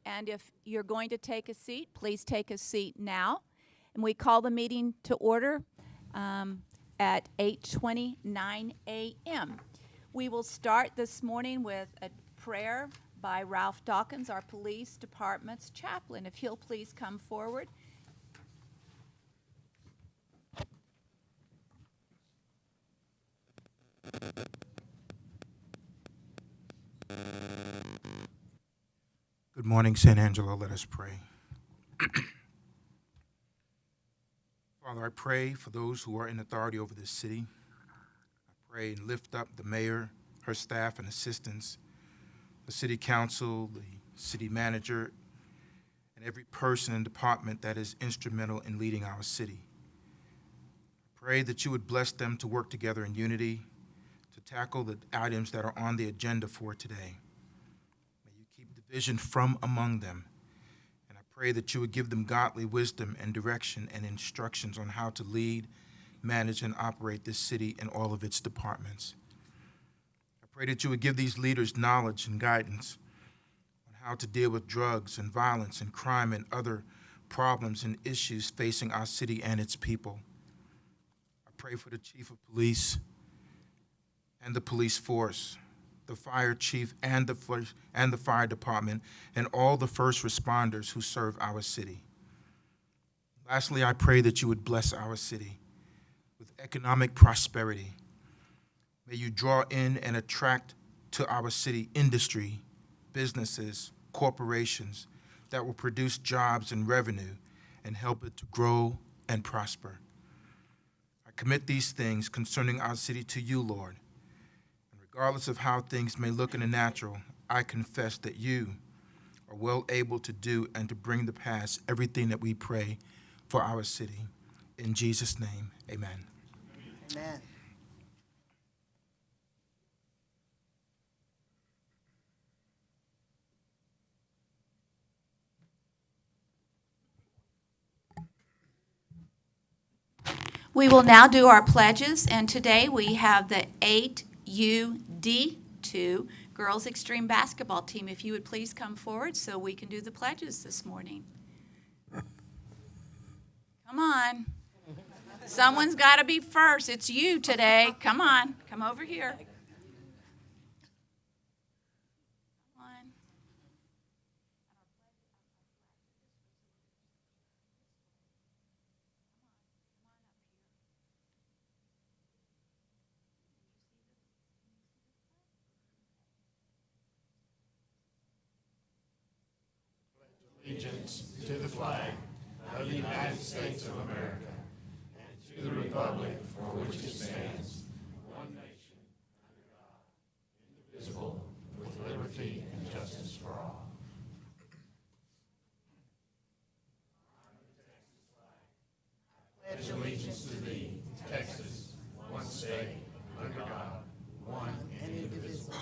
And if you're going to take a seat, please take a seat now. And we call the meeting to order at 8:29 a.m. We will start this morning with a prayer by Ralph Dawkins, our police department's chaplain. If he'll please come forward. Good morning, St. Angelo. Let us pray. Father, I pray for those who are in authority over this city. I pray and lift up the mayor, her staff and assistants, the city council, the city manager, and every person and department that is instrumental in leading our city. I pray that you would bless them to work together in unity to tackle the items that are on the agenda for today. Division from among them. And I pray that you would give them godly wisdom and direction and instructions on how to lead, manage, and operate this city and all of its departments. I pray that you would give these leaders knowledge and guidance on how to deal with drugs and violence and crime and other problems and issues facing our city and its people. I pray for the chief of police and the police force, the fire chief and the fire department, and all the first responders who serve our city. Lastly, I pray that you would bless our city with economic prosperity. May you draw in and attract to our city industry, businesses, corporations that will produce jobs and revenue and help it to grow and prosper. I commit these things concerning our city to you, Lord. Regardless of how things may look in the natural, I confess that you are well able to do and to bring to pass everything that we pray for our city. In Jesus' name, amen. Amen. We will now do our pledges, and today we have the 8UD2 Girls Extreme Basketball Team. If you would please come forward so we can do the pledges this morning. Come on. Someone's got to be first. It's you today. Come on. Come over here. Come on. Allegiance to the flag of the United States of America and to the republic for which it stands, one nation, under God, indivisible, with liberty and justice for all. I pledge allegiance to thee, Texas, one state, under God, one and indivisible.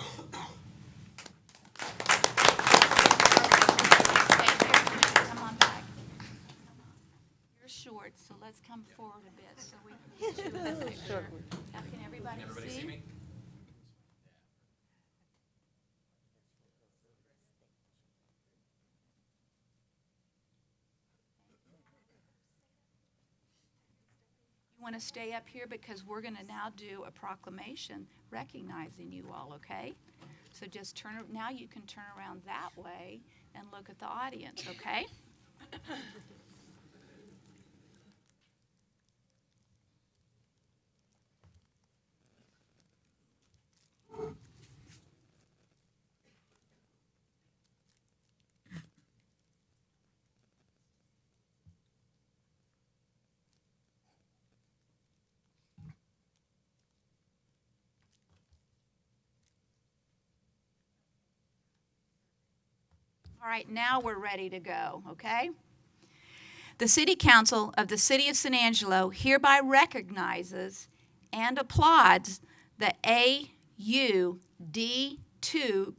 Short, so let's come forward a bit so we can get you in the picture. Now, can everybody see me? You want to stay up here because we're going to now do a proclamation recognizing you all, okay? So just now you can turn around that way and look at the audience, okay? All right, now we're ready to go, okay? The City Council of the City of San Angelo hereby recognizes and applauds the AUD2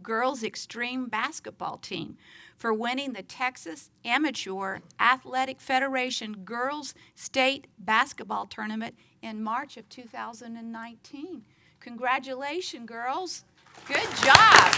Girls Extreme Basketball Team for winning the Texas Amateur Athletic Federation Girls State Basketball Tournament in March of 2019. Congratulations, girls. Good job.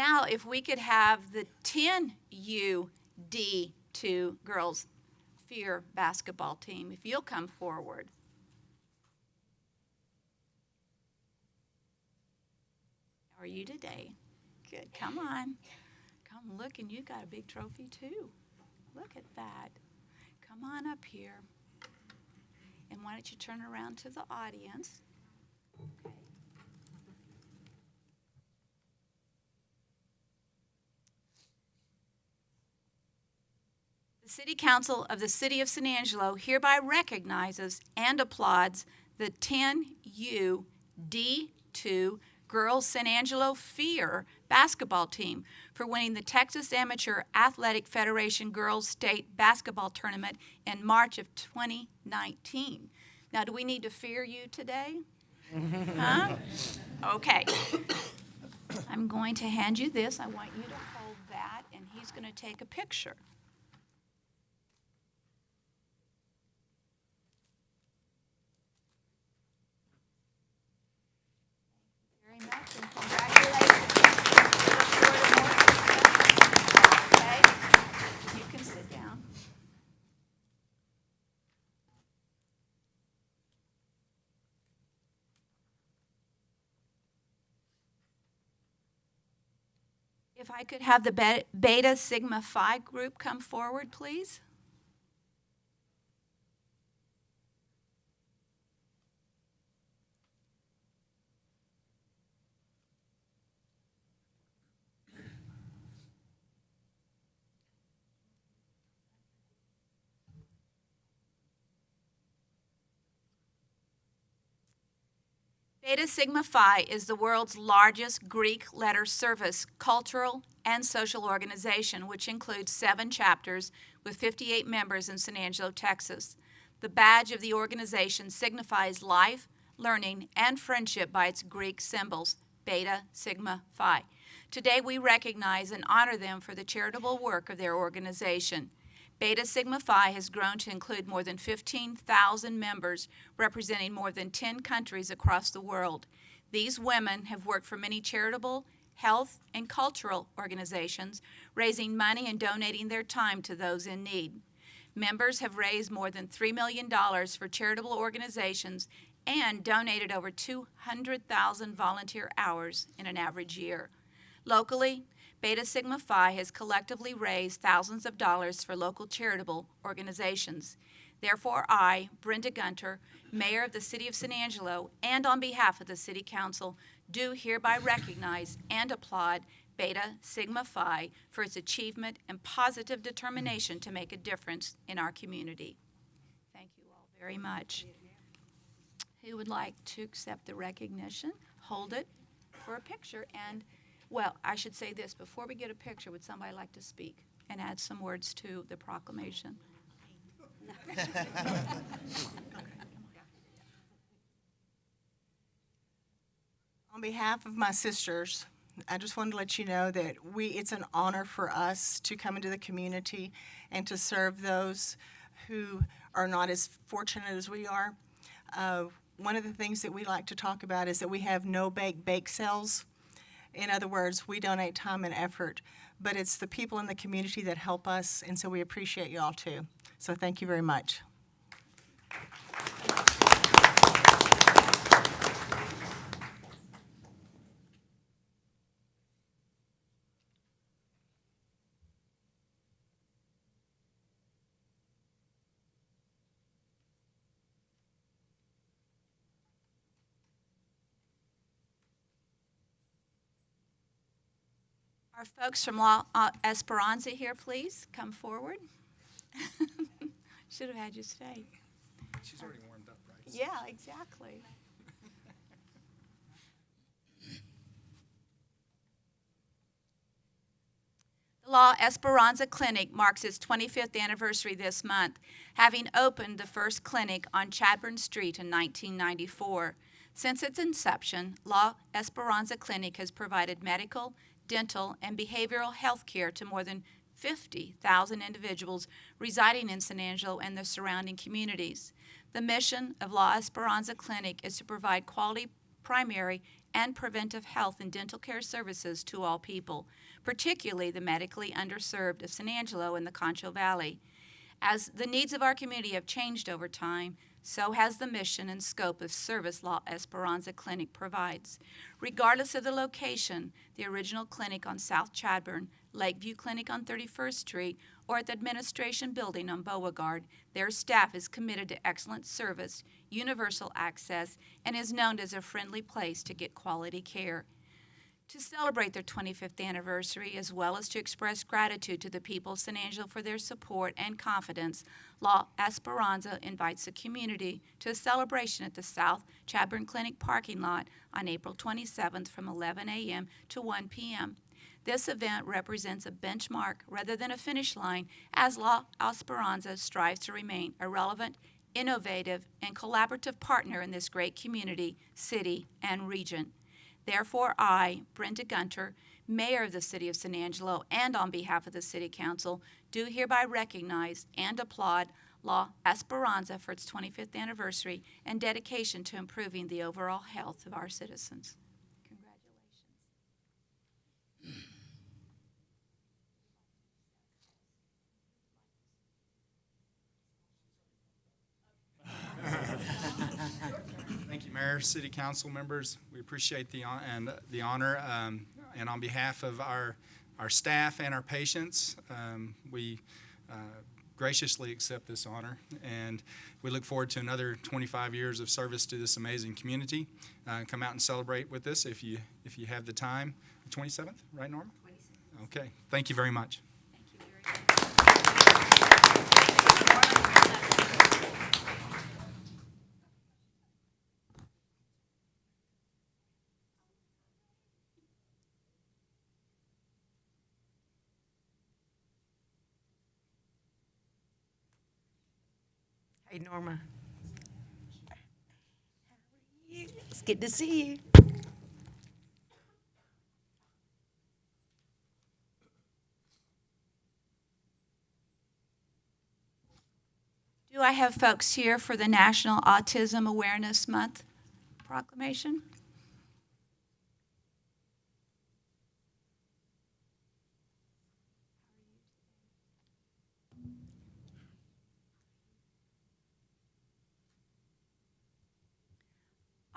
Now, if we could have the 10U-D2 girls fear basketball team, if you'll come forward. How are you today? Good. Come on. Come look, and you got a big trophy too. Look at that. Come on up here. And why don't you turn around to the audience? Okay. The City Council of the City of San Angelo hereby recognizes and applauds the 10U-D2 Girls San Angelo Fear basketball team for winning the Texas Amateur Athletic Federation Girls State Basketball Tournament in March of 2019. Now, do we need to fear you today? Huh? Okay. I'm going to hand you this. I want you to hold that, and he's going to take a picture. Very much, and congratulations. Okay, you can sit down. If I could have the Beta Sigma Phi group come forward, please. Beta Sigma Phi is the world's largest Greek letter service, cultural, and social organization, which includes 7 chapters with 58 members in San Angelo, Texas. The badge of the organization signifies life, learning, and friendship by its Greek symbols, Beta Sigma Phi. Today, we recognize and honor them for the charitable work of their organization. Beta Sigma Phi has grown to include more than 15,000 members representing more than 10 countries across the world. These women have worked for many charitable, health, and cultural organizations, raising money and donating their time to those in need. Members have raised more than $3 million for charitable organizations and donated over 200,000 volunteer hours in an average year. Locally, Beta Sigma Phi has collectively raised thousands of dollars for local charitable organizations. Therefore, I, Brenda Gunter, Mayor of the City of San Angelo, and on behalf of the City Council, do hereby recognize and applaud Beta Sigma Phi for its achievement and positive determination to make a difference in our community. Thank you all very much. Who would like to accept the recognition? Hold it for a picture. And, well, I should say this. Before we get a picture, would somebody like to speak and add some words to the proclamation? On behalf of my sisters, I just wanted to let you know that it's an honor for us to come into the community and to serve those who are not as fortunate as we are. One of the things that we like to talk about is that we have no-bake sales. In other words, we donate time and effort, but it's the people in the community that help us, and so we appreciate you all too. So thank you very much. Our folks from La Esperanza here, please come forward. Should have had you stay. She's already warmed up, right? Yeah, exactly. The La Esperanza Clinic marks its 25th anniversary this month, having opened the first clinic on Chadbourne Street in 1994. Since its inception, La Esperanza Clinic has provided medical, dental, and behavioral health care to more than 50,000 individuals residing in San Angelo and the surrounding communities. The mission of La Esperanza Clinic is to provide quality primary and preventive health and dental care services to all people, particularly the medically underserved of San Angelo and the Concho Valley. As the needs of our community have changed over time, so has the mission and scope of service La Esperanza Clinic provides. Regardless of the location, the original clinic on South Chadbourn, Lakeview Clinic on 31st Street, or at the administration building on Beauregard, their staff is committed to excellent service, universal access, and is known as a friendly place to get quality care. To celebrate their 25th anniversary, as well as to express gratitude to the people of San Angelo for their support and confidence, La Esperanza invites the community to a celebration at the South Chadbourn Clinic parking lot on April 27th from 11 a.m. to 1 p.m. This event represents a benchmark rather than a finish line, as La Esperanza strives to remain a relevant, innovative, and collaborative partner in this great community, city, and region. Therefore, I, Brenda Gunter, Mayor of the City of San Angelo, and on behalf of the City Council, do hereby recognize and applaud La Esperanza for its 25th anniversary and dedication to improving the overall health of our citizens. Congratulations. Thank you, Mayor, City Council members. We appreciate the honor. And on behalf of our staff and our patients, we graciously accept this honor. And we look forward to another 25 years of service to this amazing community. Come out and celebrate with us if you have the time. 27th, right, Norma? 27th. Okay. Thank you very much. Thank you very much. Hey, Norma. It's good to see you. Do I have folks here for the National Autism Awareness Month proclamation?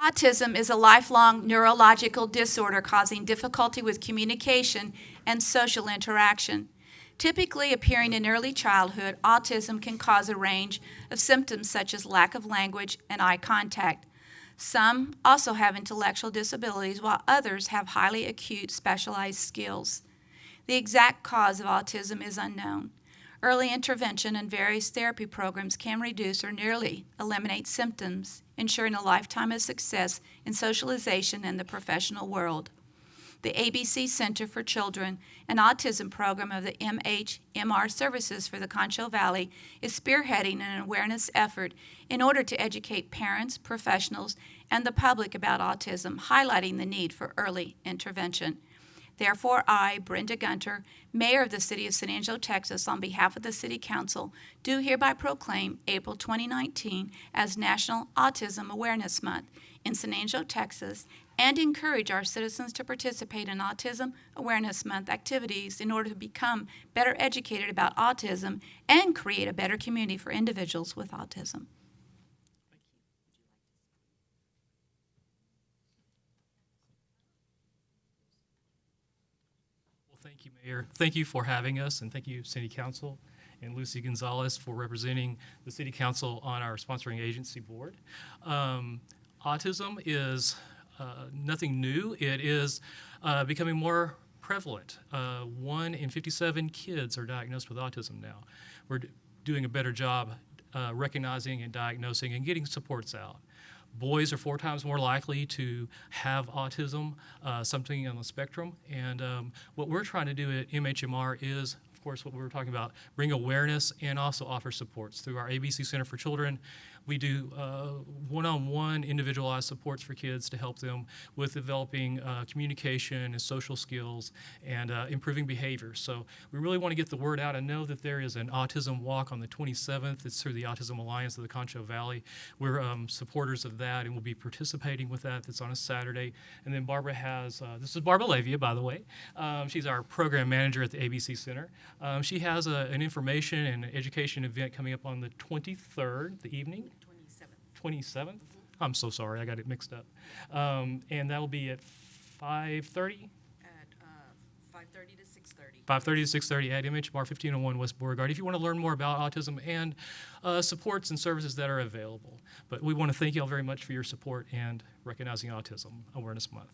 Autism is a lifelong neurological disorder causing difficulty with communication and social interaction. Typically appearing in early childhood, autism can cause a range of symptoms such as lack of language and eye contact. Some also have intellectual disabilities, while others have highly acute specialized skills. The exact cause of autism is unknown. Early intervention and various therapy programs can reduce or nearly eliminate symptoms, ensuring a lifetime of success in socialization and the professional world. The ABC Center for Children and Autism program of the MHMR Services for the Concho Valley is spearheading an awareness effort in order to educate parents, professionals, and the public about autism, highlighting the need for early intervention. Therefore, I, Brenda Gunter, Mayor of the City of San Angelo, Texas, on behalf of the City Council, do hereby proclaim April 2019 as National Autism Awareness Month in San Angelo, Texas, and encourage our citizens to participate in Autism Awareness Month activities in order to become better educated about autism and create a better community for individuals with autism. Thank you, Mayor. Thank you for having us, and thank you, City Council and Lucy Gonzalez for representing the City Council on our sponsoring agency board. Autism is nothing new. It is becoming more prevalent. 1 in 57 kids are diagnosed with autism now. We're doing a better job recognizing and diagnosing and getting supports out. Boys are 4 times more likely to have autism, something on the spectrum. And what we're trying to do at MHMR is, of course, what we were talking about, bring awareness and also offer supports. Through our ABC Center for Children, We do one-on-one individualized supports for kids to help them with developing communication and social skills and improving behavior. So we really want to get the word out. I know that there is an autism walk on the 27th. It's through the Autism Alliance of the Concho Valley. We're supporters of that, and we'll be participating with that. That's on a Saturday. And then Barbara has, this is Barbara Lavia, by the way. She's our program manager at the ABC Center. She has an information and education event coming up on the 23rd, the evening. 27th? I'm so sorry, I got it mixed up. And that'll be at 5:30? At 5:30 to 6:30. 5:30 to 6:30 at MHMR 1501 West Beauregard. If you want to learn more about autism and supports and services that are available. But we want to thank you all very much for your support and recognizing Autism Awareness Month.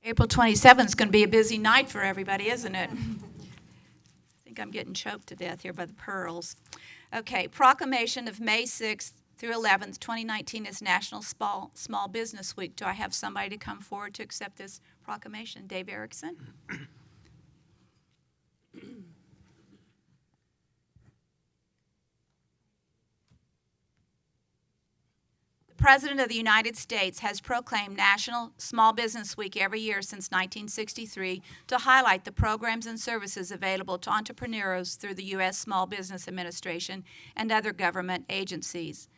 April 27th is going to be a busy night for everybody, isn't it? I think I'm getting choked to death here by the pearls. Okay, proclamation of May 6th through 11th, 2019 is National Small Business Week. Do I have somebody to come forward to accept this proclamation? Dave Erickson? The President of the United States has proclaimed National Small Business Week every year since 1963 to highlight the programs and services available to entrepreneurs through the U.S. Small Business Administration and other government agencies.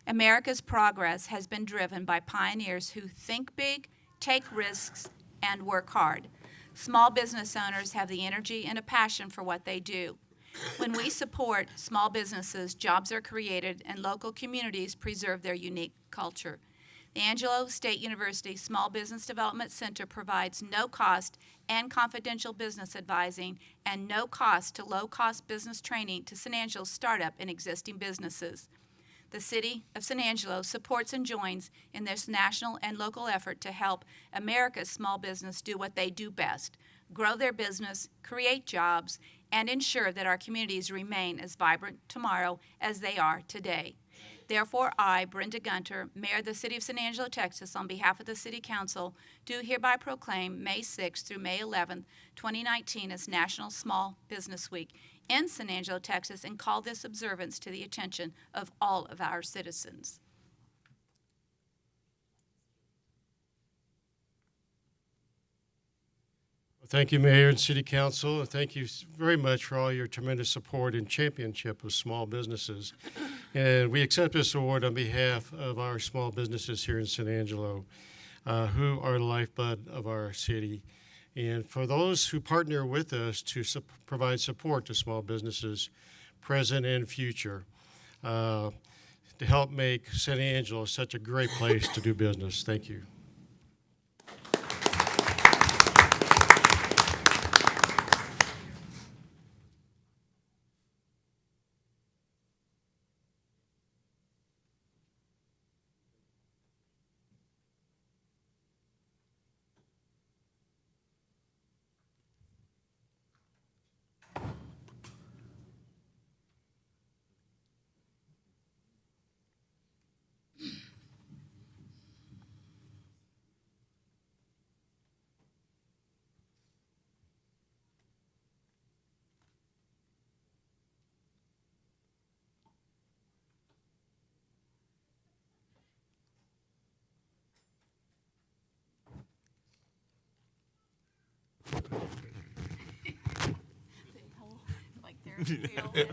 America's progress has been driven by pioneers who think big, take risks, and work hard. Small business owners have the energy and a passion for what they do. When we support small businesses, jobs are created and local communities preserve their unique culture. The Angelo State University Small Business Development Center provides no-cost and confidential business advising and no-cost to low-cost business training to San Angelo's startup and existing businesses. The City of San Angelo supports and joins in this national and local effort to help America's small business do what they do best, grow their business, create jobs, and ensure that our communities remain as vibrant tomorrow as they are today. Therefore, I, Brenda Gunter, Mayor of the City of San Angelo, Texas, on behalf of the City Council, do hereby proclaim May 6th through May 11th, 2019 as National Small Business Week in San Angelo, Texas, and call this observance to the attention of all of our citizens. Thank you, Mayor and City Council. Thank you very much for all your tremendous support and championship of small businesses. And we accept this award on behalf of our small businesses here in San Angelo, who are the lifeblood of our city. And for those who partner with us to provide support to small businesses, present and future, to help make San Angelo such a great place to do business. Thank you.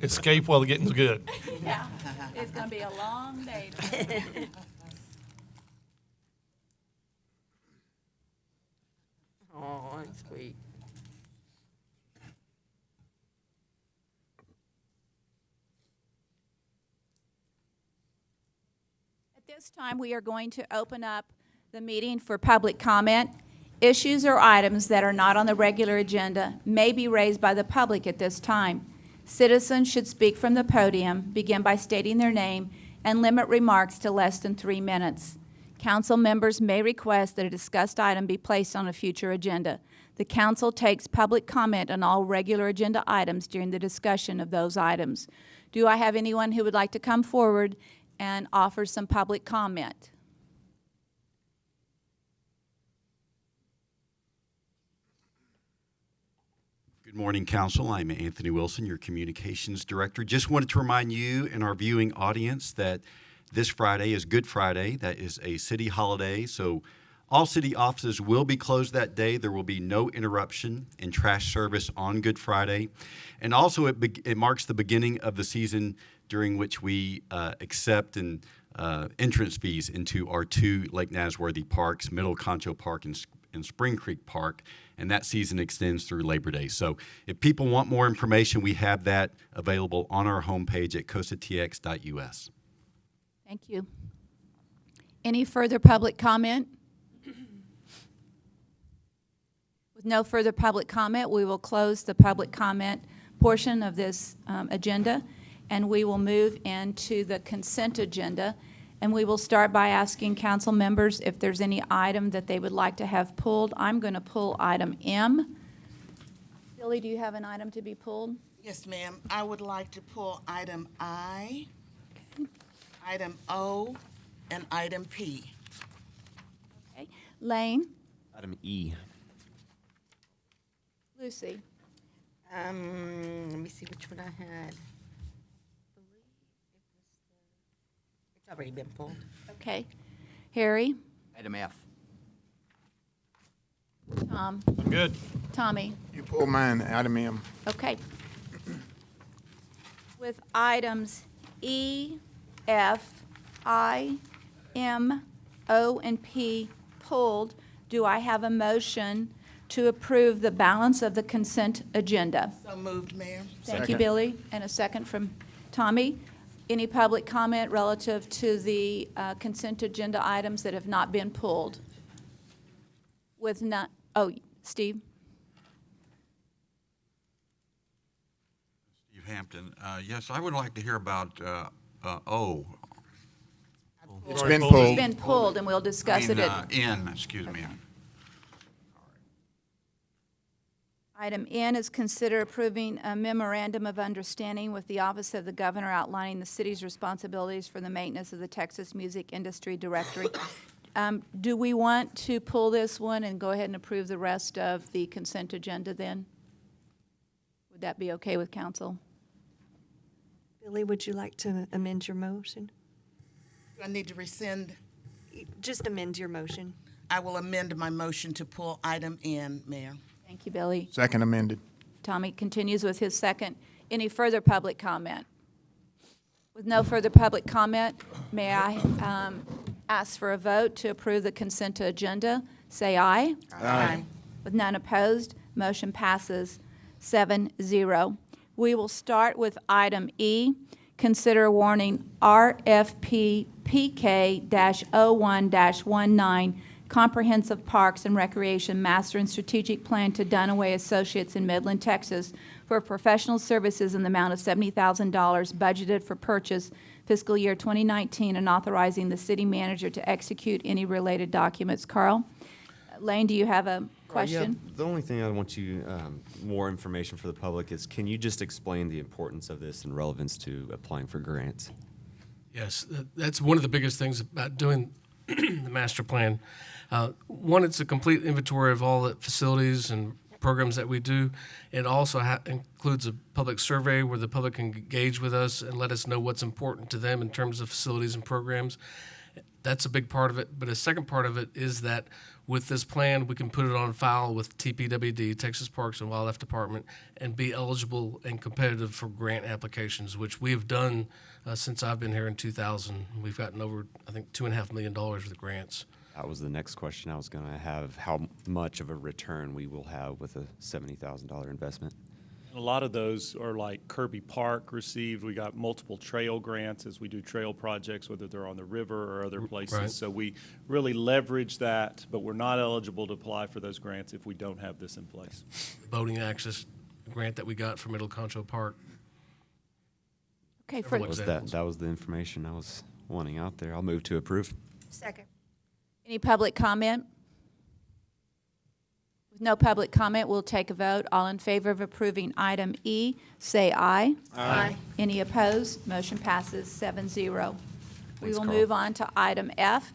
Escape while the getting's good. Yeah, it's going to be a long day. Oh, that's sweet. At this time, we are going to open up the meeting for public comment. Issues or items that are not on the regular agenda may be raised by the public at this time. Citizens should speak from the podium, begin by stating their name, and limit remarks to less than 3 minutes. Council members may request that a discussed item be placed on a future agenda. The council takes public comment on all regular agenda items during the discussion of those items. Do I have anyone who would like to come forward and offer some public comment. Good morning, Council. I'm Anthony Wilson, your Communications Director. Just wanted to remind you and our viewing audience that this Friday is Good Friday. That is a city holiday, so all city offices will be closed that day. There will be no interruption in trash service on Good Friday. And also it marks the beginning of the season during which we accept and entrance fees into our two Lake Nasworthy parks, Middle Concho Park and Spring Creek Park, and that season extends through Labor Day. So if people want more information, we have that available on our homepage at costatx.us. Thank you. Any further public comment? With no further public comment, we will close the public comment portion of this agenda, and we will move into the consent agenda. And we will start by asking council members if there's any item that they would like to have pulled. I'm going to pull item M. Billy, do you have an item to be pulled? Yes, ma'am. I would like to pull item I, item O, and item P. Okay. Lane? Item E. Lucy? Let me see which one I had. It's already been pulled. Okay. Harry? Item F. Tom? I'm good. Tommy? You pull mine, item M. Okay. With items E, F, I, M, O, and P pulled, do I have a motion to approve the balance of the consent agenda? So moved, Mayor. Thank you, Second. Billy. And a second from Tommy. Any public comment relative to the consent agenda items that have not been pulled? With not, oh, Steve? Steve Hampton. Yes, I would like to hear about O. It's been It's pulled. been pulled, and we'll discuss it at N, excuse me. Item N is consider approving a memorandum of understanding with the Office of the Governor outlining the city's responsibilities for the maintenance of the Texas Music Industry Directory. Do we want to pull this one and go ahead and approve the rest of the consent agenda then? Would that be okay with council? Billy, would you like to amend your motion? Do I need to rescind? Just amend your motion. I will amend my motion to pull item N, Mayor. Thank you, Billy. Second amended. Tommy continues with his second. Any further public comment? With no further public comment, may I ask for a vote to approve the consent agenda? Say aye. Aye. With none opposed, motion passes 7-0. We will start with item E. Consider warning RFP PK-01-19 Comprehensive Parks and Recreation Master and Strategic Plan to Dunaway Associates in Midland, Texas, for professional services in the amount of $70,000 budgeted for purchase fiscal year 2019, and authorizing the city manager to execute any related documents. Carl? Lane, do you have a question? Yeah, the only thing I want you, more information for the public is, can you just explain the importance of this and relevance to applying for grants? Yes, that's one of the biggest things about doing the master plan. One, it's a complete inventory of all the facilities and programs that we do. It also includes a public survey where the public can engage with us and let us know what's important to them in terms of facilities and programs. That's a big part of it. But a second part of it is that with this plan, we can put it on file with TPWD, Texas Parks and Wildlife Department, and be eligible and competitive for grant applications, which we have done since I've been here in 2000. We've gotten over, I think, $2.5 million with grants. That was the next question I was going to have, how much of a return we will have with a $70,000 investment. A lot of those are like Kirby Park received. We got multiple trail grants as we do trail projects, whether they're on the river or other places. Right. So we really leverage that, but we're not eligible to apply for those grants if we don't have this in place. Boating access grant that we got for Middle Concho Park. Okay, Several for, examples. That was the information I was wanting out there. I'll move to approve. Second. any public comment? With no public comment, we'll take a vote. All in favor of approving item E, say aye. Aye. Any opposed? Motion passes 7-0. We Thanks, will Carl. move on to item F.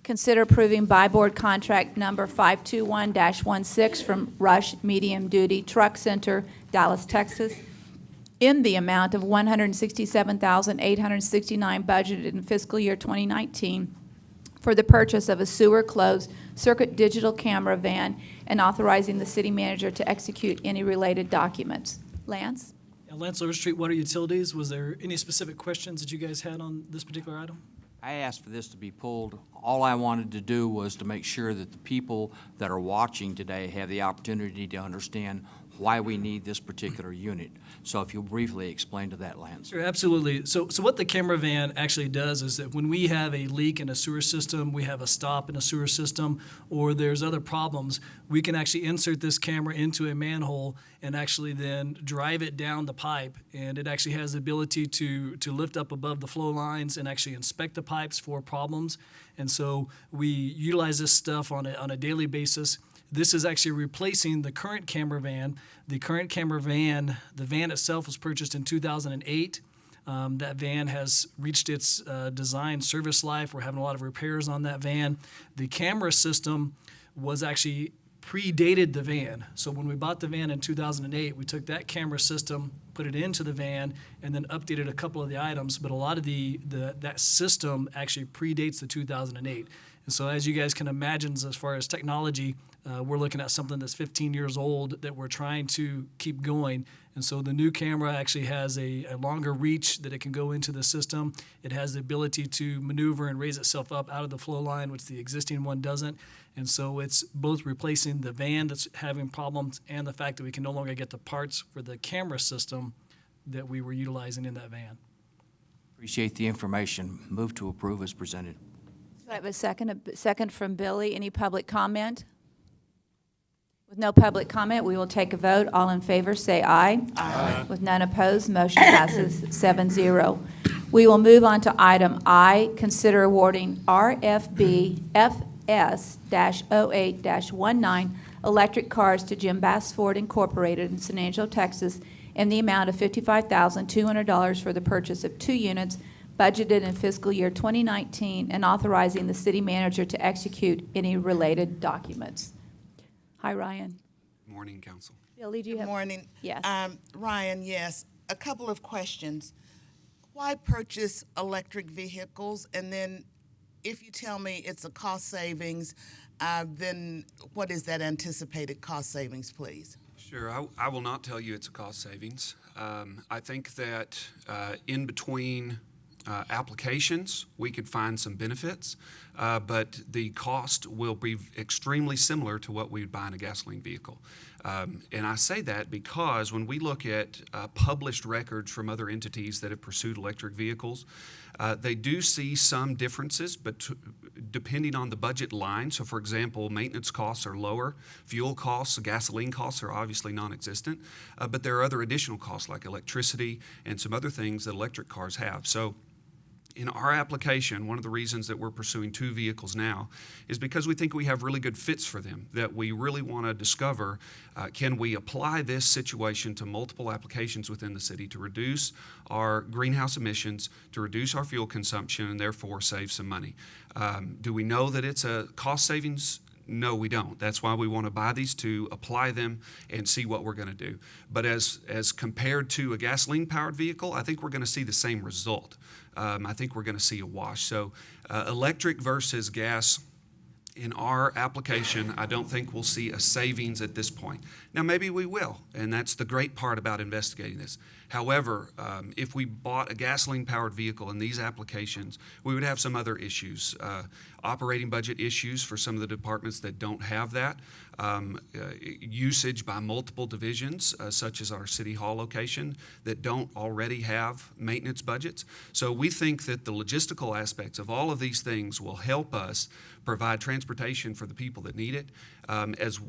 Consider approving buy board contract number 521-16 from Rush Medium Duty Truck Center, Dallas, Texas, in the amount of $167,869 budgeted in fiscal year 2019 for the purchase of a sewer closed circuit digital camera van and authorizing the city manager to execute any related documents. Lance? Lance Overstreet Water Utilities, was there any specific questions that you guys had on this particular item? I asked for this to be pulled. All I wanted to do was to make sure that the people that are watching today have the opportunity to understand why we need this particular unit. So if you'll briefly explain to that, Lance. Sure, absolutely. So what the camera van actually does is that when we have a leak in a sewer system, we have a stop in a sewer system, or there's other problems, we can actually insert this camera into a manhole and actually then drive it down the pipe. And it actually has the ability to lift up above the flow lines and actually inspect the pipes for problems. And so we utilize this stuff on a daily basis. This is actually replacing the current camera van. The current camera van, the van itself was purchased in 2008. That van has reached its design service life. We're having a lot of repairs on that van. The camera system was actually predated the van. So when we bought the van in 2008, we took that camera system, put it into the van, and then updated a couple of the items. But a lot of that system actually predates the 2008. And so as you guys can imagine, as far as technology, we're looking at something that's 15 years old that we're trying to keep going. And so the new camera actually has a longer reach that it can go into the system. It has the ability to maneuver and raise itself up out of the flow line, which the existing one doesn't. And so it's both replacing the van that's having problems and the fact that we can no longer get the parts for the camera system that we were utilizing in that van. Appreciate the information. Move to approve as presented. I have a second from Billy. Any public comment? With no public comment, we will take a vote. All in favor, say aye. Aye. With none opposed, motion passes 7-0. We will move on to item I, consider awarding RFB FS-08-19 electric cars to Jim Bass Ford Incorporated in San Angelo, Texas, in the amount of $55,200 for the purchase of 2 units budgeted in fiscal year 2019 and authorizing the city manager to execute any related documents. Hi, Ryan. Good morning, Council. Billy, do you have? Good morning. Yes. Ryan, yes. A couple of questions. Why purchase electric vehicles? And then if you tell me it's a cost savings, then what is that anticipated cost savings, please? Sure. I will not tell you it's a cost savings. I think that in between applications, we could find some benefits, but the cost will be extremely similar to what we would buy in a gasoline vehicle. And I say that because when we look at published records from other entities that have pursued electric vehicles, they do see some differences, but depending on the budget line. So, for example, maintenance costs are lower, fuel costs, gasoline costs are obviously non-existent, but there are other additional costs like electricity and some other things that electric cars have. So, in our application, one of the reasons that we're pursuing 2 vehicles now is because we think we have really good fits for them, that we really want to discover, can we apply this situation to multiple applications within the city to reduce our greenhouse emissions, to reduce our fuel consumption, and therefore save some money. Do we know that it's a cost savings? No, we don't. That's why we want to buy these 2, apply them, and see what we're going to do. But as compared to a gasoline-powered vehicle, I think we're going to see the same result. I think we're going to see a wash. So electric versus gas, in our application, I don't think we'll see a savings at this point. Now, maybe we will, and that's the great part about investigating this. However, if we bought a gasoline-powered vehicle in these applications, we would have some other issues, operating budget issues for some of the departments that don't have that, usage by multiple divisions, such as our City Hall location, that don't already have maintenance budgets. So we think that the logistical aspects of all of these things will help us provide transportation for the people that need it, as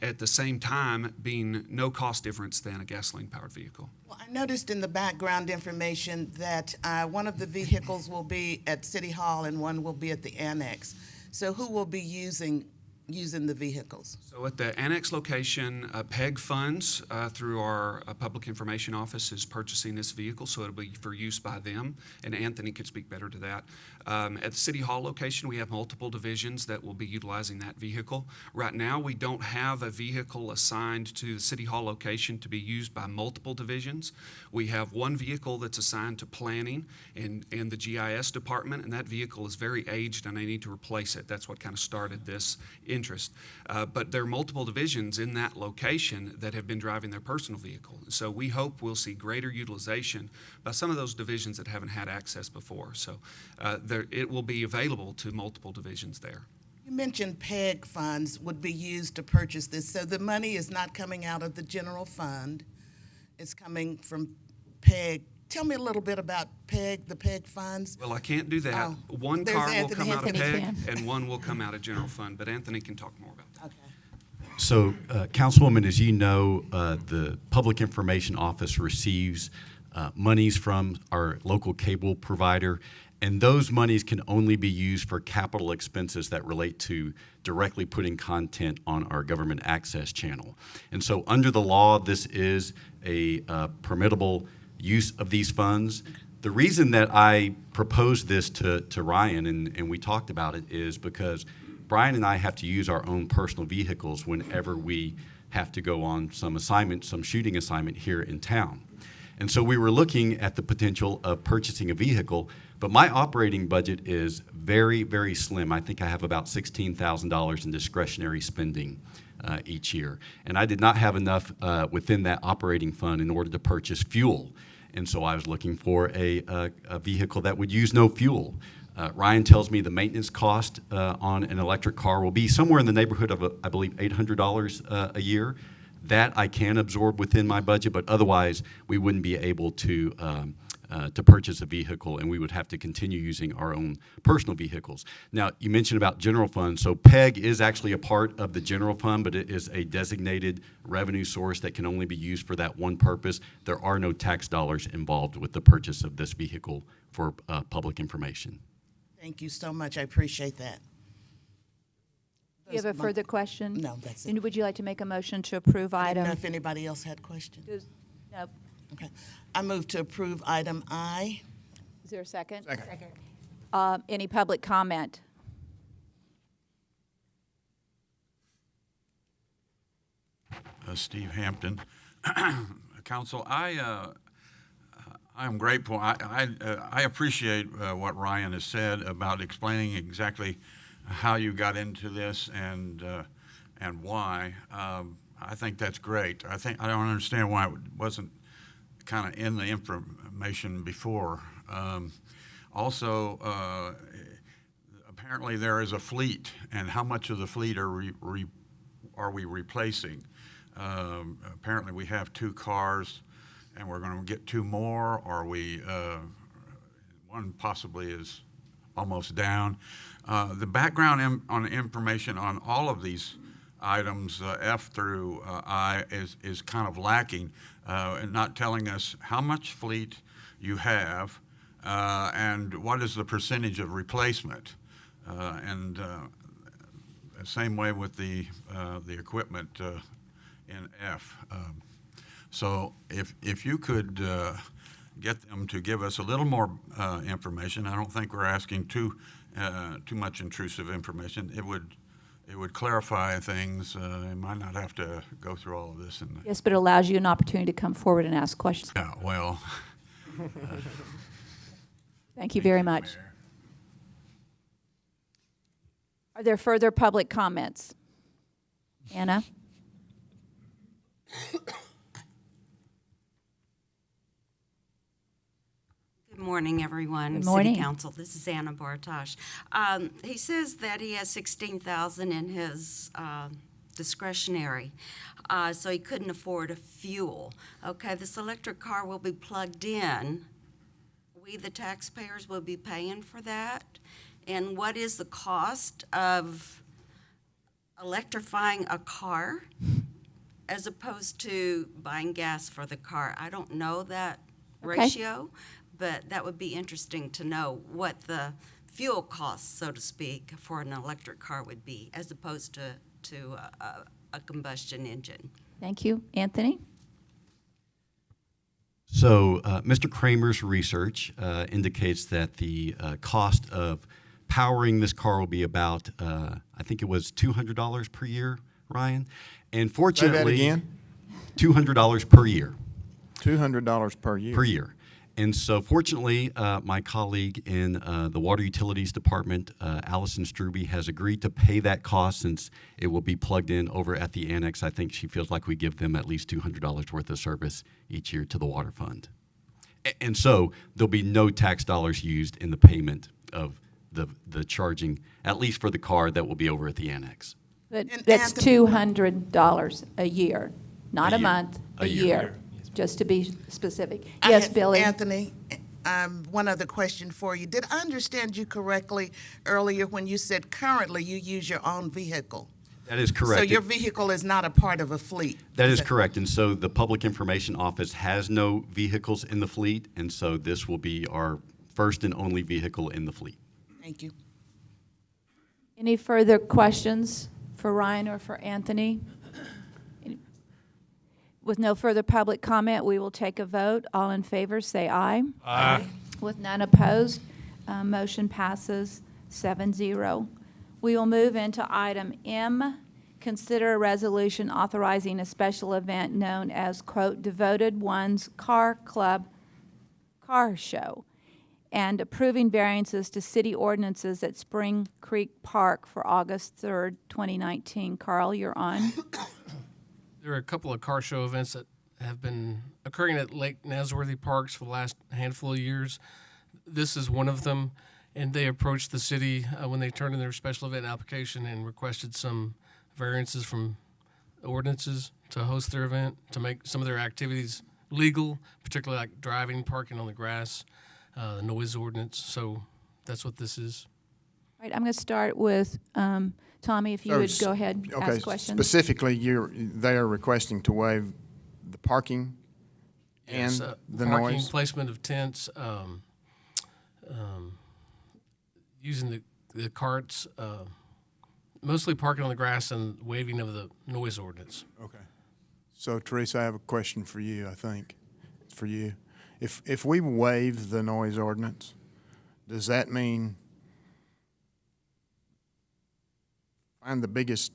at the same time being no cost difference than a gasoline-powered vehicle. Well, I noticed in the background information that one of the vehicles will be at City Hall and one will be at the annex. So who will be using using the vehicles? So at the annex location, PEG funds through our public information office is purchasing this vehicle, so it'll be for use by them, and Anthony could speak better to that. At the City Hall location, we have multiple divisions that will be utilizing that vehicle. Right now, we don't have a vehicle assigned to the City Hall location to be used by multiple divisions. We have one vehicle that's assigned to planning and the GIS department, and that vehicle is very aged and they need to replace it. That's what kind of started this interest. But there are multiple divisions in that location that have been driving their personal vehicle. So we hope we'll see greater utilization by some of those divisions that haven't had access before. So it will be available to multiple divisions there. You mentioned PEG funds would be used to purchase this, so the money is not coming out of the general fund. It's coming from PEG. Tell me a little bit about PEG, the PEG funds. Well, I can't do that. Oh, One there's car will Anthony. come out of Anthony PEG can. and one will come out of general fund, but Anthony can talk more about that. Okay. So, Councilwoman, as you know, the Public Information Office receives monies from our local cable provider, and those monies can only be used for capital expenses that relate to directly putting content on our government access channel. And so under the law, this is a permittable use of these funds. The reason that I proposed this to Ryan, and we talked about it, is because Brian and I have to use our own personal vehicles whenever we have to go on some assignment, some shooting assignment here in town. And so we were looking at the potential of purchasing a vehicle, but my operating budget is very, very slim. I think I have about $16,000 in discretionary spending each year. And I did not have enough within that operating fund in order to purchase fuel. And so I was looking for a vehicle that would use no fuel. Ryan tells me the maintenance cost on an electric car will be somewhere in the neighborhood of, I believe, $800 a year. That I can absorb within my budget, but otherwise we wouldn't be able to purchase a vehicle, and we would have to continue using our own personal vehicles. Now, you mentioned about general fund, so PEG is actually a part of the general fund, but it is a designated revenue source that can only be used for that one purpose. There are no tax dollars involved with the purchase of this vehicle for public information. Thank you so much. I appreciate that. Do you have a further question? No, that's it. And would you like to make a motion to approve I didn't item? know if anybody else had questions. No. Okay. I move to approve item I. Is there a second? Second. Any public comment? Steve Hampton. Council, I am grateful. I appreciate what Ryan has said about explaining exactly how you got into this and why. I think that's great. I don't understand why it wasn't kind of in the information before. Also, apparently there is a fleet, and how much of the fleet are we replacing? Apparently we have 2 cars, and we're going to get 2 more, or one possibly is almost down. The background on information on all of these items, F through I, is kind of lacking, and not telling us how much fleet you have and what is the percentage of replacement. And the same way with the equipment in F. So if you could get them to give us a little more information, I don't think we're asking too much intrusive information. It would clarify things. You might not have to go through all of this. Yes, but it allows you an opportunity to come forward and ask questions. Yeah, well. Thank you very much. Are there further public comments? Anna? Good morning, everyone. Good morning. City Council. This is Anna Bartosh. He says that he has $16,000 in his discretionary, so he couldn't afford a fuel. Okay, this electric car will be plugged in. We, the taxpayers, will be paying for that. And what is the cost of electrifying a car as opposed to buying gas for the car? I don't know that Okay. ratio, but that would be interesting to know what the fuel costs, so to speak, for an electric car would be, as opposed to a combustion engine. Thank you. Anthony? So, Mr. Kramer's research indicates that the cost of powering this car will be about, I think it was $200 per year, Ryan. And fortunately, Say that again? $200 per year. $200 per year. Per year. And so, fortunately, my colleague in the Water Utilities Department, Allison Struby, has agreed to pay that cost since it will be plugged in over at the annex. I think she feels like we give them at least $200 worth of service each year to the water fund. And so, there'll be no tax dollars used in the payment of the charging, at least for the car that will be over at the annex. But that's $200 a year, not a year. month, A a year. year, just to be specific. Yes, Billy? Anthony, one other question for you. Did I understand you correctly earlier when you said currently you use your own vehicle? That is correct. So your vehicle is not a part of a fleet? That is correct. And so the Public Information Office has no vehicles in the fleet, and so this will be our first and only vehicle in the fleet. Thank you. Any further questions for Ryan or for Anthony? With no further public comment, we will take a vote. All in favor, say aye. Aye. With none opposed, motion passes 7-0. We will move into item M, consider a resolution authorizing a special event known as, quote, Devoted Ones Car Club Car Show, and approving variances to city ordinances at Spring Creek Park for August 3rd, 2019. Carl, you're on. There are a couple of car show events that have been occurring at Lake Nasworthy Parks for the last handful of years. This is one of them, and they approached the city when they turned in their special event application and requested some variances from ordinances to host their event, to make some of their activities legal, particularly like driving, parking on the grass, the noise ordinance. So that's what this is. All right, I'm going to start with Tommy, if you would go ahead and ask questions. Specifically, they are requesting to waive the parking Yes, and the parking, noise? placement of tents, using the carts, mostly parking on the grass and waiving of the noise ordinance. Okay. So, Teresa, I have a question for you, I think. It's for you. If we waive the noise ordinance, does that mean find the biggest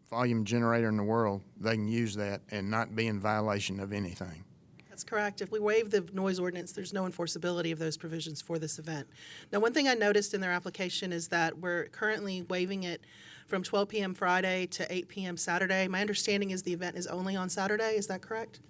volume generator in the world, they can use that and not be in violation of anything? That's correct. If we waive the noise ordinance, there's no enforceability of those provisions for this event. Now, one thing I noticed in their application is that we're currently waiving it from 12 p.m. Friday to 8 p.m. Saturday. My understanding is the event is only on Saturday. Is that correct?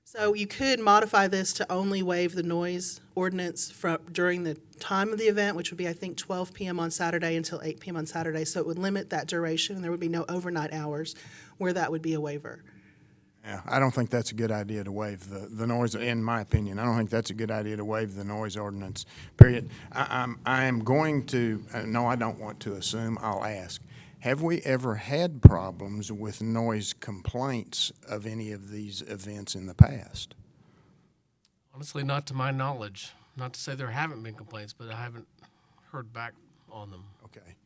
So you could modify this to only waive the noise ordinance during the time of the event, which would be, I think, 12 p.m. on Saturday until 8 p.m. on Saturday. So it would limit that duration, and there would be no overnight hours where that would be a waiver. Yeah, I don't think that's a good idea to waive the noise, in my opinion. I don't think that's a good idea to waive the noise ordinance, period. I am going to, no, I don't want to assume, I'll ask. Have we ever had problems with noise complaints of any of these events in the past? Honestly, not to my knowledge. Not to say there haven't been complaints, but I haven't heard back on them. Okay.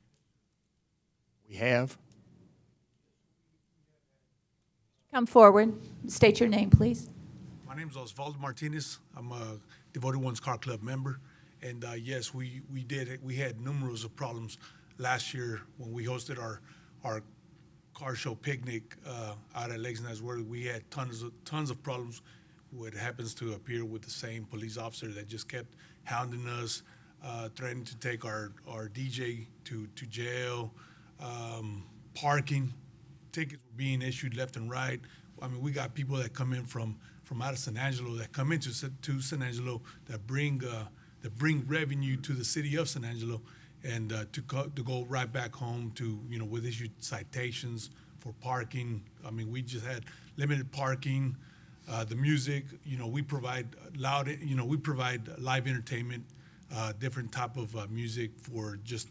We have? Come forward. State your name, please. My name is Osvaldo Martinez. I'm a Devoted Ones Car Club member. And yes, we had numerous of problems last year when we hosted our car show picnic out at Lakes Nasworthy. We had tons of problems. What happens to appear with the same police officer that just kept hounding us, threatening to take our DJ to jail, parking. Tickets were being issued left and right. I mean, we got people that come in from out of San Angelo that come into San Angelo that bring revenue to the city of San Angelo, and to go right back home to, with issued citations for parking. I mean, we just had limited parking. The music, we provide we provide live entertainment, different type of music for just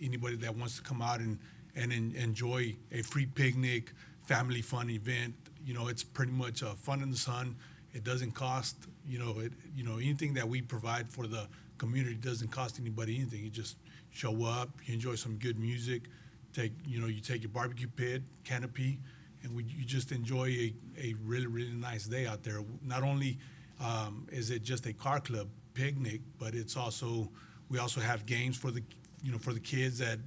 anybody that wants to come out and enjoy a free picnic, family fun event. It's pretty much fun in the sun. It doesn't cost, anything that we provide for the community. It doesn't cost anybody anything. You just show up, you enjoy some good music, you take your barbecue pit, canopy, and you just enjoy a really, really nice day out there. Not only is it just a car club picnic, but we also have games for the kids that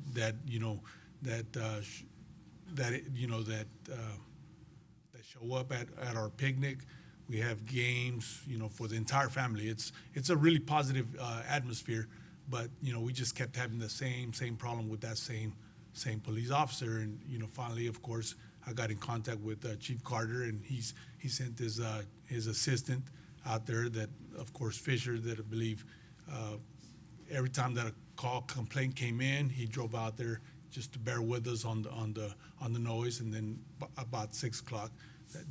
show up at our picnic. We have games, for the entire family. It's a really positive atmosphere, but we just kept having the same problem with that same police officer, and finally, of course, I got in contact with Chief Carter, and he sent his assistant out there. That, of course, Fisher, that I believe every time that a complaint came in, he drove out there just to bear with us on the noise, and then about 6 o'clock, that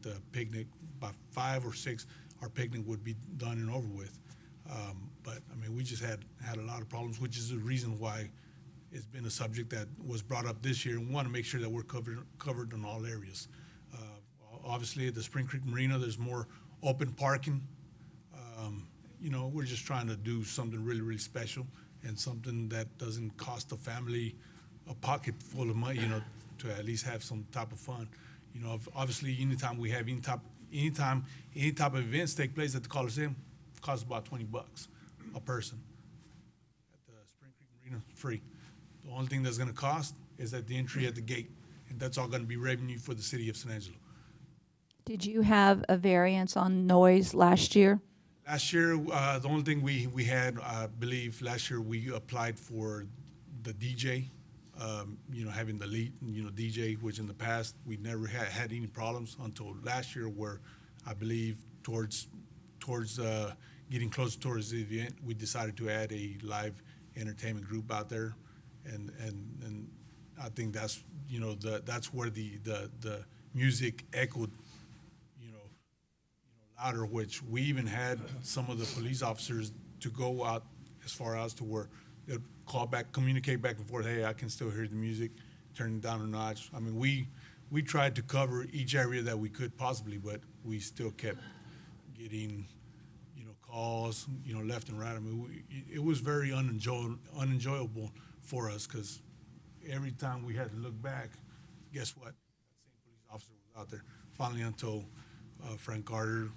the picnic, by 5 or 6, our picnic would be done and over with. But I mean, we just had a lot of problems, which is the reason why it's been a subject that was brought up this year, and we want to make sure that we're covered in all areas. Obviously, at the Spring Creek Marina, there's more open parking. We're just trying to do something really, really special and something that doesn't cost the family a pocket full of money, to at least have some type of fun. Obviously, anytime we have any type of events take place at the Coliseum, it costs about $20 a person. At the Spring Creek Marina, free. The only thing that's going to cost is at the entry at the gate, and that's all going to be revenue for the city of San Angelo. Did you have a variance on noise last year? Last year, the only thing we had, I believe, last year we applied for the DJ, having the lead, DJ, which in the past we never had any problems until last year, where I believe towards getting closer towards the event, we decided to add a live entertainment group out there, and I think that's that's where the music echoed louder, which we even had some of the police officers to go out as far as to where they'd communicate back and forth, hey, I can still hear the music, turn it down a notch. I mean, we tried to cover each area that we could possibly, but we still kept getting calls left and right. I mean, it was very unenjoyable for us, because every time we had to look back, guess what? That same police officer was out there. Finally, until Frank Carter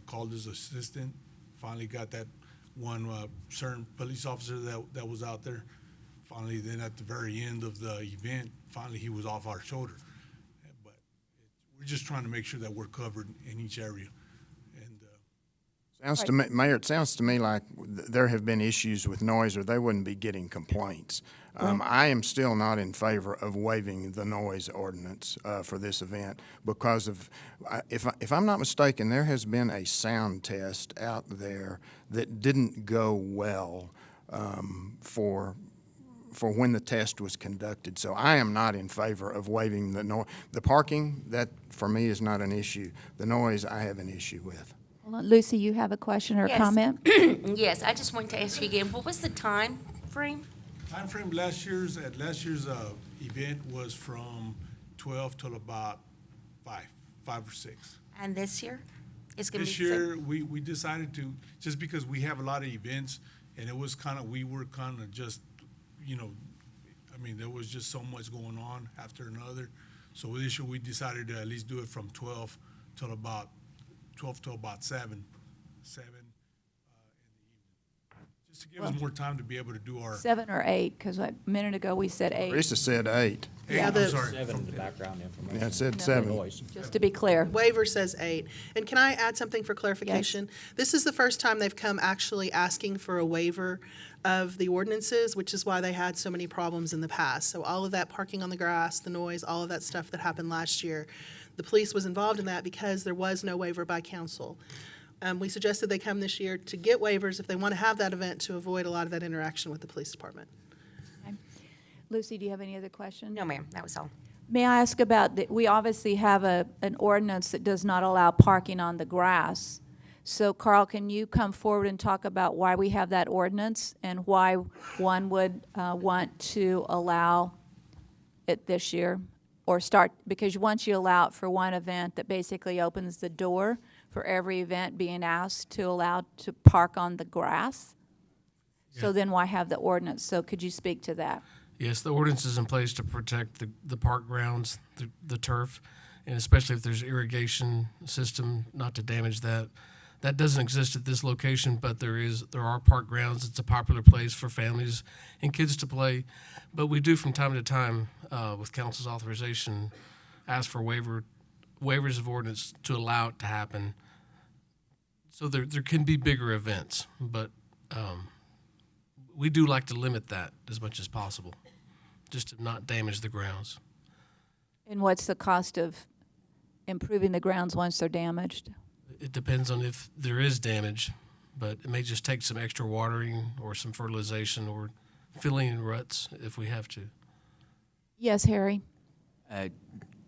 called his assistant, finally got that one certain police officer that was out there. Finally, then at the very end of the event, finally he was off our shoulder. But we're just trying to make sure that we're covered in each area. Sounds to me, Mayor, it sounds to me like there have been issues with noise, or they wouldn't be getting complaints. I am still not in favor of waiving the noise ordinance for this event because of, if I'm not mistaken, there has been a sound test out there that didn't go well for when the test was conducted. So I am not in favor of waiving the noise. The parking, that for me is not an issue. The noise, I have an issue with. Lucy, you have a question or a comment? Yes, I just wanted to ask you again, what was the time frame? Time frame last year's event was from 12 till about 5 or 6. And this year? It's going to be This year, we decided to, just because we have a lot of events, and it was we were just, I mean, there was just so much going on after another. So this year, we decided to at least do it from 12 till about 7 in the evening, just to give us more time to be able to do our 7 or 8, because a minute ago we said 8. Teresa said 8. Yeah, I'm sorry. 7 the background information. Yeah, it said 7. Just to be clear. Waiver says 8. And can I add something for clarification? Yes. This is the first time they've come actually asking for a waiver of the ordinances, which is why they had so many problems in the past. So all of that parking on the grass, the noise, all of that stuff that happened last year, the police was involved in that because there was no waiver by council. We suggested they come this year to get waivers if they want to have that event, to avoid a lot of that interaction with the police department. Okay. Lucy, do you have any other questions? No, ma'am. That was all. May I ask about, we obviously have an ordinance that does not allow parking on the grass. So, Carl, can you come forward and talk about why we have that ordinance and why one would want to allow it this year? Or start, because once you allow it for one event, that basically opens the door for every event being asked to allow to park on the grass. So then why have the ordinance? So could you speak to that? Yes, the ordinance is in place to protect the park grounds, the turf, and especially if there's irrigation system, not to damage that. That doesn't exist at this location, but there are park grounds. It's a popular place for families and kids to play. But we do from time to time, with council's authorization, ask for waivers of ordinance to allow it to happen. So there can be bigger events, but we do like to limit that as much as possible, just to not damage the grounds. And what's the cost of improving the grounds once they're damaged? It depends on if there is damage, but it may just take some extra watering or some fertilization or filling in ruts if we have to. Yes, Harry?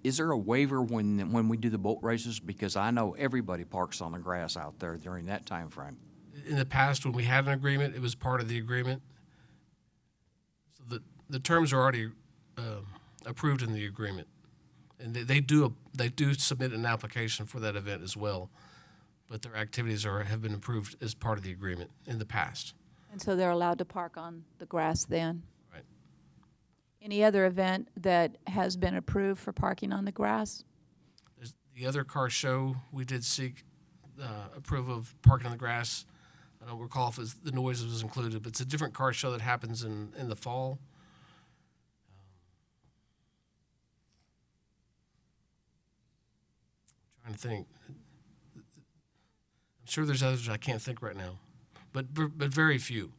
Is there a waiver when we do the boat races? Because I know everybody parks on the grass out there during that time frame. In the past, when we had an agreement, it was part of the agreement. So the terms are already approved in the agreement, and they do submit an application for that event as well. But their activities have been approved as part of the agreement in the past. And so they're allowed to park on the grass then? Right. Any other event that has been approved for parking on the grass? There's the other car show, we did seek approval of parking on the grass. I don't recall if the noise was included, but it's a different car show that happens in the fall. I'm trying to think. I'm sure there's others I can't think right now, but very few.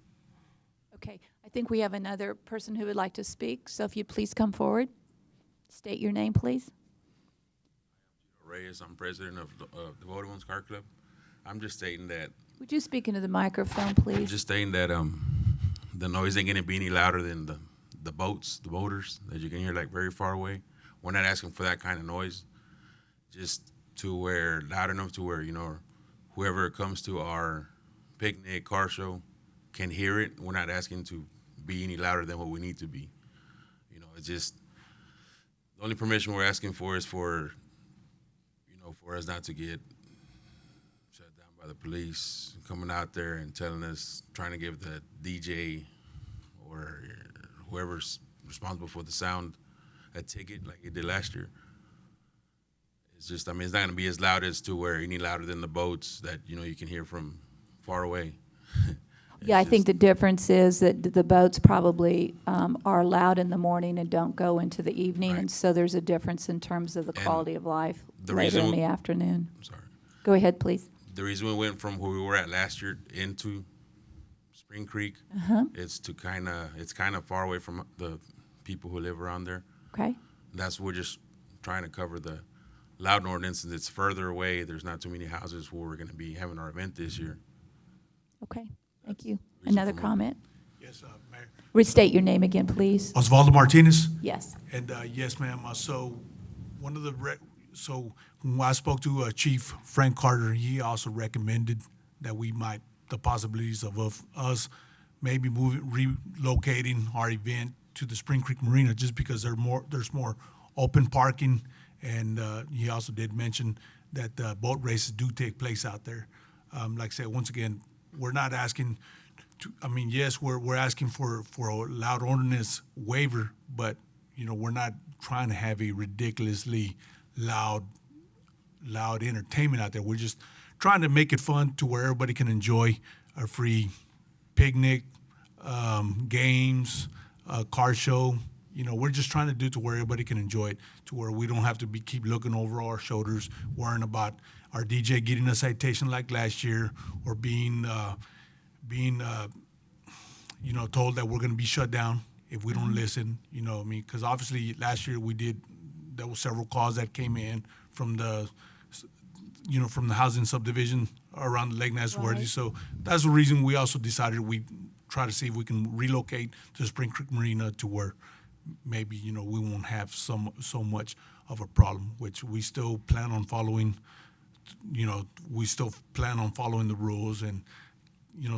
Okay, I think we have another person who would like to speak, so if you'd please come forward. State your name, please. Reyes, I'm president of the Voted Ones Car Club. I'm just stating that. Would you speak into the microphone, please? Just stating that the noise ain't gonna be any louder than the boaters that you can hear like very far away. We're not asking for that kind of noise, just to where loud enough to where whoever comes to our picnic car show can hear it. We're not asking to be any louder than what we need to be. It's just the only permission we're asking for is for us not to get shut down by the police coming out there and telling us, trying to give the DJ or whoever's responsible for the sound a ticket like it did last year. It's just, it's not going to be as loud as to where any louder than the boats that, you can hear from far away. Yeah, I think the difference is that the boats probably are loud in the morning and don't go into the evening, and so there's a difference in terms of the quality of life later in the afternoon. Sorry. Go ahead, please. The reason we went from where we were at last year into Spring Creek, it's kind of far away from the people who live around there. Okay. We're just trying to cover the loud ordinance, and it's further away. There's not too many houses where we're going to be having our event this year. Okay, thank you. Another comment? Yes, Mayor. Restate your name again, please. Osvaldo Martinez. Yes. And yes, ma'am. So one of the when I spoke to Chief Frank Carter, he also recommended that the possibilities of us maybe relocating our event to the Spring Creek Marina, just because there's more open parking, and he also did mention that boat races do take place out there. Like I said, once again, we're not asking to, yes, we're asking for a loud ordinance waiver, but we're not trying to have a ridiculously loud entertainment out there. We're just trying to make it fun to where everybody can enjoy a free picnic, games, car show. We're just trying to do it to where everybody can enjoy it, to where we don't have to keep looking over our shoulders, worrying about our DJ getting a citation like last year, or being told that we're going to be shut down if we don't listen. Because obviously last year there were several calls that came in from the housing subdivision around the Lake Nasworthy. Right. So that's the reason we also decided we try to see if we can relocate to Spring Creek Marina, to where maybe we won't have so much of a problem, which we still plan on following. We still plan on following the rules and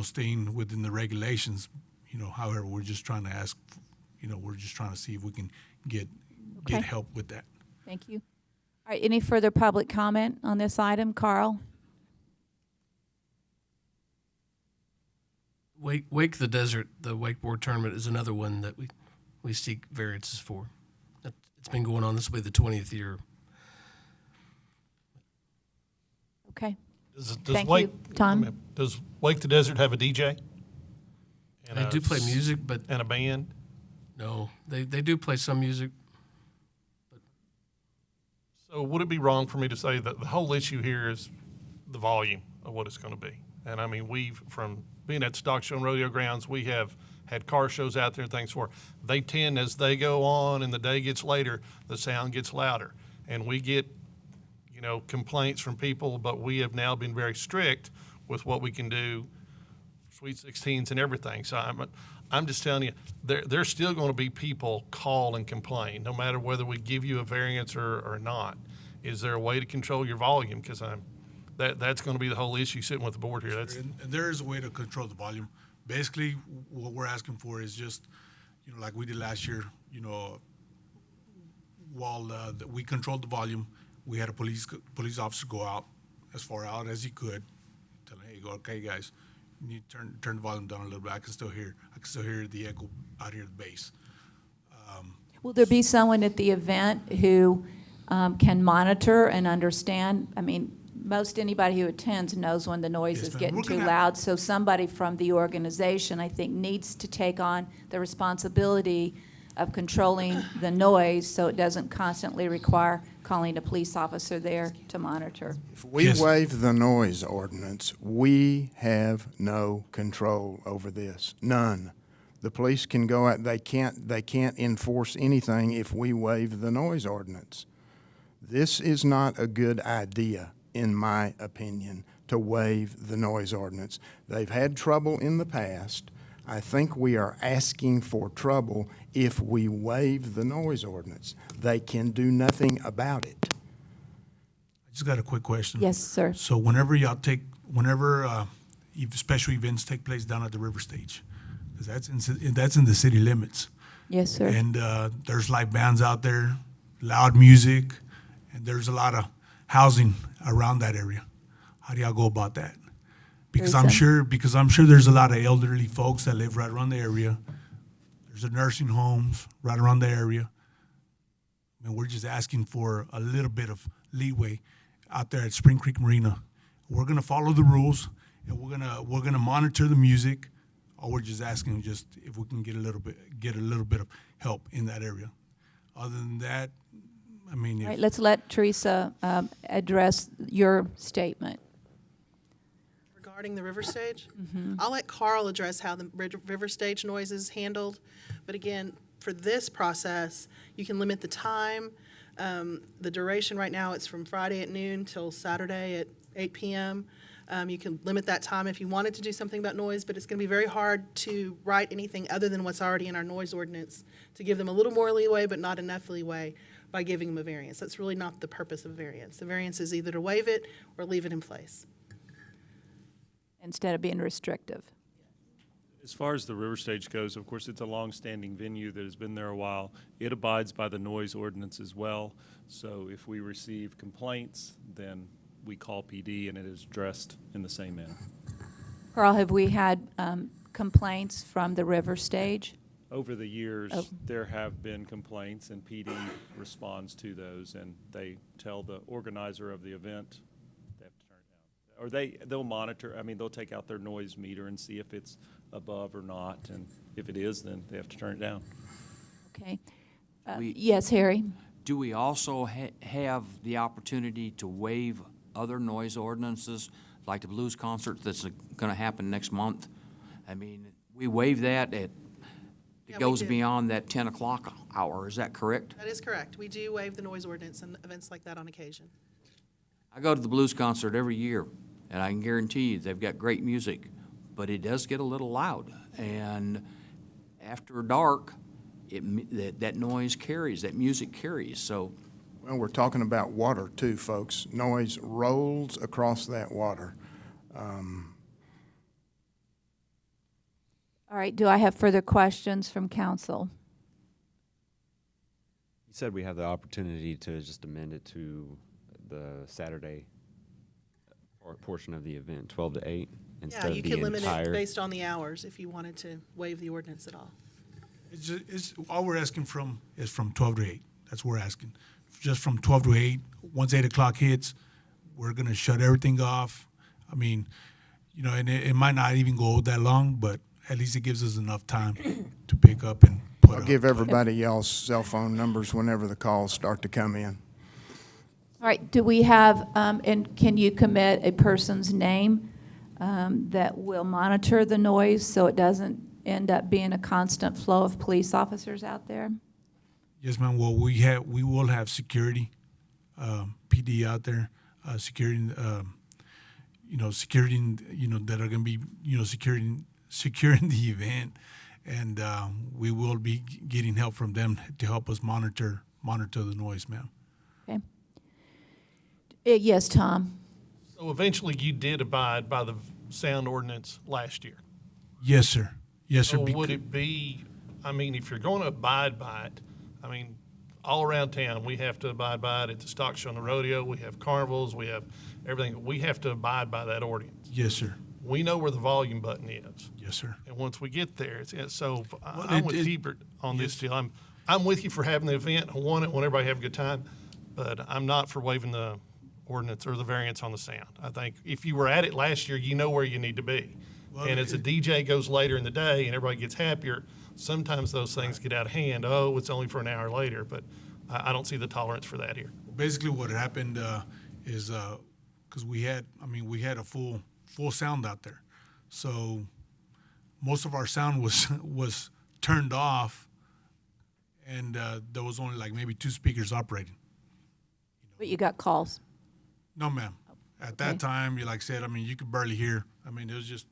staying within the regulations. However, we're just trying to ask. We're just trying to see if we can get help with that. Thank you. All right, any further public comment on this item? Carl? Wake the Desert, the wakeboard tournament is another one that we seek variances for. It's been going on. This will be the 20th year. Okay. Does Thank Wake, you. Tom? Does Wake the Desert have a DJ? And They do play music, but and a band. no, they do play some music. So would it be wrong for me to say that the whole issue here is the volume of what it's going to be? And I mean, from being at Stock Show and Rodeo Grounds, we have had car shows out there and things for. They tend, as they go on and the day gets later, the sound gets louder. And we get, complaints from people, but we have now been very strict with what we can do, Sweet 16s and everything. So I'm just telling you, there's still going to be people call and complain, no matter whether we give you a variance or not. Is there a way to control your volume? Because that's going to be the whole issue sitting with the board here. And there is a way to control the volume. Basically, what we're asking for is just, like we did last year, while we controlled the volume, we had a police officer go out as far out as he could, tell him, hey, okay, guys, you need to turn the volume down a little bit. I can still hear the echo out here at the base. Will there be someone at the event who can monitor and understand? I mean, most anybody who attends knows when the noise Yes, is ma'am. getting We're too gonna- loud. So somebody from the organization, I think, needs to take on the responsibility of controlling the noise so it doesn't constantly require calling a police officer there to monitor. If we waive the noise ordinance, we have no control over this. None. The police can go out, they can't enforce anything if we waive the noise ordinance. This is not a good idea, in my opinion, to waive the noise ordinance. They've had trouble in the past. I think we are asking for trouble if we waive the noise ordinance. They can do nothing about it. I just got a quick question. Yes, sir. So whenever special events take place down at the river stage, because that's in the city limits. Yes, sir. And there's live bands out there, loud music, and there's a lot of housing around that area. How do y'all go about that? Because I'm sure there's a lot of elderly folks that live right around the area. There's nursing homes right around the area. I mean, we're just asking for a little bit of leeway out there at Spring Creek Marina. We're gonna follow the rules, and we're gonna monitor the music. Or we're just asking if we can get a little bit of help in that area. Other than that, I mean, All right, let's let Teresa address your statement. Regarding the river stage, I'll let Carl address how the river stage noise is handled. But again, for this process, you can limit the time. The duration right now, it's from Friday at noon till Saturday at 8 p.m. You can limit that time if you wanted to do something about noise, but it's going to be very hard to write anything other than what's already in our noise ordinance to give them a little more leeway, but not enough leeway by giving them a variance. That's really not the purpose of variance. The variance is either to waive it or leave it in place. Instead of being restrictive. As far as the river stage goes, of course, it's a long-standing venue that has been there a while. It abides by the noise ordinance as well. So if we receive complaints, then we call PD and it is addressed in the same manner. Carl, have we had complaints from the river stage? Over the years, there have been complaints and PD responds to those and they tell the organizer of the event they have to turn it down. Or they'll monitor, they'll take out their noise meter and see if it's above or not. And if it is, then they have to turn it down. Okay. Yes, Harry? Do we also have the opportunity to waive other noise ordinances, like the blues concert that's going to happen next month? I mean, we waive that. It goes beyond that 10 o'clock hour. Is that correct? That is correct. We do waive the noise ordinance in events like that on occasion. I go to the blues concert every year, and I can guarantee you they've got great music, but it does get a little loud. And after dark, that noise carries, that music carries. So, well, we're talking about water too, folks. Noise rolls across that water. All right, do I have further questions from council? You said we have the opportunity to just amend it to the Saturday Or a portion of the event, 12 to 8, Yeah, instead of you the could limit it entire. based on the hours if you wanted to waive the ordinance at all. It's all we're asking is from 12 to 8. That's what we're asking. Just from 12 to 8. Once 8 o'clock hits, we're gonna shut everything off. I mean, you know, and it might not even go that long, but at least it gives us enough time to pick up and put I'll up. give everybody y'all's cell phone numbers whenever the calls start to come in. All right, do we have, and can you commit a person's name that will monitor the noise so it doesn't end up being a constant flow of police officers out there? Yes, ma'am. Well, we will have security, PD out there, security, security, that are going to be, securing the event, and we will be getting help from them to help us monitor the noise, ma'am. Okay. Yes, Tom. So eventually you did abide by the sound ordinance last year. Yes, sir. Yes, sir. So would it be, I mean, if you're going to abide by it, I mean, all around town, we have to abide by it at the stock show and the rodeo, we have carnivals, we have everything. We have to abide by that ordinance. Yes, sir. We know where the volume button is. Yes, sir. And once we get there, so Well, I'm with Hebert on this deal. I'm with you for having the event. I want everybody to have a good time, but I'm not for waiving the ordinance or the variance on the sound. I think if you were at it last year, you know where you need to be. Well, And as a DJ goes later in the day and everybody gets happier, sometimes those things get out of hand. Oh, it's only for an hour later, but I don't see the tolerance for that here. Basically, what happened is because we had a full sound out there, so most of our sound was turned off, and there was only like maybe 2 speakers operating. But you got calls. No, ma'am. At that time, you like said, I mean, you could barely hear. I mean, it was just,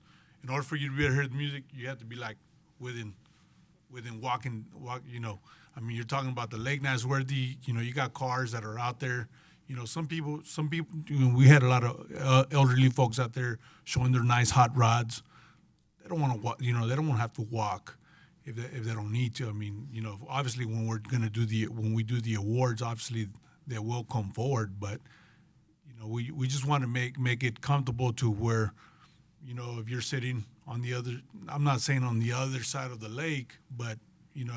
in order for you to be able to hear the music, you had to be like within walk. I mean, you're talking about the lake nights where you got cars that are out there. Some people, we had a lot of elderly folks out there showing their nice hot rods. They don't want to walk, they don't want to have to walk if they don't need to. I mean, obviously when we do the awards, obviously they will come forward, but we just want to make it comfortable to where, if you're sitting on the other, I'm not saying on the other side of the lake, but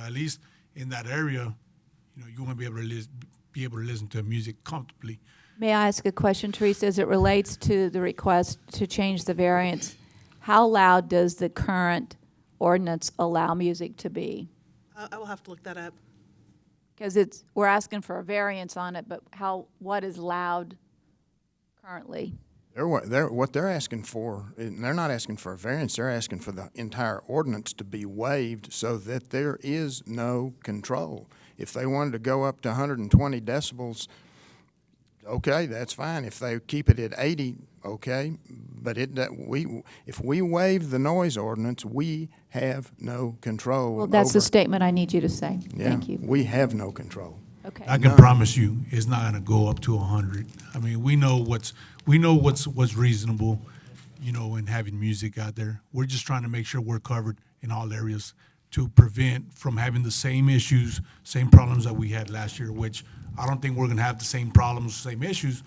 at least in that area, you want to be able to listen to music comfortably. May I ask a question, Teresa, as it relates to the request to change the variance? How loud does the current ordinance allow music to be? I will have to look that up. Because we're asking for a variance on it, but what is loud currently? What they're asking for, and they're not asking for a variance, they're asking for the entire ordinance to be waived so that there is no control. If they wanted to go up to 120 decibels, okay, that's fine. If they keep it at 80, okay. But if we waive the noise ordinance, we have no control. Well, that's the statement I need you to say. Yeah, Thank you. we have no control. Okay. I can promise you, it's not going to go up to 100. I mean, we know what's reasonable, in having music out there. We're just trying to make sure we're covered in all areas to prevent from having the same issues, same problems that we had last year, which I don't think we're going to have the same problems, same issues,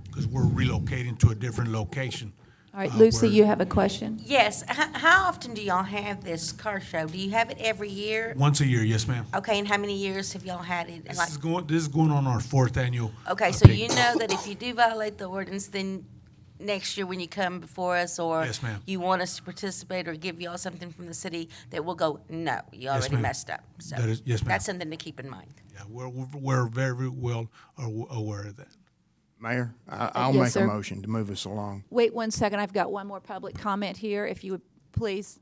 because we're relocating to a different location. All right, Lucy, you have a question? Yes. How often do y'all have this car show? Do you have it every year? Once a year, yes, ma'am. Okay, and how many years have y'all had it? This is going on our 4th annual. Okay, so you know that if you do violate the ordinance, then next year when you come before us, or Yes, ma'am. you want us to participate or give y'all something from the city, that we'll go, no, you already ma'am. messed up. So That is- yes, ma'am. that's something to keep in mind. Yeah, we're very well aware of that. Mayor, I'll Yes, make sir. a motion to move us along. Wait 1 second. I've got one more public comment here, if you would please.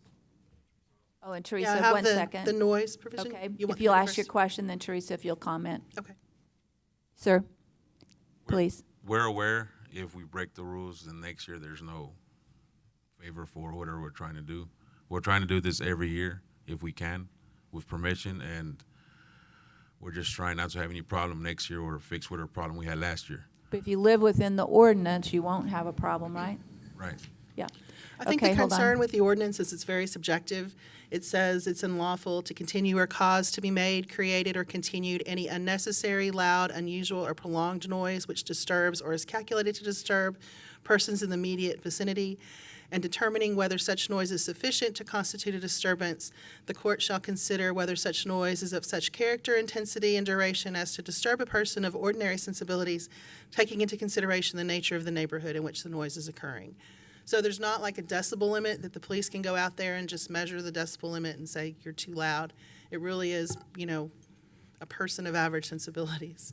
Oh, and Teresa, I have 1 second. the noise provision. Okay. You want If you'll me ask first? your question, then Teresa, if you'll comment. Okay. Sir, please. We're aware if we break the rules, then next year there's no favor for whatever we're trying to do. We're trying to do this every year if we can, with permission, and we're just trying not to have any problem next year or fix whatever problem we had last year. But if you live within the ordinance, you won't have a problem, right? Right. Yeah. I think Okay, the hold on. concern with the ordinance is it's very subjective. It says it's unlawful to continue or cause to be made, created, or continued any unnecessary, loud, unusual, or prolonged noise which disturbs or is calculated to disturb persons in the immediate vicinity. And determining whether such noise is sufficient to constitute a disturbance, the court shall consider whether such noise is of such character, intensity, and duration as to disturb a person of ordinary sensibilities, taking into consideration the nature of the neighborhood in which the noise is occurring. So there's not like a decibel limit that the police can go out there and just measure the decibel limit and say you're too loud. It really is, a person of average sensibilities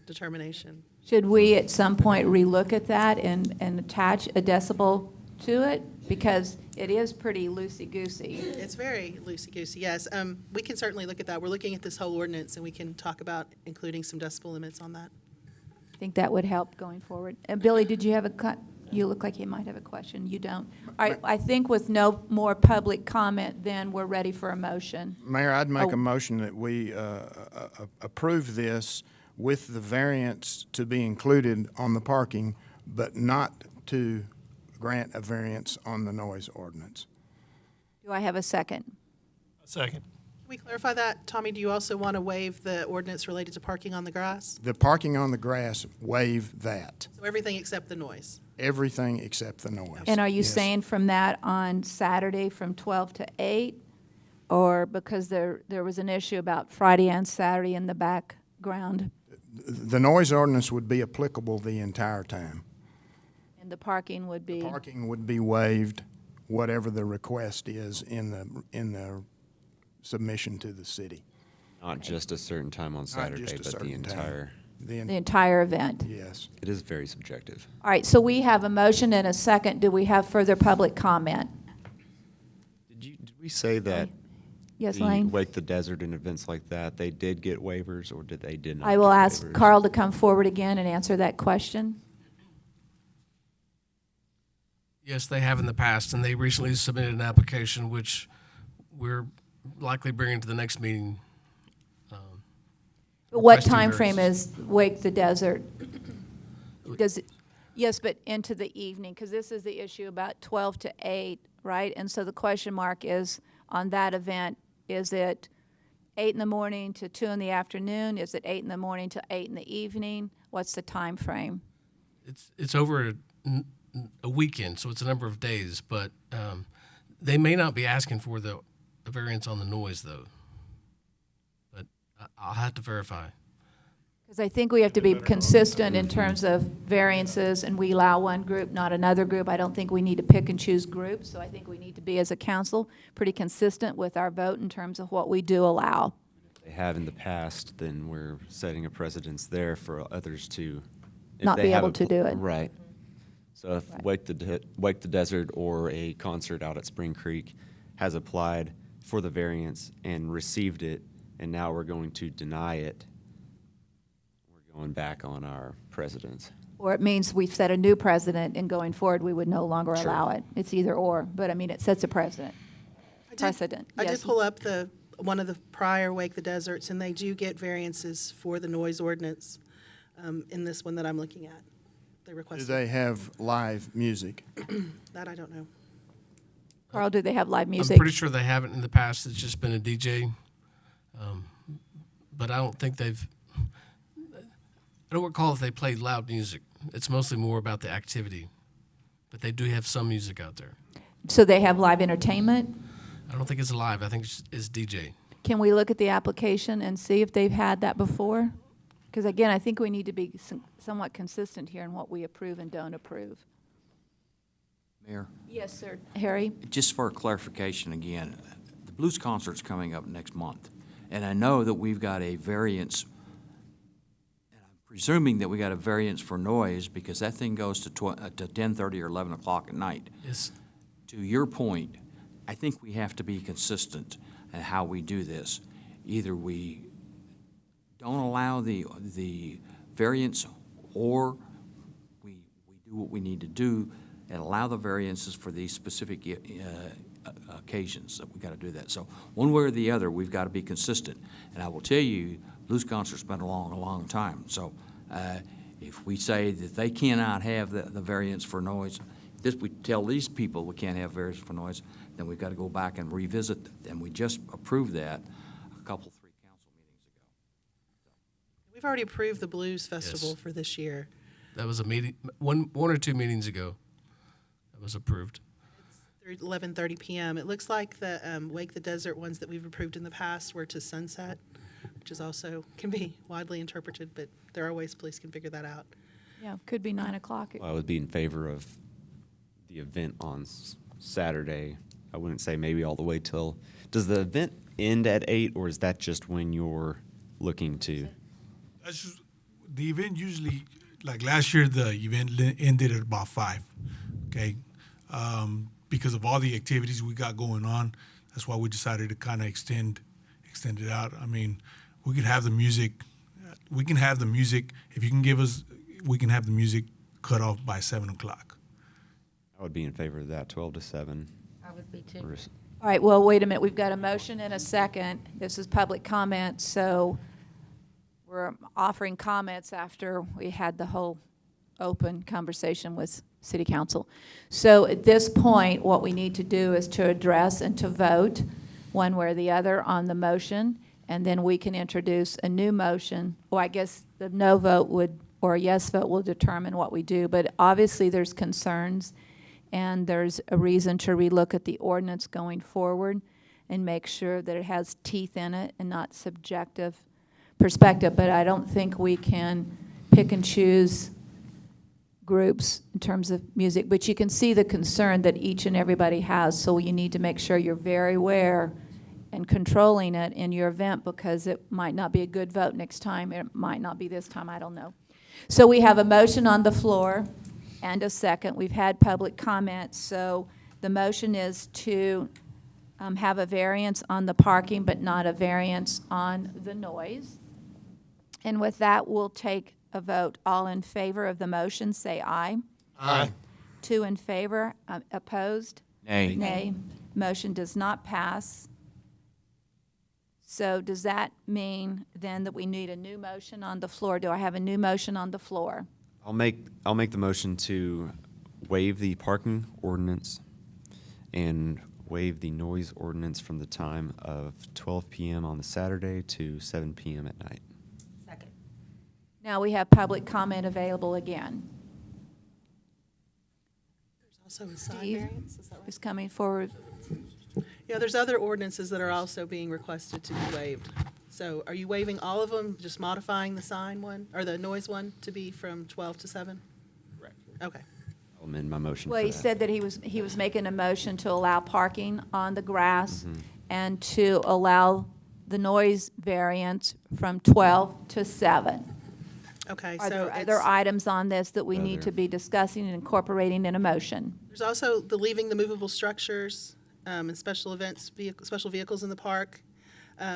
determination. Should we at some point relook at that and attach a decibel to it? Because it is pretty loosey-goosey. It's very loosey-goosey, yes. We can certainly look at that. We're looking at this whole ordinance, and we can talk about including some decibel limits on that. I think that would help going forward. Billy, did you have you look like you might have a question. You don't. All right, I think with no more public comment, then we're ready for a motion. Mayor, I'd make a motion that we approve this with the variance to be included on the parking, but not to grant a variance on the noise ordinance. Do I have a second? Second. Can we clarify that? Tommy, do you also want to waive the ordinance related to parking on the grass? The parking on the grass, waive that. So everything except the noise? Everything except the noise. And are you Yes. saying from that on Saturday from 12 to 8? Or because there was an issue about Friday and Saturday in the background? The noise ordinance would be applicable the entire time. And the parking would be? Parking would be waived, whatever the request is in the submission to the city. Not just a certain time on Saturday, just a but the certain time. entire. The entire event? Yes. It is very subjective. All right, so we have a motion and a second. Do we have further public comment? Did we say that? Yes, the Lane? Wake the Desert and events like that, they did get waivers, or did they did not? I will get ask waivers? Carl to come forward again and answer that question. Yes, they have in the past, and they recently submitted an application, which we're likely bringing to the next meeting. But what requesting time frame variance. is Wake the Desert? Does it, yes, but into the evening, because this is the issue about 12 to 8, right? And so the question mark is, on that event, is it 8 in the morning to 2 in the afternoon? Is it 8 in the morning to 8 in the evening? What's the time frame? It's over a weekend, so it's a number of days, but they may not be asking for the variance on the noise, though. But I'll have to verify. Because I think we have to be consistent in terms of variances, and we allow one group, not another group. I don't think we need to pick and choose groups, so I think we need to be, as a council, pretty consistent with our vote in terms of what we do allow. If they have in the past, then we're setting a precedence there for others to. if Not they be have able a to pl- do it. Right. So if Wake the Desert or a concert out at Spring Creek has applied for the variance and received it, and now we're going to deny it, we're going back on our precedents. Or it means we've set a new precedent, and going forward, we would no longer allow it. It's either or, but I mean, it sets a precedent. I Yes. did pull up one of the prior Wake the Deserts, and they do get variances for the noise ordinance in this one that I'm looking at. They Do requested. they have live music? That I don't know. Carl, do they have live music? I'm pretty sure they haven't in the past. It's just been a DJ. But I don't think they've. I don't recall if they played loud music. It's mostly more about the activity. But they do have some music out there. So they have live entertainment? I don't think it's live. I think it's DJ. Can we look at the application and see if they've had that before? Because again, I think we need to be somewhat consistent here in what we approve and don't approve. Mayor? Yes, sir. Harry? Just for clarification again, the blues concert's coming up next month, and I know that we've got a variance, and I'm presuming that we got a variance for noise because that thing goes to 10:30 or 11 o'clock at night. Yes. To your point, I think we have to be consistent in how we do this. Either we don't allow the variance, or we do what we need to do and allow the variances for these specific occasions that we got to do that. So one way or the other, we've got to be consistent. And I will tell you, blues concerts been along a long time. So if we say that they cannot have the variance for noise, this, we tell these people we can't have variance for noise, then we've got to go back and revisit, and we just approved that a couple, 3 council meetings ago. We've already approved the Blues Festival for this year. That was a meeting, one or 2 meetings ago. That was approved. Through 11:30 p.m. It looks like the Wake the Desert ones that we've approved in the past were to sunset, which is also can be widely interpreted, but there are ways police can figure that out. Yeah, could be 9 o'clock. I would be in favor of the event on Saturday. I wouldn't say maybe all the way till, does the event end at 8, or is that just when you're looking to? That's just, the event usually, like last year, the event ended at about 5, okay? Because of all the activities we got going on, that's why we decided to kind of extend it out. I mean, we can have the music, if you can give us, we can have the music cut off by 7 o'clock. I would be in favor of that, 12 to 7. I would be too. All right, well, wait a minute. We've got a motion and a second. This is public comment, so we're offering comments after we had the whole open conversation with City Council. So at this point, what we need to do is to address and to vote one way or the other on the motion, and then we can introduce a new motion. Well, I guess the no vote would, or a yes vote will determine what we do, but obviously there's concerns, and there's a reason to relook at the ordinance going forward and make sure that it has teeth in it and not subjective perspective. But I don't think we can pick and choose groups in terms of music, but you can see the concern that each and everybody has, so you need to make sure you're very aware and controlling it in your event, because it might not be a good vote next time, it might not be this time, I don't know. So we have a motion on the floor and a second. We've had public comments, so the motion is to have a variance on the parking, but not a variance on the noise. And with that, we'll take a vote. All in favor of the motion, say aye. Aye. 2 in favor, opposed? Nay. Nay. Motion does not pass. So does that mean then that we need a new motion on the floor? Do I have a new motion on the floor? I'll make the motion to waive the parking ordinance and waive the noise ordinance from the time of 12 p.m. on the Saturday to 7 p.m. at night. Second. Now we have public comment available again. There's also a side Steve variance, is that right? is coming forward. Yeah, there's other ordinances that are also being requested to be waived. So are you waiving all of them, just modifying the sign one, or the noise one to be from 12 to 7? Correct. Okay. I'll amend my motion Well, for he that. said that he was making a motion to allow parking on the grass and to allow the noise variance from 12 to 7. Okay, Are so there other it's, items on this that we need Other. to be discussing and incorporating in a motion? there's also the leaving the movable structures and special events, special vehicles in the park,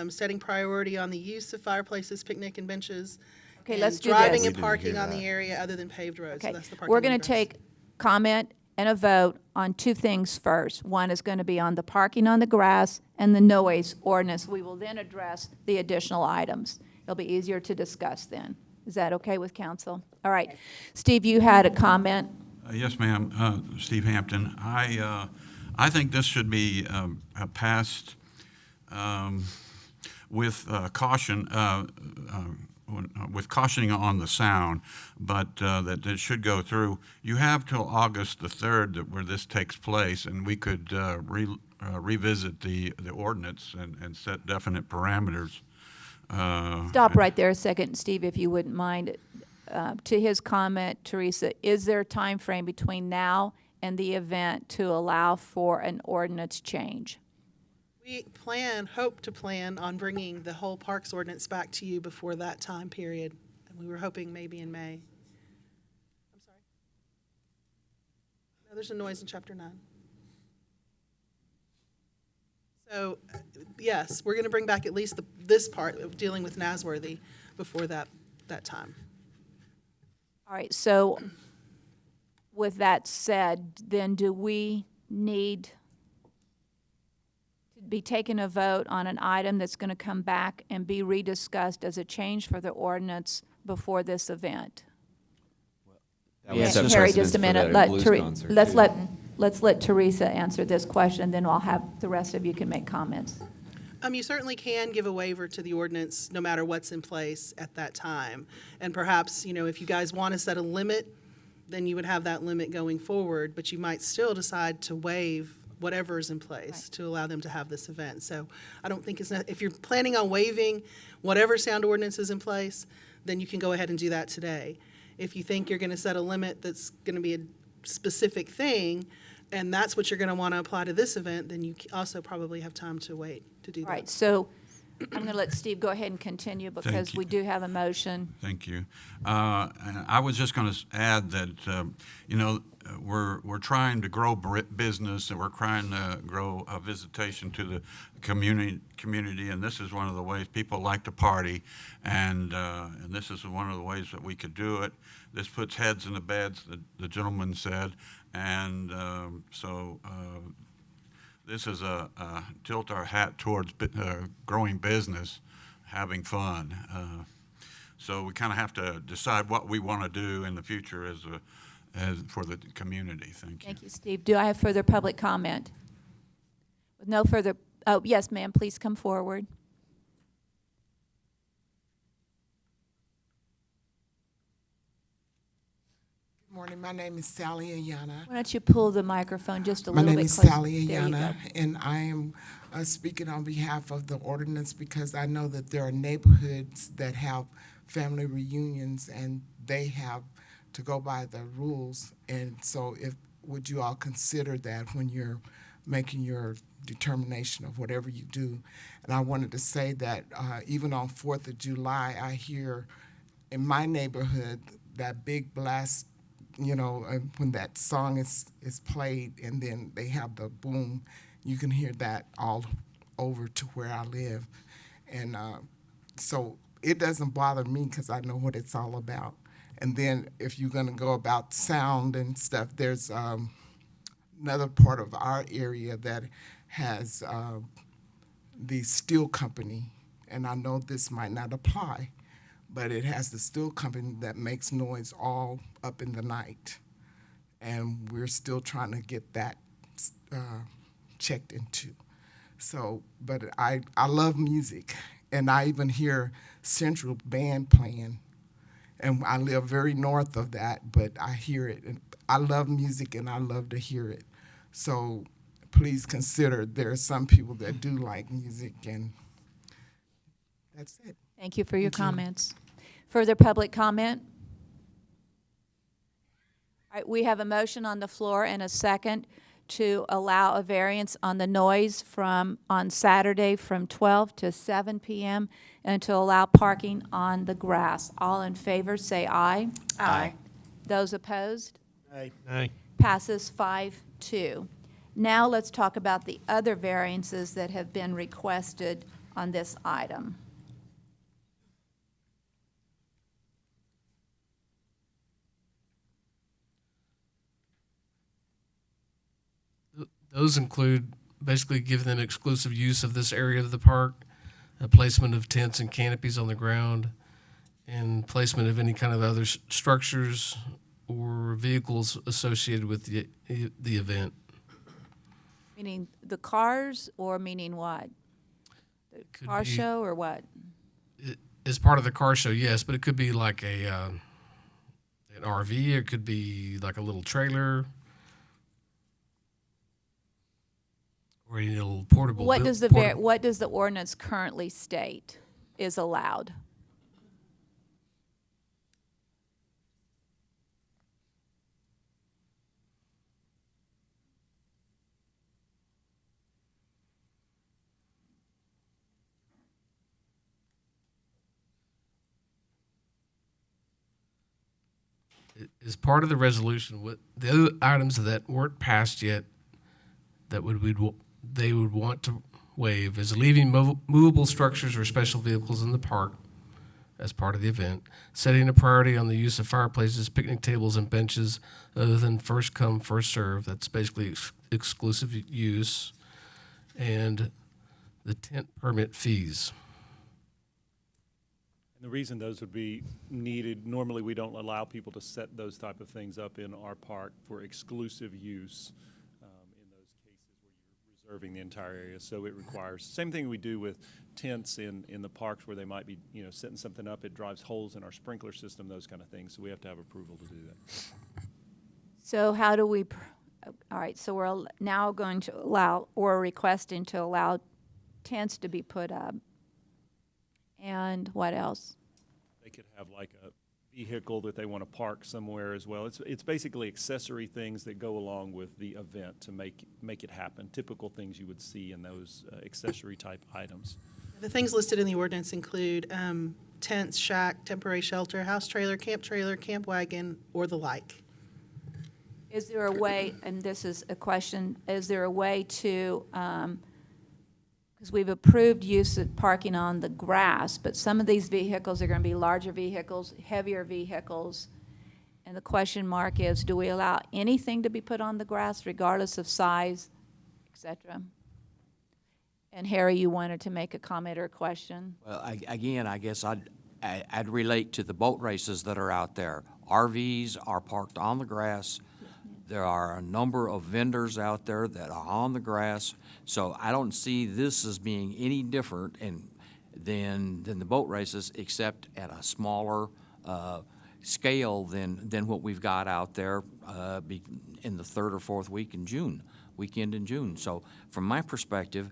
setting priority on the use of fireplaces, picnic and benches. Okay, and let's do driving this. and We didn't parking hear on the that. area other than paved roads. So Okay, that's the parking we're on the going to grass. take comment and a vote on 2 things first. One is going to be on the parking on the grass and the noise ordinance. We will then address the additional items. It'll be easier to discuss then. Is that okay with council? All right. Steve, you had a comment. Yes, ma'am. Steve Hampton. I think this should be passed with caution, with cautioning on the sound, but that it should go through. You have till August the 3rd where this takes place, and we could revisit the ordinance and set definite parameters. Stop right there a second, Steve, if you wouldn't mind. To his comment, Teresa, is there a time frame between now and the event to allow for an ordinance change? We hope to plan on bringing the whole parks ordinance back to you before that time period. And we were hoping maybe in May. I'm sorry? No, there's a noise in chapter 9. So, yes, we're going to bring back at least this part of dealing with Nasworthy before that time. All right, so with that said, then do we need to be taking a vote on an item that's going to come back and be rediscussed as a change for the ordinance before this event? That was Yeah, set Harry, precedence just a for minute. that blues concert, too. Let's let Teresa answer this question, then I'll have the rest of you can make comments. You certainly can give a waiver to the ordinance no matter what's in place at that time. And perhaps, if you guys want to set a limit, then you would have that limit going forward, but you might still decide to waive whatever is in place to allow them to have this event. So I don't think if you're planning on waiving whatever sound ordinance is in place, then you can go ahead and do that today. If you think you're going to set a limit that's going to be a specific thing, and that's what you're going to want to apply to this event, then you also probably have time to wait to do that. All right, so I'm going to let Steve go ahead and continue because we do have a motion. Thank you. And I was just going to add that, we're trying to grow business and we're trying to grow visitation to the community, and this is one of the ways people like to party, and this is one of the ways that we could do it. This puts heads in the beds, the gentleman said, and this is a tilt our hat towards growing business, having fun. So we kind of have to decide what we want to do in the future as for the community. Thank you. Thank you, Steve. Do I have further public comment? With no further, oh, yes, ma'am, please come forward. Good morning. My name is Sally Ayana. Why don't you pull the microphone just a My little name bit is closer? Sally There you Ayana, go. and I am speaking on behalf of the ordinance because I know that there are neighborhoods that have family reunions and they have to go by the rules. And so would you all consider that when you're making your determination of whatever you do? And I wanted to say that even on 4th of July, I hear in my neighborhood that big blast, when that song is played and then they have the boom, you can hear that all over to where I live. And so it doesn't bother me because I know what it's all about. And then if you're going to go about sound and stuff, there's another part of our area that has the steel company, and I know this might not apply, but it has the steel company that makes noise all up in the night. And we're still trying to get that checked into. So, but I love music, and I even hear Central Band playing. And I live very north of that, but I hear it. And I love music, and I love to hear it. So please consider there are some people that do like music, and that's it. Thank you for your Thank you. comments. Further public comment? All right, we have a motion on the floor and a second to allow a variance on the noise on Saturday from 12 to 7 p.m. and to allow parking on the grass. All in favor, say aye. Aye. Those opposed? Aye. Aye. Passes 5-2. Now let's talk about the other variances that have been requested on this item. Those include basically giving them exclusive use of this area of the park, a placement of tents and canopies on the ground, and placement of any kind of other structures or vehicles associated with the event. Meaning the cars, or meaning what? The Could car be- show or what? As part of the car show, yes, but it could be like an RV, it could be like a little trailer, or a little portable. What buil- does portable- what does the ordinance currently state is allowed? As part of the resolution, what the other items that weren't passed yet that they would want to waive is leaving movable structures or special vehicles in the park as part of the event, setting a priority on the use of fireplaces, picnic tables, and benches other than first come, first serve. That's basically exclusive use, and the tent permit fees. And the reason those would be needed, normally we don't allow people to set those type of things up in our park for exclusive use in those cases where you're reserving the entire area. So it requires, same thing we do with tents in the parks where they might be, setting something up. It drives holes in our sprinkler system, those kind of things. So we have to have approval to do that. So how do we, all right, so we're now going to allow, or requesting to allow tents to be put up. And what else? They could have like a vehicle that they want to park somewhere as well. It's basically accessory things that go along with the event to make it happen. Typical things you would see in those accessory type items. The things listed in the ordinance include tents, shack, temporary shelter, house trailer, camp wagon, or the like. Is there a way, and this is a question, is there a way to, because we've approved use of parking on the grass, but some of these vehicles are going to be larger vehicles, heavier vehicles, and the question mark is, do we allow anything to be put on the grass regardless of size, et cetera? And Harry, you wanted to make a comment or a question? Well, again, I guess I'd relate to the boat races that are out there. RVs are parked on the grass. There are a number of vendors out there that are on the grass. So I don't see this as being any different than the boat races, except at a smaller scale than what we've got out there in the third or fourth weekend in June. So from my perspective,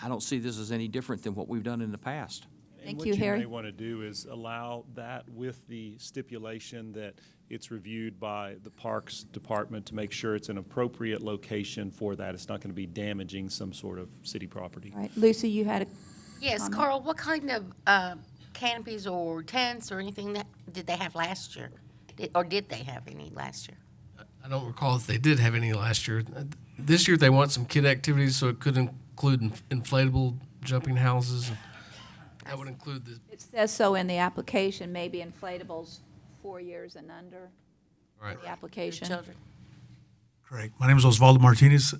I don't see this as any different than what we've done in the past. Thank you, Harry. What you may want to do is allow that with the stipulation that it's reviewed by the Parks Department to make sure it's an appropriate location for that. It's not going to be damaging some sort of city property. All right, Lucy, you had a Yes, comment? Carl, what kind of canopies or tents or anything did they have last year? Or did they have any last year? I don't recall if they did have any last year. This year they want some kid activities, so it could include inflatable jumping houses. That would include the. It says so in the application, maybe inflatables 4 years and under. Right. The application. Children. Correct. My name is Osvaldo Martinez.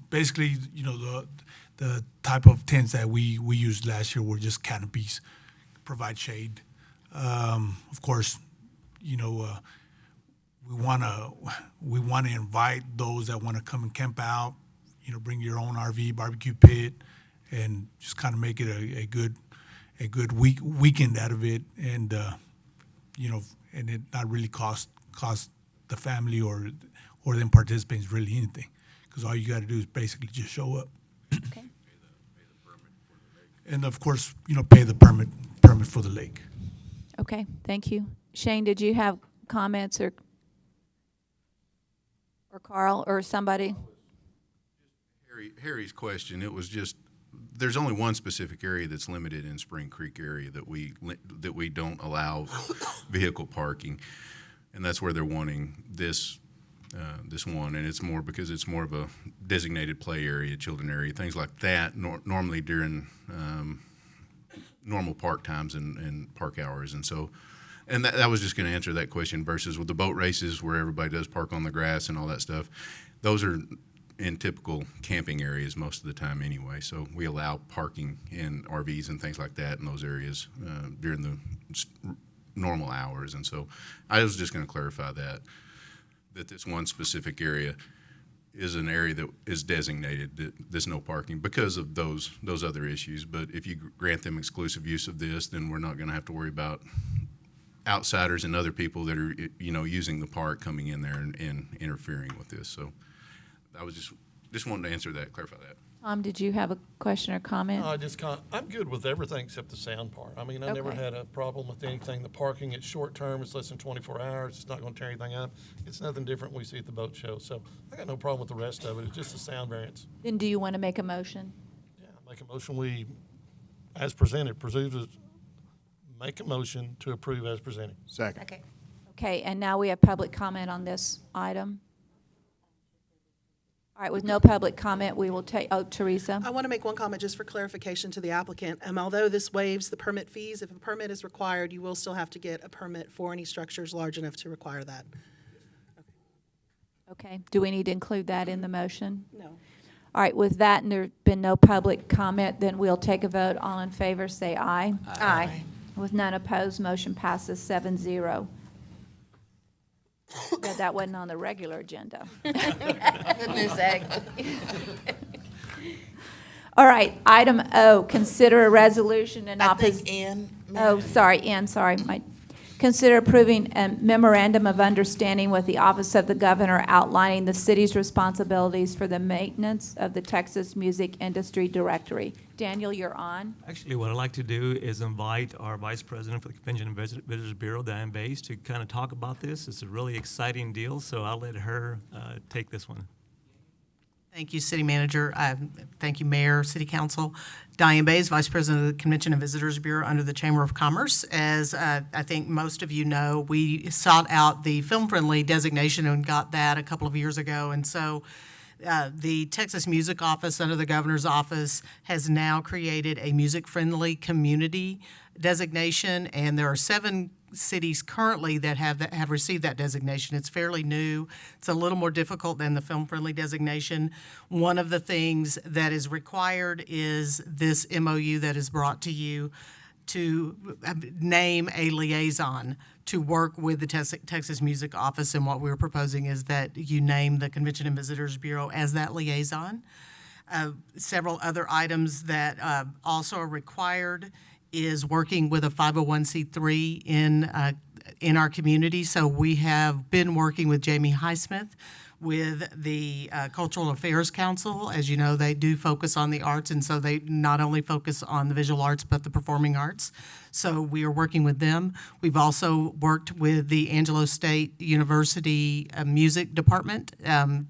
Basically, the type of tents that we used last year were just canopies, provide shade. Of course, we want to invite those that want to come and camp out. Bring your own RV, barbecue pit, and just kind of make it a good weekend out of it, and and it not really cost the family or them participants really anything, because all you got to do is basically just show up. Okay. And of course, pay the permit for the lake. Okay, thank you. Shane, did you have comments or Carl or somebody? Harry's question, it was just, there's only one specific area that's limited in Spring Creek area that we don't allow vehicle parking, and that's where they're wanting this one, and it's more because it's more of a designated play area, children area, things like that, normally during normal park times and park hours, and so. And that was just going to answer that question versus with the boat races where everybody does park on the grass and all that stuff. Those are in typical camping areas most of the time anyway. So we allow parking in RVs and things like that in those areas during the normal hours. And so I was just going to clarify that this one specific area is an area that is designated that there's no parking because of those other issues. But if you grant them exclusive use of this, then we're not going to have to worry about outsiders and other people that are using the park coming in there and interfering with this. So I was just wanted to answer that, clarify that. Tom, did you have a question or comment? I'm good with everything except the sound part. I mean, I never had a problem with anything. The parking, it's short term, it's less than 24 hours, it's not going to tear anything up. It's nothing different we see at the boat show. So I got no problem with the rest of it. It's just the sound variance. Then do you want to make a motion? Yeah, make a motion as presented, make a motion to approve as presented. Second. Okay. Okay, and now we have public comment on this item. All right, with no public comment, we will take, Teresa. I want to make one comment just for clarification to the applicant. Although this waives the permit fees, if a permit is required, you will still have to get a permit for any structures large enough to require that. Okay, do we need to include that in the motion? No. All right, with that, and there's been no public comment, then we'll take a vote. All in favor, say aye. Aye. With none opposed, motion passes 7-0. Yeah, that wasn't on the regular agenda. Good news, Egg. All right, item O, consider a resolution in I opposition. think Ann. Oh, sorry, Ann, sorry. Consider approving a memorandum of understanding with the Office of the Governor outlining the city's responsibilities for the maintenance of the Texas Music Industry Directory. Daniel, you're on. Actually, what I'd like to do is invite our Vice President for the Convention and Visitors Bureau, Diane Bays, to kind of talk about this. It's a really exciting deal, so I'll let her take this one. Thank you, City Manager. Thank you, Mayor, City Council. Diane Bays, Vice President of the Convention and Visitors Bureau under the Chamber of Commerce. As I think most of you know, we sought out the film-friendly designation and got that a couple of years ago. And so the Texas Music Office under the Governor's Office has now created a music-friendly community designation, and there are 7 cities currently that have received that designation. It's fairly new. It's a little more difficult than the film-friendly designation. One of the things that is required is this MOU that is brought to you to name a liaison to work with the Texas Music Office, and what we're proposing is that you name the Convention and Visitors Bureau as that liaison. Several other items that also are required is working with a 501c3 in our community. So we have been working with Jamie Highsmith with the Cultural Affairs Council. As you know, they do focus on the arts, and so they not only focus on the visual arts, but the performing arts. So we are working with them. We've also worked with the Angelo State University Music Department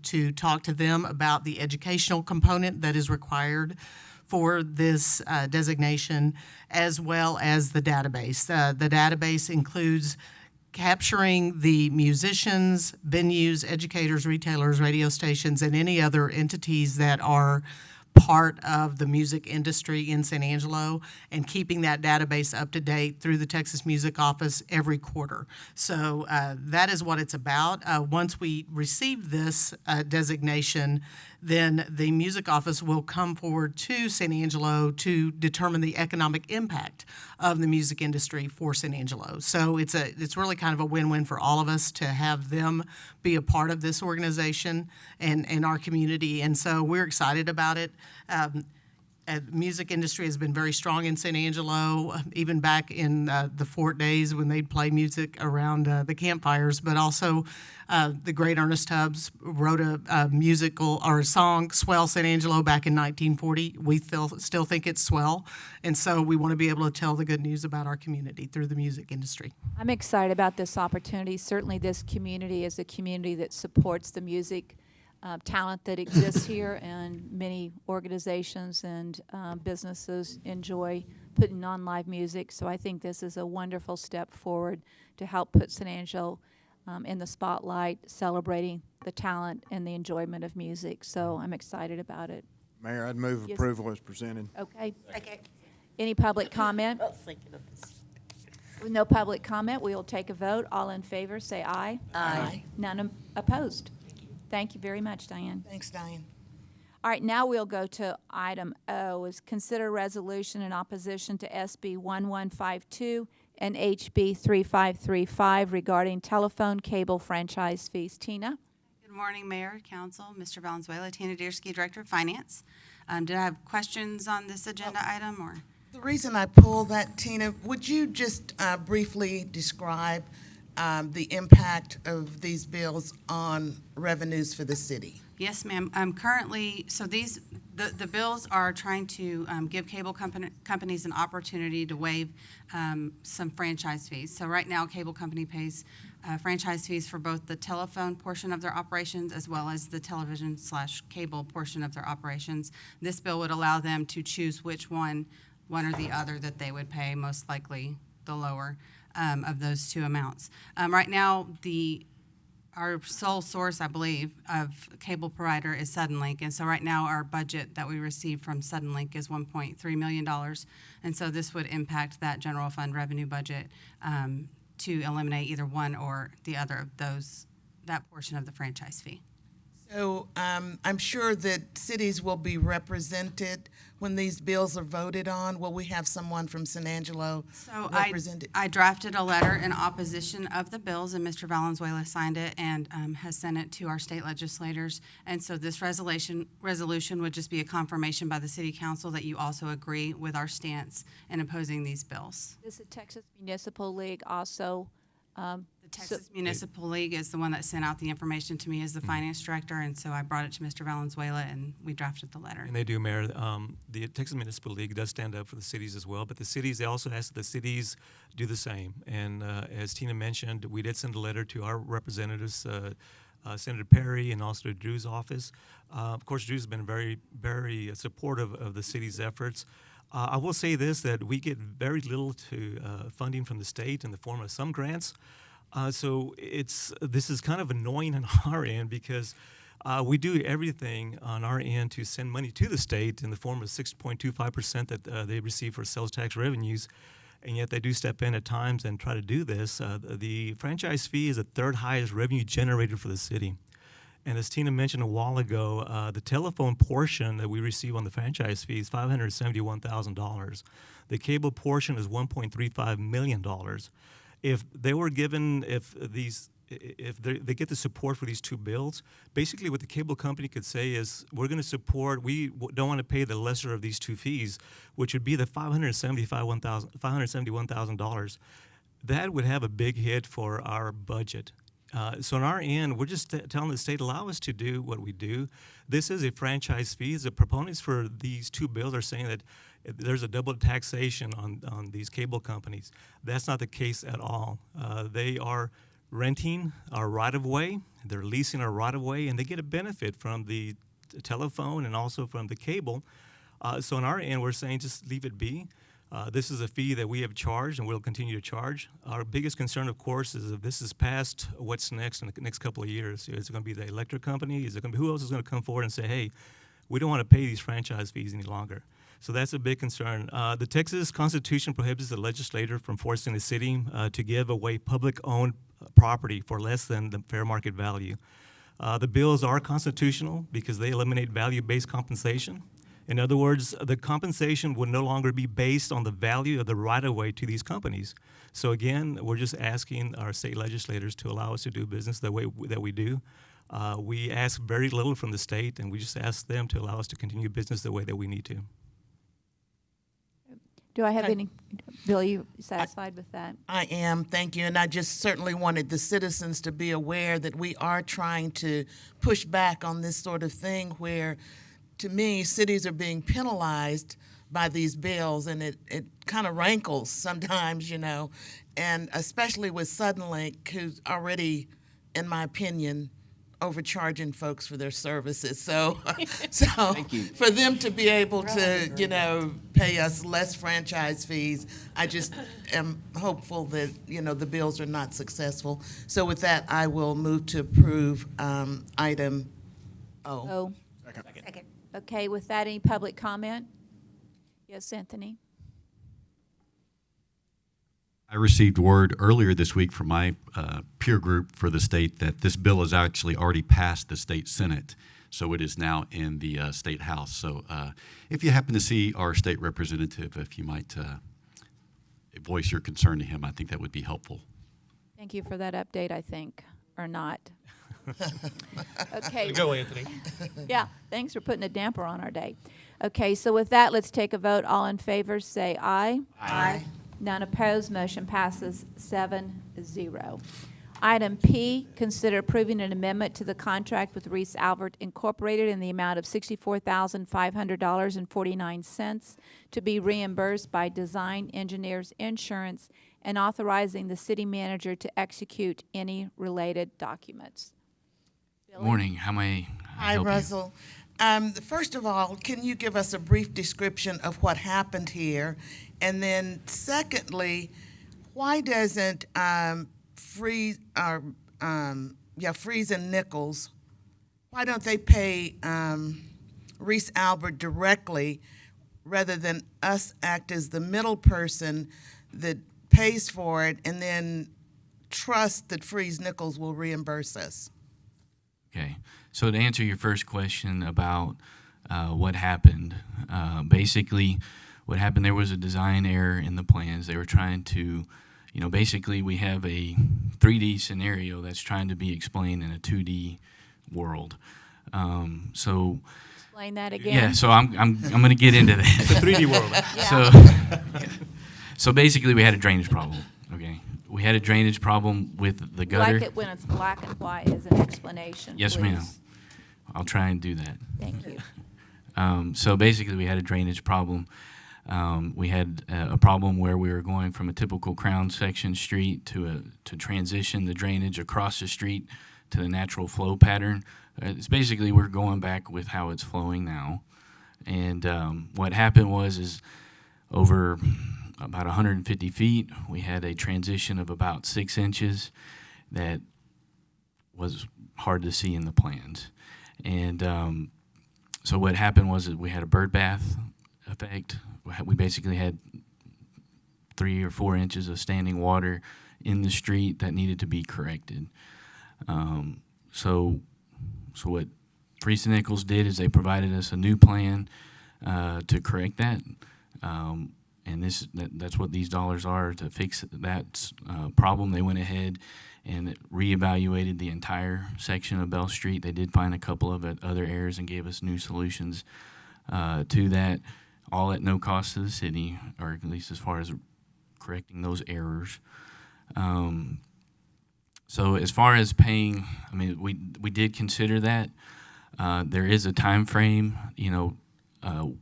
to talk to them about the educational component that is required for this designation, as well as the database. The database includes capturing the musicians, venues, educators, retailers, radio stations, and any other entities that are part of the music industry in San Angelo, and keeping that database up to date through the Texas Music Office every quarter. So that is what it's about. Once we receive this designation, then the Music Office will come forward to San Angelo to determine the economic impact of the music industry for San Angelo. So it's really kind of a win-win for all of us to have them be a part of this organization and our community. And so we're excited about it. The music industry has been very strong in San Angelo, even back in the Fort days when they'd play music around the campfires. But also, the great Ernest Tubbs wrote a musical or a song, "Swell San Angelo," back in 1940. We still think it's swell, and so we want to be able to tell the good news about our community through the music industry. I'm excited about this opportunity. Certainly, this community is a community that supports the music talent that exists here, and many organizations and businesses enjoy putting on live music. So I think this is a wonderful step forward to help put San Angelo in the spotlight, celebrating the talent and the enjoyment of music. So I'm excited about it. Mayor, I'd move Yes. approval as presented. Okay. Any public comment? I was thinking of this. With no public comment, we will take a vote. All in favor, say aye. Aye. None opposed. Thank you very much, Diane. Thanks, Diane. All right, now we'll go to item O, is consider resolution in opposition to SB 1152 and HB 3535 regarding telephone cable franchise fees. Tina? Good morning, Mayor, Council, Mr. Valenzuela, Tina Deersky, Director of Finance. Did I have questions on this agenda item, or? The reason I pulled that, Tina, would you just briefly describe the impact of these bills on revenues for the city? Yes, ma'am. Currently, so the bills are trying to give cable companies an opportunity to waive some franchise fees. So right now, cable company pays franchise fees for both the telephone portion of their operations as well as the television/cable portion of their operations. This bill would allow them to choose which one or the other that they would pay, most likely the lower of those two amounts. Right now, our sole source, I believe, of cable provider is Suddenlink, and so right now our budget that we receive from Suddenlink is $1.3 million, and so this would impact that general fund revenue budget to eliminate either one or the other of that portion of the franchise fee. So I'm sure that cities will be represented when these bills are voted on. Will we have someone from San Angelo So represented? I drafted a letter in opposition of the bills, and Mr. Valenzuela signed it and has sent it to our state legislators. And so this resolution would just be a confirmation by the city council that you also agree with our stance in opposing these bills. Does the Texas Municipal League also? The Texas Municipal League is the one that sent out the information to me as the finance director, and so I brought it to Mr. Valenzuela, and we drafted the letter. And they do, Mayor. The Texas Municipal League does stand up for the cities as well, but the cities, they also ask that the cities do the same. And as Tina mentioned, we did send a letter to our representatives, Senator Perry and also to Drew's office. Of course, Drew's been very, very supportive of the city's efforts. I will say this, that we get very little to funding from the state in the form of some grants. So this is kind of annoying on our end because we do everything on our end to send money to the state in the form of 6.25% that they receive for sales tax revenues, and yet they do step in at times and try to do this. The franchise fee is the third highest revenue generated for the city. And as Tina mentioned a while ago, the telephone portion that we receive on the franchise fee is $571,000. The cable portion is $1.35 million. If they were given, if they get the support for these two bills, basically what the cable company could say is, we're going to support, we don't want to pay the lesser of these two fees, which would be the $571,000. That would have a big hit for our budget. So on our end, we're just telling the state, allow us to do what we do. This is a franchise fee. The proponents for these two bills are saying that there's a double taxation on these cable companies. That's not the case at all. They are renting our right-of-way, they're leasing our right-of-way, and they get a benefit from the telephone and also from the cable. So on our end, we're saying just leave it be. This is a fee that we have charged and will continue to charge. Our biggest concern, of course, is if this is passed, what's next in the next couple of years? Is it going to be the electric company? Is it going to be, who else is going to come forward and say, hey, we don't want to pay these franchise fees any longer? So that's a big concern. The Texas Constitution prohibits the legislator from forcing the city to give away public-owned property for less than the fair market value. The bills are constitutional because they eliminate value-based compensation. In other words, the compensation would no longer be based on the value of the right-of-way to these companies. So again, we're just asking our state legislators to allow us to do business the way that we do. We ask very little from the state, and we just ask them to allow us to continue business the way that we need to. Do I have any, Bill, you satisfied with that? I am, thank you. And I just certainly wanted the citizens to be aware that we are trying to push back on this sort of thing where, to me, cities are being penalized by these bills, and it kind of rankles sometimes, you know, and especially with Suddenlink, who's already, in my opinion, overcharging folks for their services. So for them to be able to, you know, pay us less franchise fees, I just am hopeful that, you know, the bills are not successful. So with that, I will move to approve item O. Oh. Second. Okay, with that, any public comment? Yes, Anthony? I received word earlier this week from my peer group for the state that this bill has actually already passed the state Senate, so it is now in the state House. So if you happen to see our state representative, if you might voice your concern to him, I think that would be helpful. Thank you for that update, I think, or not. Okay. Way to go, Anthony. Yeah, thanks for putting a damper on our day. Okay, so with that, let's take a vote. All in favor, say aye. Aye. None opposed, motion passes 7-0. Item P, consider approving an amendment to the contract with Reese Albert Incorporated in the amount of $64,500.49 to be reimbursed by Design Engineers Insurance and authorizing the city manager to execute any related documents. Billy? Morning. How may I Hi, help you? Russell. First of all, can you give us a brief description of what happened here? And then secondly, why doesn't Freeze and Nichols, why don't they pay Reese Albert directly rather than us act as the middle person that pays for it and then trust that Freeze Nichols will reimburse us? Okay. So to answer your first question about what happened, basically what happened, there was a design error in the plans. They were trying to, basically we have a 3D scenario that's trying to be explained in a 2D world. So Explain that again. yeah, so I'm going to get into that. It's a 3D world. Yeah. So basically we had a drainage problem. Okay, we had a drainage problem with the gutter. Like it when it's black and white as an explanation. Yes, please. ma'am. I'll try and do that. Thank you. So basically, we had a drainage problem. We had a problem where we were going from a typical crown section street to transition the drainage across the street to the natural flow pattern. It's basically we're going back with how it's flowing now. And what happened is over about 150 feet, we had a transition of about 6 inches that was hard to see in the plans. And so what happened was that we had a bird bath effect. We basically had 3 or 4 inches of standing water in the street that needed to be corrected. So what Freese and Nichols did is they provided us a new plan to correct that. And that's what these dollars are, to fix that problem. They went ahead and reevaluated the entire section of Bell Street. They did find a couple of other errors and gave us new solutions to that, all at no cost to the city, or at least as far as correcting those errors. So as far as paying, I mean, we did consider that. There is a time frame,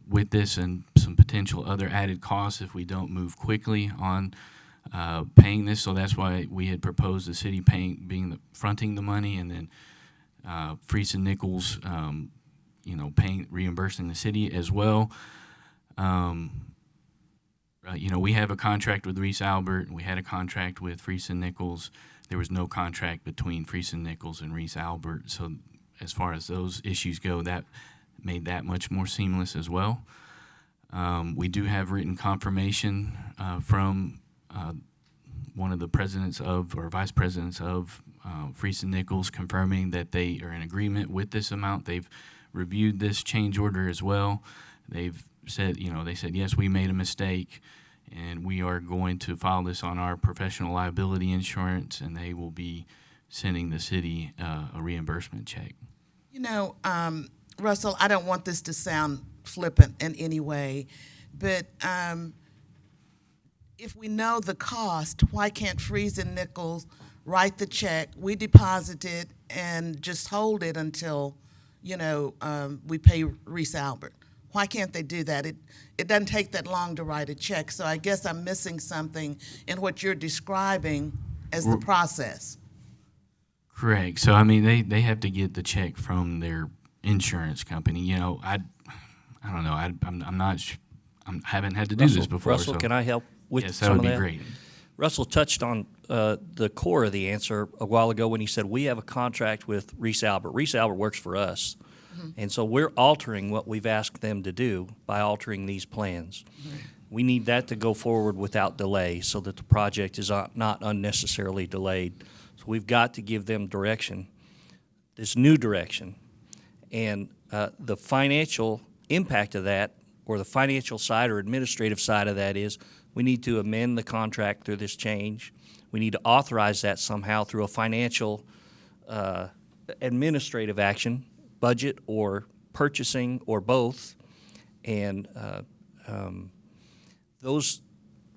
with this and some potential other added costs if we don't move quickly on paying this. So that's why we had proposed the city fronting the money, and then Freese and Nichols, reimbursing the city as well. We have a contract with Reese Albert, and we had a contract with Freese and Nichols. There was no contract between Freese and Nichols and Reese Albert. So as far as those issues go, that made that much more seamless as well. We do have written confirmation from one of the presidents of, or vice presidents of, Freese and Nichols, confirming that they are in agreement with this amount. They've reviewed this change order as well. They've said, they said, yes, we made a mistake, and we are going to file this on our professional liability insurance, and they will be sending the city a reimbursement check. Russell, I don't want this to sound flippant in any way, but if we know the cost, why can't Freese and Nichols write the check, we deposit it, and just hold it until, we pay Reese Albert? Why can't they do that? It doesn't take that long to write a check, so I guess I'm missing something in what you're describing as the process. Correct. So, I mean, they have to get the check from their insurance company. I don't know. I'm not. I haven't had to do this before. Russell, so. can I help with yes, some that would of be great. Russell touched on the core of the answer a while ago when he said we have a contract with Reese Albert. Reese Albert works for us, and so we're altering what we've asked them to do by altering these plans. We need that to go forward without delay so that the project is not unnecessarily delayed. So we've got to give them direction, this new direction. And the financial impact of that, or the financial side or administrative side of that, is we need to amend the contract through this change. We need to authorize that somehow through a financial administrative action, budget or purchasing or both. And those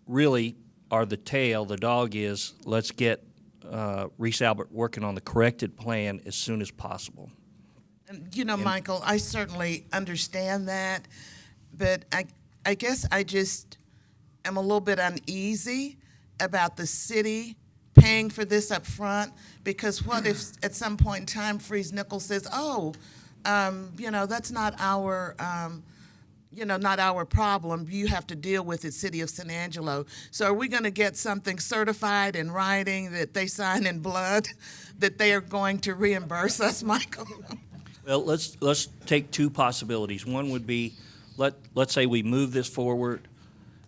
really are the tail. The dog is, let's get Reese Albert working on the corrected plan as soon as possible. Michael, I certainly understand that, but I guess I just am a little bit uneasy about the city paying for this up front, because what if at some point in time Freese Nichols says, that's not our, not our problem. You have to deal with it, City of San Angelo. So are we going to get something certified in writing that they sign in blood that they are going to reimburse us, Michael? Well, let's take two possibilities. One would be, let's say we move this forward.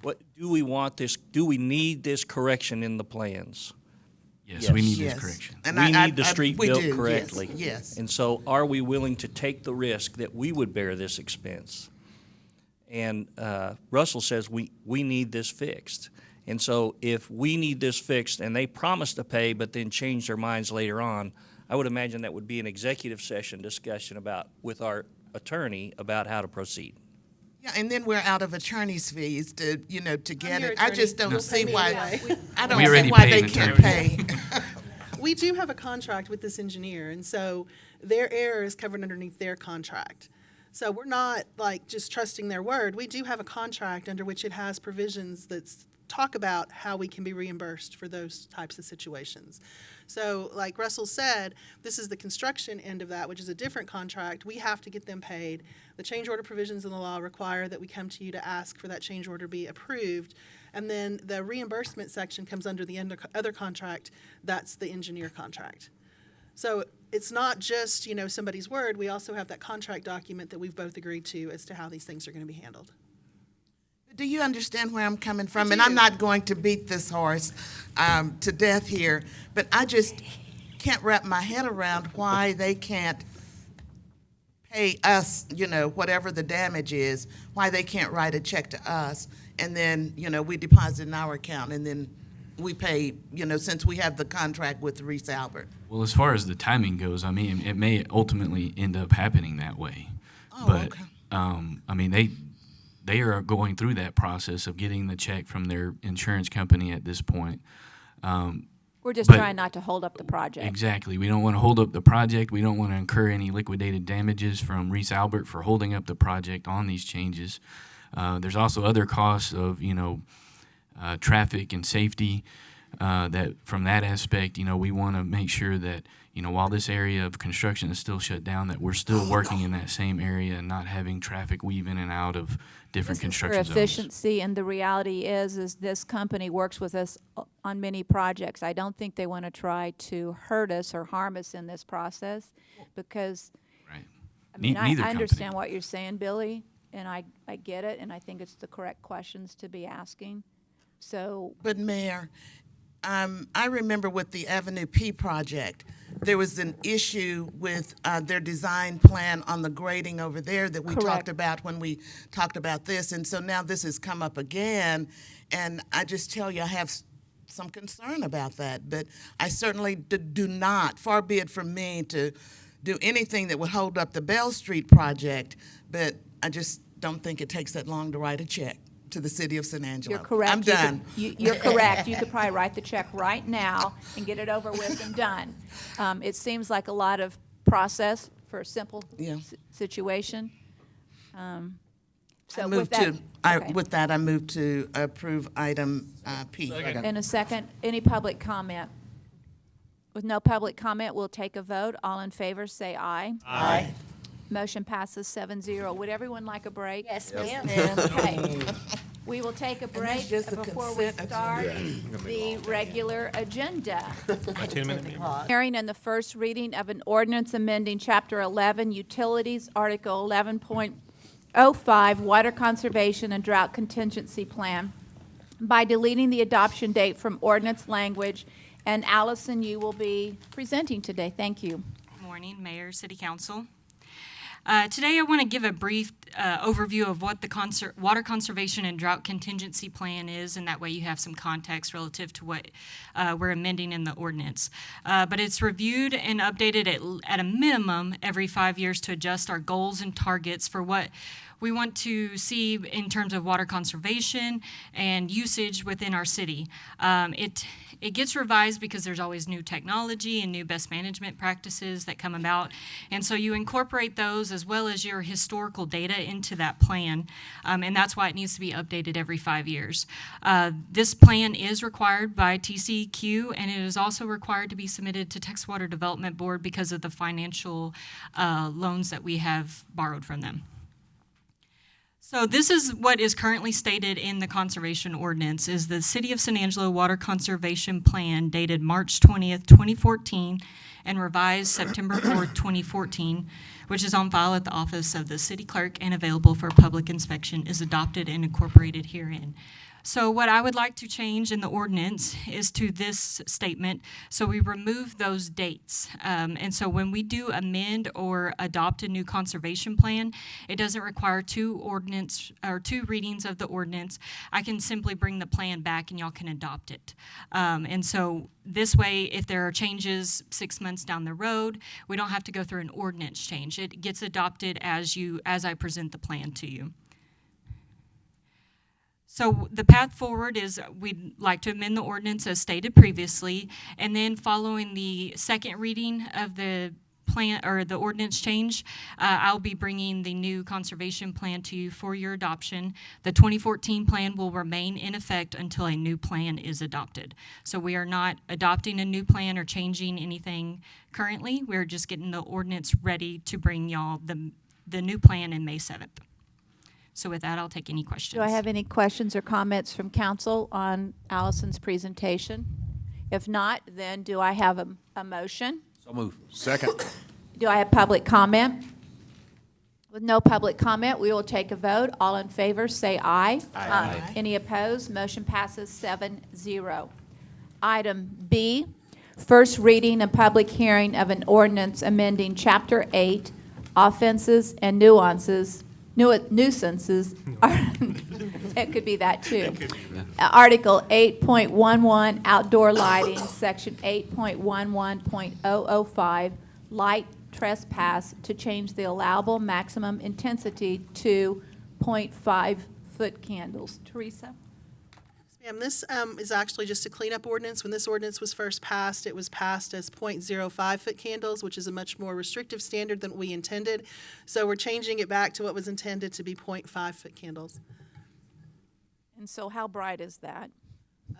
What do we want this? Do we need this correction in the plans? Yes, we need Yes. this correction. And We I- need the street we built do, yes, correctly. yes. And so are we willing to take the risk that we would bear this expense? And Russell says we need this fixed. And so if we need this fixed and they promise to pay but then change their minds later on, I would imagine that would be an executive session discussion about, with our attorney, about how to proceed. Yeah, and then we're out of attorney's fees to, to get your it. I just attorney. don't see why, I don't We see already why paid they an can't attorney. pay. We do have a contract with this engineer, and so their error is covered underneath their contract. So we're not like just trusting their word. We do have a contract under which it has provisions that talk about how we can be reimbursed for those types of situations. So like Russell said, this is the construction end of that, which is a different contract. We have to get them paid. The change order provisions in the law require that we come to you to ask for that change order be approved. And then the reimbursement section comes under the other contract. That's the engineer contract. So it's not just, somebody's word. We also have that contract document that we've both agreed to as to how these things are going to be handled. Do you understand where I'm coming from? And I'm not going to beat this horse to death here, but I just can't wrap my head around why they can't pay us, whatever the damage is, why they can't write a check to us, and then, we deposit in our account, and then we pay, since we have the contract with Reese Albert. Well, as far as the timing goes, I mean, it may ultimately end up happening that way. Oh, but, okay. I mean, they are going through that process of getting the check from their insurance company at this point. We're just But- trying not to hold up the project. Exactly. We don't want to hold up the project. We don't want to incur any liquidated damages from Reese Albert for holding up the project on these changes. There's also other costs of, traffic and safety that from that aspect, we want to make sure that, while this area of construction is still shut down, that we're still working in that same area and not having traffic weave in and out of different For construction zones. efficiency, and the reality is this company works with us on many projects. I don't think they want to try to hurt us or harm us in this process, because Right. I mean, I Neither understand what you're saying, Billy, and I get it, and I think it's the correct questions to be asking. So, But Mayor, I remember with the Avenue P project, there was an issue with their design plan on the grading over there that we Correct. talked about when we talked about this. And so now this has come up again, and I just tell you, I have some concern about that. But I certainly do not, far be it from me to do anything that would hold up the Bell Street project, but I just don't think it takes that long to write a check to the city of San Angelo. you're correct. I'm You could- done. You're correct. You could probably write the check right now and get it over with and done. It seems like a lot of process for a simple Yeah. situation. So I with move that, to, I, okay. with that, I move to approve item P. In a second, any public comment? With no public comment, we'll take a vote. All in favor, say aye. Aye. Motion passes 7-0. Would everyone like a break? Yes, ma'am. Okay. We will take a break just a before we consent start the regular agenda. Hearing and the first reading of an ordinance amending Chapter 11 Utilities, Article 11.05 Water Conservation and Drought Contingency Plan by deleting the adoption date from ordinance language. And Allison, you will be presenting today. Thank you. Good morning, Mayor, City Council. Today I want to give a brief overview of what the Water Conservation and Drought Contingency Plan is, and that way you have some context relative to what we're amending in the ordinance. But it's reviewed and updated at a minimum every 5 years to adjust our goals and targets for what we want to see in terms of water conservation and usage within our city. It gets revised because there's always new technology and new best management practices that come about. And so you incorporate those as well as your historical data into that plan. And that's why it needs to be updated every 5 years. This plan is required by TCEQ, and it is also required to be submitted to Texas Water Development Board because of the financial loans that we have borrowed from them. So this is what is currently stated in the conservation ordinance, is the City of San Angelo Water Conservation Plan dated March 20th, 2014, and revised September 4th, 2014, which is on file at the office of the city clerk and available for public inspection, is adopted and incorporated herein. So what I would like to change in the ordinance is to this statement. So we remove those dates. And so when we do amend or adopt a new conservation plan, it doesn't require two readings of the ordinance. I can simply bring the plan back and y'all can adopt it. And so this way, if there are changes 6 months down the road, we don't have to go through an ordinance change. It gets adopted as I present the plan to you. So the path forward is we'd like to amend the ordinance as stated previously, and then following the second reading of the plan or the ordinance change, I'll be bringing the new conservation plan to you for your adoption. The 2014 plan will remain in effect until a new plan is adopted. So we are not adopting a new plan or changing anything currently. We're just getting the ordinance ready to bring y'all the new plan in May 7th. So with that, I'll take any questions. Do I have any questions or comments from council on Allison's presentation? If not, then do I have a motion? So move. Second. Do I have public comment? With no public comment, we will take a vote. All in favor, say aye. Aye. Any opposed? Motion passes 7-0. Item B, first reading and public hearing of an ordinance amending Chapter 8, Offenses and Nuisances. It could be that too. Article 8.11, outdoor lighting, Section 8.11.005, light trespass, to change the allowable maximum intensity to 0.5-foot candles. Teresa? Ma'am, this is actually just a cleanup ordinance. When this ordinance was first passed, it was passed as 0.05-foot candles, which is a much more restrictive standard than we intended. So we're changing it back to what was intended to be 0.5-foot candles. And so how bright is that?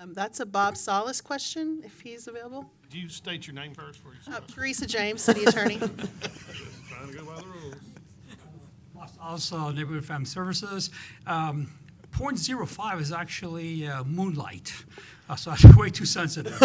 That's a Bob Solis question, if he's available. Do you state your name first before you start? Teresa James, City Attorney. Trying to go by the rules. Also, Neighborhood Family Services. 0.05 is actually moonlight, so that's way too sensitive.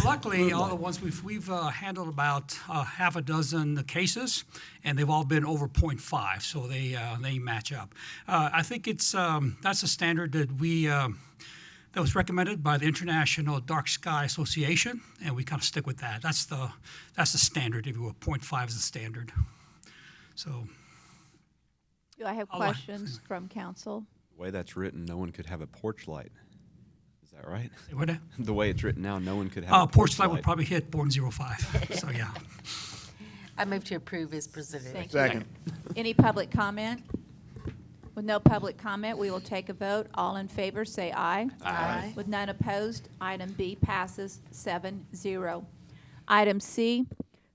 Luckily, all the ones we've handled about half a dozen cases, and they've all been over 0.5, so they match up. I think it's that's a standard that that was recommended by the International Dark Sky Association, and we kind of stick with that. That's the standard, if you will. 0.5 is the standard. So. Do I have questions from council? The way that's written, no one could have a porch light. Is that right? What? The way it's written now, no one could have a porch light would probably hit 0.05. So yeah. I move to approve as presented. Thank Second. you. Any public comment? With no public comment, we will take a vote. All in favor, say aye. Aye. With none opposed, item B passes 7-0. Item C,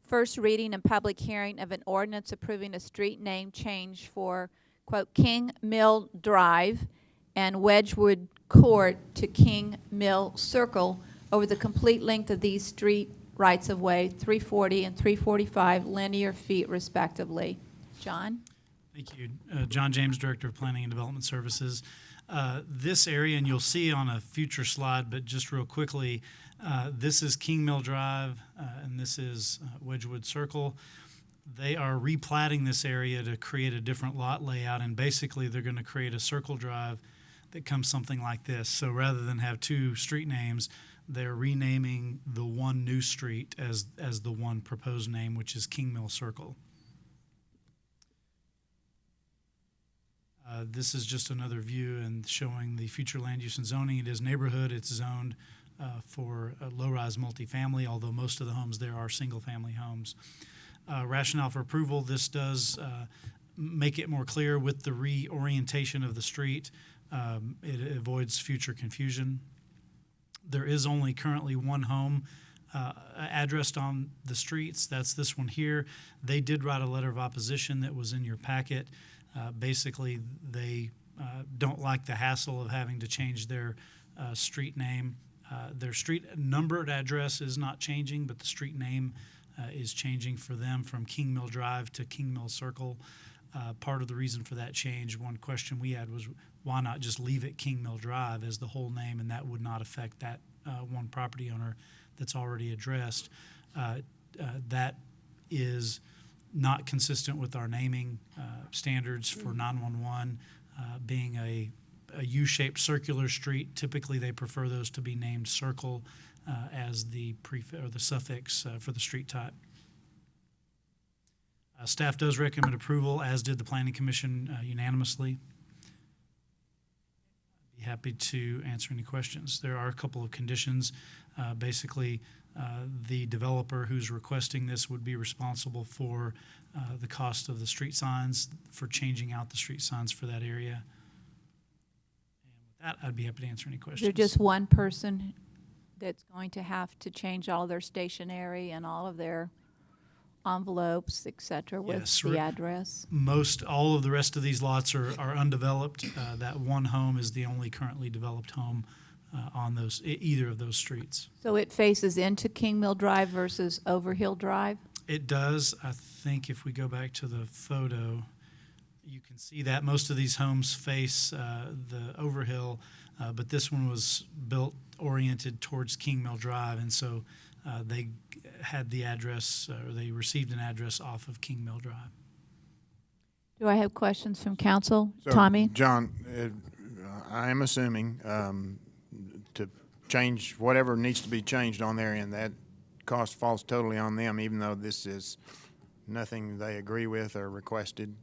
first reading and public hearing of an ordinance approving a street name change for, quote, King Mill Drive and Wedgwood Court to King Mill Circle over the complete length of these street rights-of-way, 340 and 345 linear feet respectively. John? Thank you. John James, Director of Planning and Development Services. This area, and you'll see on a future slide, but just real quickly, this is King Mill Drive, and this is Wedgwood Circle. They are replatting this area to create a different lot layout, and basically they're going to create a circle drive that comes something like this. So rather than have two street names, they're renaming the one new street as the one proposed name, which is King Mill Circle. This is just another view and showing the future land use and zoning. It is neighborhood. It's zoned for low-rise multifamily, although most of the homes there are single-family homes. Rationale for approval, this does make it more clear with the reorientation of the street. It avoids future confusion. There is only currently one home addressed on the streets. That's this one here. They did write a letter of opposition that was in your packet. Basically, they don't like the hassle of having to change their street name. Their street numbered address is not changing, but the street name is changing for them from King Mill Drive to King Mill Circle. Part of the reason for that change, one question we had was, why not just leave it King Mill Drive as the whole name, and that would not affect that one property owner that's already addressed. That is not consistent with our naming standards for 911, being a a U-shaped circular street. Typically, they prefer those to be named circle as the prefix or the suffix for the street type. Staff does recommend approval, as did the Planning Commission unanimously. I'd be happy to answer any questions. There are a couple of conditions. Basically, the developer who's requesting this would be responsible for the cost of the street signs, for changing out the street signs for that area. And with that, I'd be happy to answer any questions. There's just one person that's going to have to change all their stationery and all of their envelopes, et cetera, with Yes, the address. All of the rest of these lots are undeveloped. That one home is the only currently developed home on either of those streets. So it faces into King Mill Drive versus Overhill Drive? It does. I think if we go back to the photo, you can see that most of these homes face the Overhill, but this one was built oriented towards King Mill Drive, and so they had the address, or they received an address off of King Mill Drive. Do I have questions from council? So, Tommy? John, I am assuming to change whatever needs to be changed on there, and that cost falls totally on them, even though this is nothing they agree with or requested.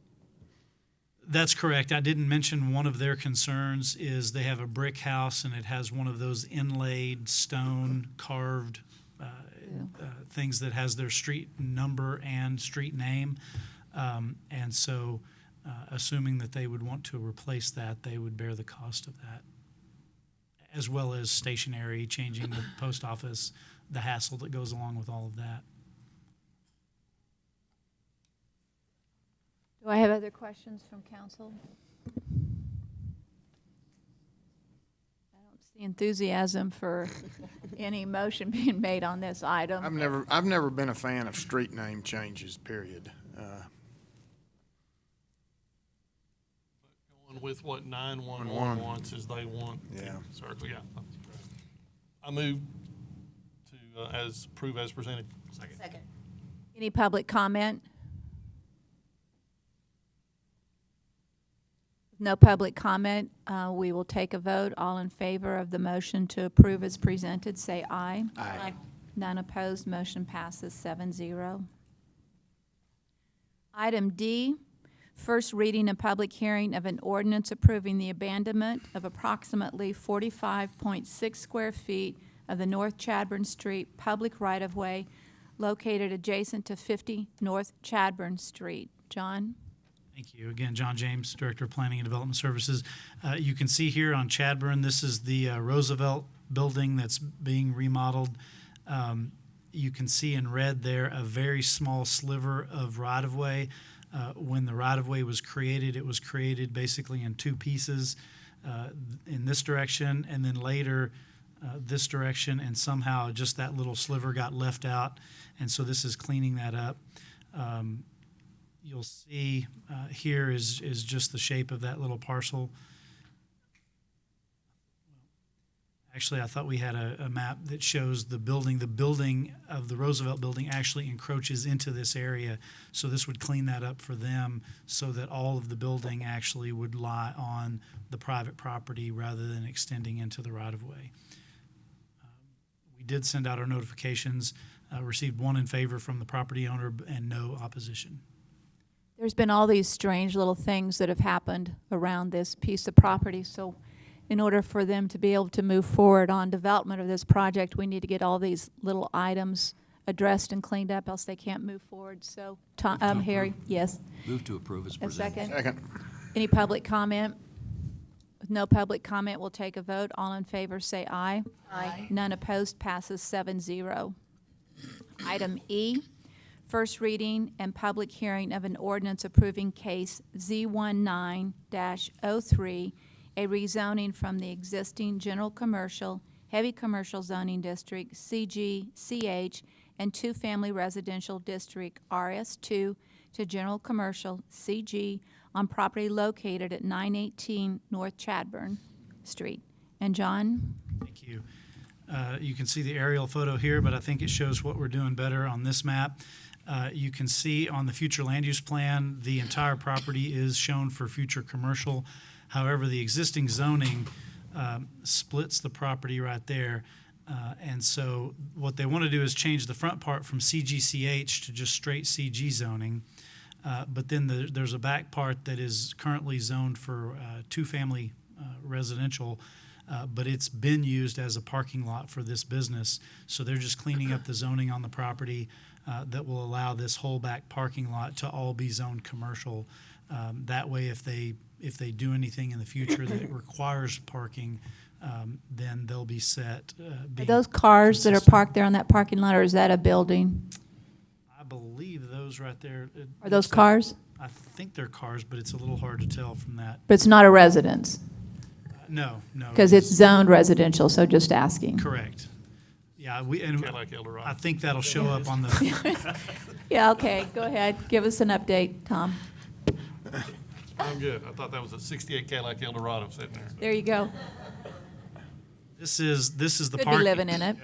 That's correct. I didn't mention one of their concerns is they have a brick house, and it has one of those inlaid stone carved things that has their street number and street name. And so assuming that they would want to replace that, they would bear the cost of that, as well as stationery, changing the post office, the hassle that goes along with all of that. Do I have other questions from council? I don't see enthusiasm for any motion being made on this item. I've never been a fan of street name changes, period. Going with what 911 wants is they want. Yeah. Circle, yeah. I move to approve as presented. Second. Any public comment? No public comment. We will take a vote. All in favor of the motion to approve as presented, say aye. Aye. None opposed. Motion passes 7-0. Item D, first reading and public hearing of an ordinance approving the abandonment of approximately 45.6 square feet of the North Chadbourn Street public right-of-way located adjacent to 50 North Chadbourn Street. John? Thank you. Again, John James, Director of Planning and Development Services. You can see here on Chadbourn, this is the Roosevelt building that's being remodeled. You can see in red there a very small sliver of right-of-way. When the right-of-way was created, it was created basically in two pieces, in this direction and then later this direction, and somehow just that little sliver got left out, and so this is cleaning that up. You'll see here is just the shape of that little parcel. Actually, I thought we had a map that shows the building. The building of the Roosevelt building actually encroaches into this area, so this would clean that up for them so that all of the building actually would lie on the private property rather than extending into the right-of-way. We did send out our notifications, received one in favor from the property owner and no opposition. There's been all these strange little things that have happened around this piece of property, so in order for them to be able to move forward on development of this project, we need to get all these little items addressed and cleaned up, else they can't move forward. So, Harry, yes? Move to approve as A presented. second? Second. Any public comment? With no public comment, we'll take a vote. All in favor, say aye. Aye. None opposed, passes 7-0. Item E, first reading and public hearing of an ordinance approving case Z19-03, a rezoning from the existing general commercial, heavy commercial zoning district, CG, CH, and two-family residential district, RS2, to general commercial, CG, on property located at 918 North Chadbourn Street. And John? Thank you. You can see the aerial photo here, but I think it shows what we're doing better on this map. You can see on the future land use plan, the entire property is shown for future commercial. However, the existing zoning splits the property right there. And so what they want to do is change the front part from CGCH to just straight CG zoning. But then there's a back part that is currently zoned for two-family residential, but it's been used as a parking lot for this business. So they're just cleaning up the zoning on the property that will allow this whole back parking lot to all be zoned commercial. That way, if they do anything in the future that requires parking, then they'll be set. Are those cars that are parked there on that parking lot, or is that a building? I believe those right there. Are those cars? I think they're cars, but it's a little hard to tell from that. But it's not a residence? No. Because it's zoned residential, so just asking. Correct. Yeah, Cadillac Eldorado. I think that'll show up on the. Yeah, okay, go ahead. Give us an update, Tom. I'm good. I thought that was a 68 Cadillac Eldorado sitting there. There you go. This is the Could park. be living in it.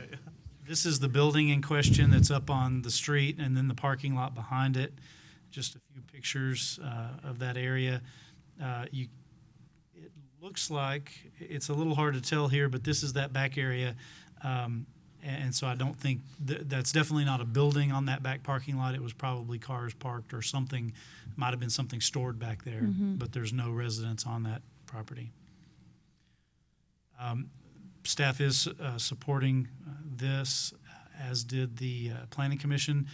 This is the building in question that's up on the street, and then the parking lot behind it. Just a few pictures of that area. It looks like it's a little hard to tell here, but this is that back area, and so I don't think that's definitely not a building on that back parking lot. It was probably cars parked or something. Might have been something stored back there, but there's no residence on that property. Staff is supporting this, as did the Planning Commission.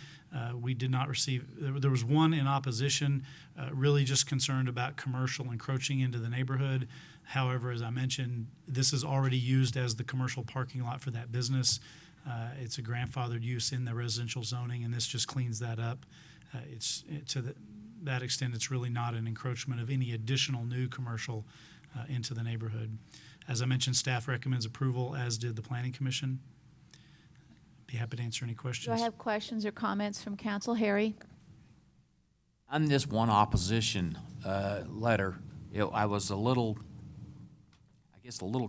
We did not receive, there was one in opposition, really just concerned about commercial encroaching into the neighborhood. However, as I mentioned, this is already used as the commercial parking lot for that business. It's a grandfathered use in the residential zoning, and this just cleans that up. To that extent, it's really not an encroachment of any additional new commercial into the neighborhood. As I mentioned, staff recommends approval, as did the Planning Commission. Be happy to answer any Do questions. I have questions or comments from council? Harry? On this one opposition letter, I was a little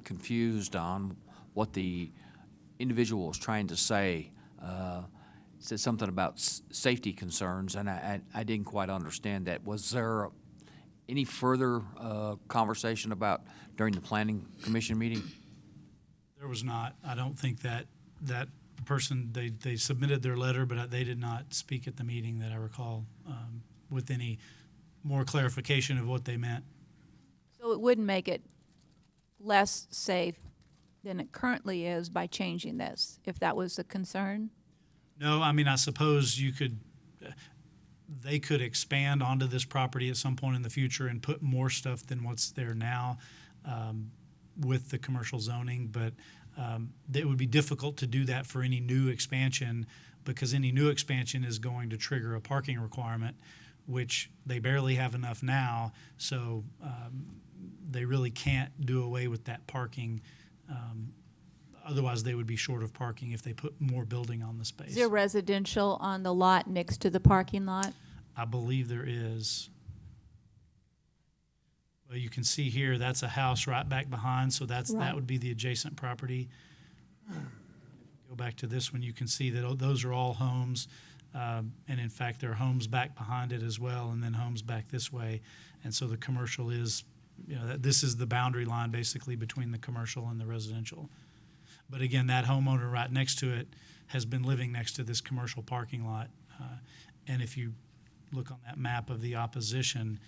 confused on what the individual was trying to say. Said something about safety concerns, and I didn't quite understand that. Was there any further conversation about during the Planning Commission meeting? There was not. I don't think that person, they submitted their letter, but they did not speak at the meeting that I recall with any more clarification of what they meant. So it wouldn't make it less safe than it currently is by changing this, if that was a concern? No, I mean, I suppose they could expand onto this property at some point in the future and put more stuff than what's there now with the commercial zoning, but it would be difficult to do that for any new expansion, because any new expansion is going to trigger a parking requirement, which they barely have enough now, so they really can't do away with that parking. Otherwise, they would be short of parking if they put more building on the space. Is there residential on the lot next to the parking lot? I believe there is. Well, you can see here, that's a house right back behind, so that would be the adjacent property. Go back to this one, you can see that those are all homes, and in fact, there are homes back behind it as well, and then homes back this way. And so the commercial is, this is the boundary line basically between the commercial and the residential. But again, that homeowner right next to it has been living next to this commercial parking lot. And if you look on that map of the opposition,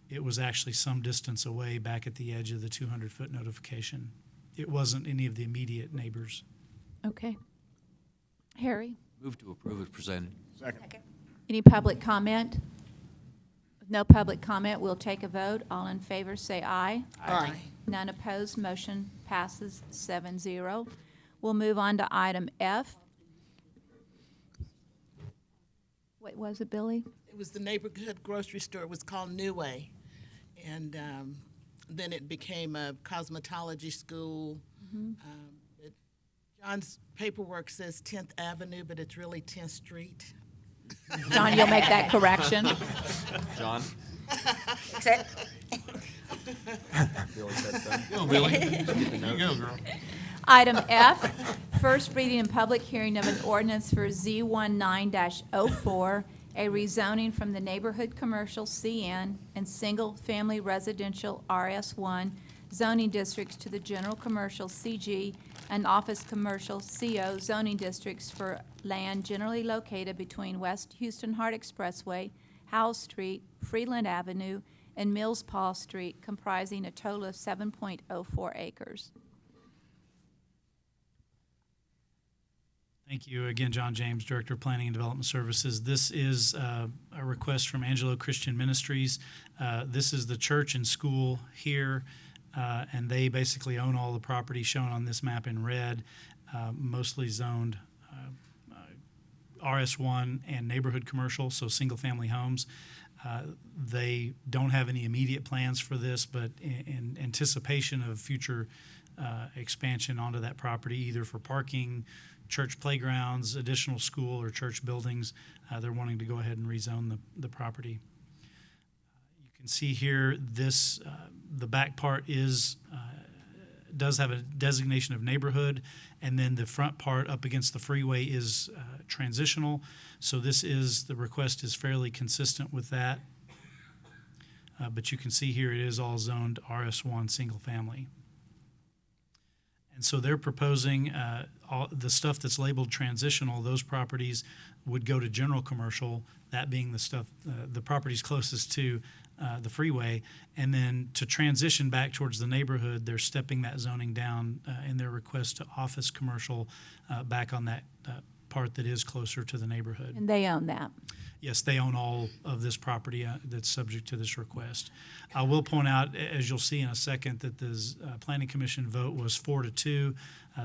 it was actually some distance away back at the edge of the 200-foot notification. It wasn't any of the immediate neighbors. Okay. Harry? Move to approve as presented. Second. Any public comment? With no public comment, we'll take a vote. All in favor, say aye. Aye. None opposed, motion passes 7-0. We'll move on to item F. What was it, Billy? It was the neighborhood grocery store. It was called New Way. And then it became a cosmetology school. John's paperwork says 10th Avenue, but it's really 10th Street. John, you'll make that correction. John? Billy said so. Go, Billy. You go, girl. Item F, first reading and public hearing of an ordinance for Z19-04, a rezoning from the neighborhood commercial CN and single-family residential RS1 zoning districts to the general commercial CG and office commercial CO zoning districts for land generally located between West Houston Hart Expressway, Howell Street, Freeland Avenue, and Mills Paul Street, comprising a total of 7.04 acres. Thank you again, John James, Director of Planning and Development Services. This is a request from Angelo Christian Ministries. This is the church and school here, and they basically own all the property shown on this map in red, mostly zoned RS1 and neighborhood commercial, so single-family homes. They don't have any immediate plans for this, but in anticipation of future expansion onto that property, either for parking, church playgrounds, additional school or church buildings, they're wanting to go ahead and rezone the property. You can see here this, the back part does have a designation of neighborhood, and then the front part up against the freeway is transitional. So the request is fairly consistent with that. But you can see here it is all zoned RS1 single family. And so they're proposing all the stuff that's labeled transitional, those properties would go to general commercial, that being the stuff, the properties closest to the freeway. And then to transition back towards the neighborhood, they're stepping that zoning down in their request to office commercial back on that part that is closer to the neighborhood. And they own that. Yes, they own all of this property that's subject to this request. I will point out, as you'll see in a second, that the Planning Commission vote was 4-2.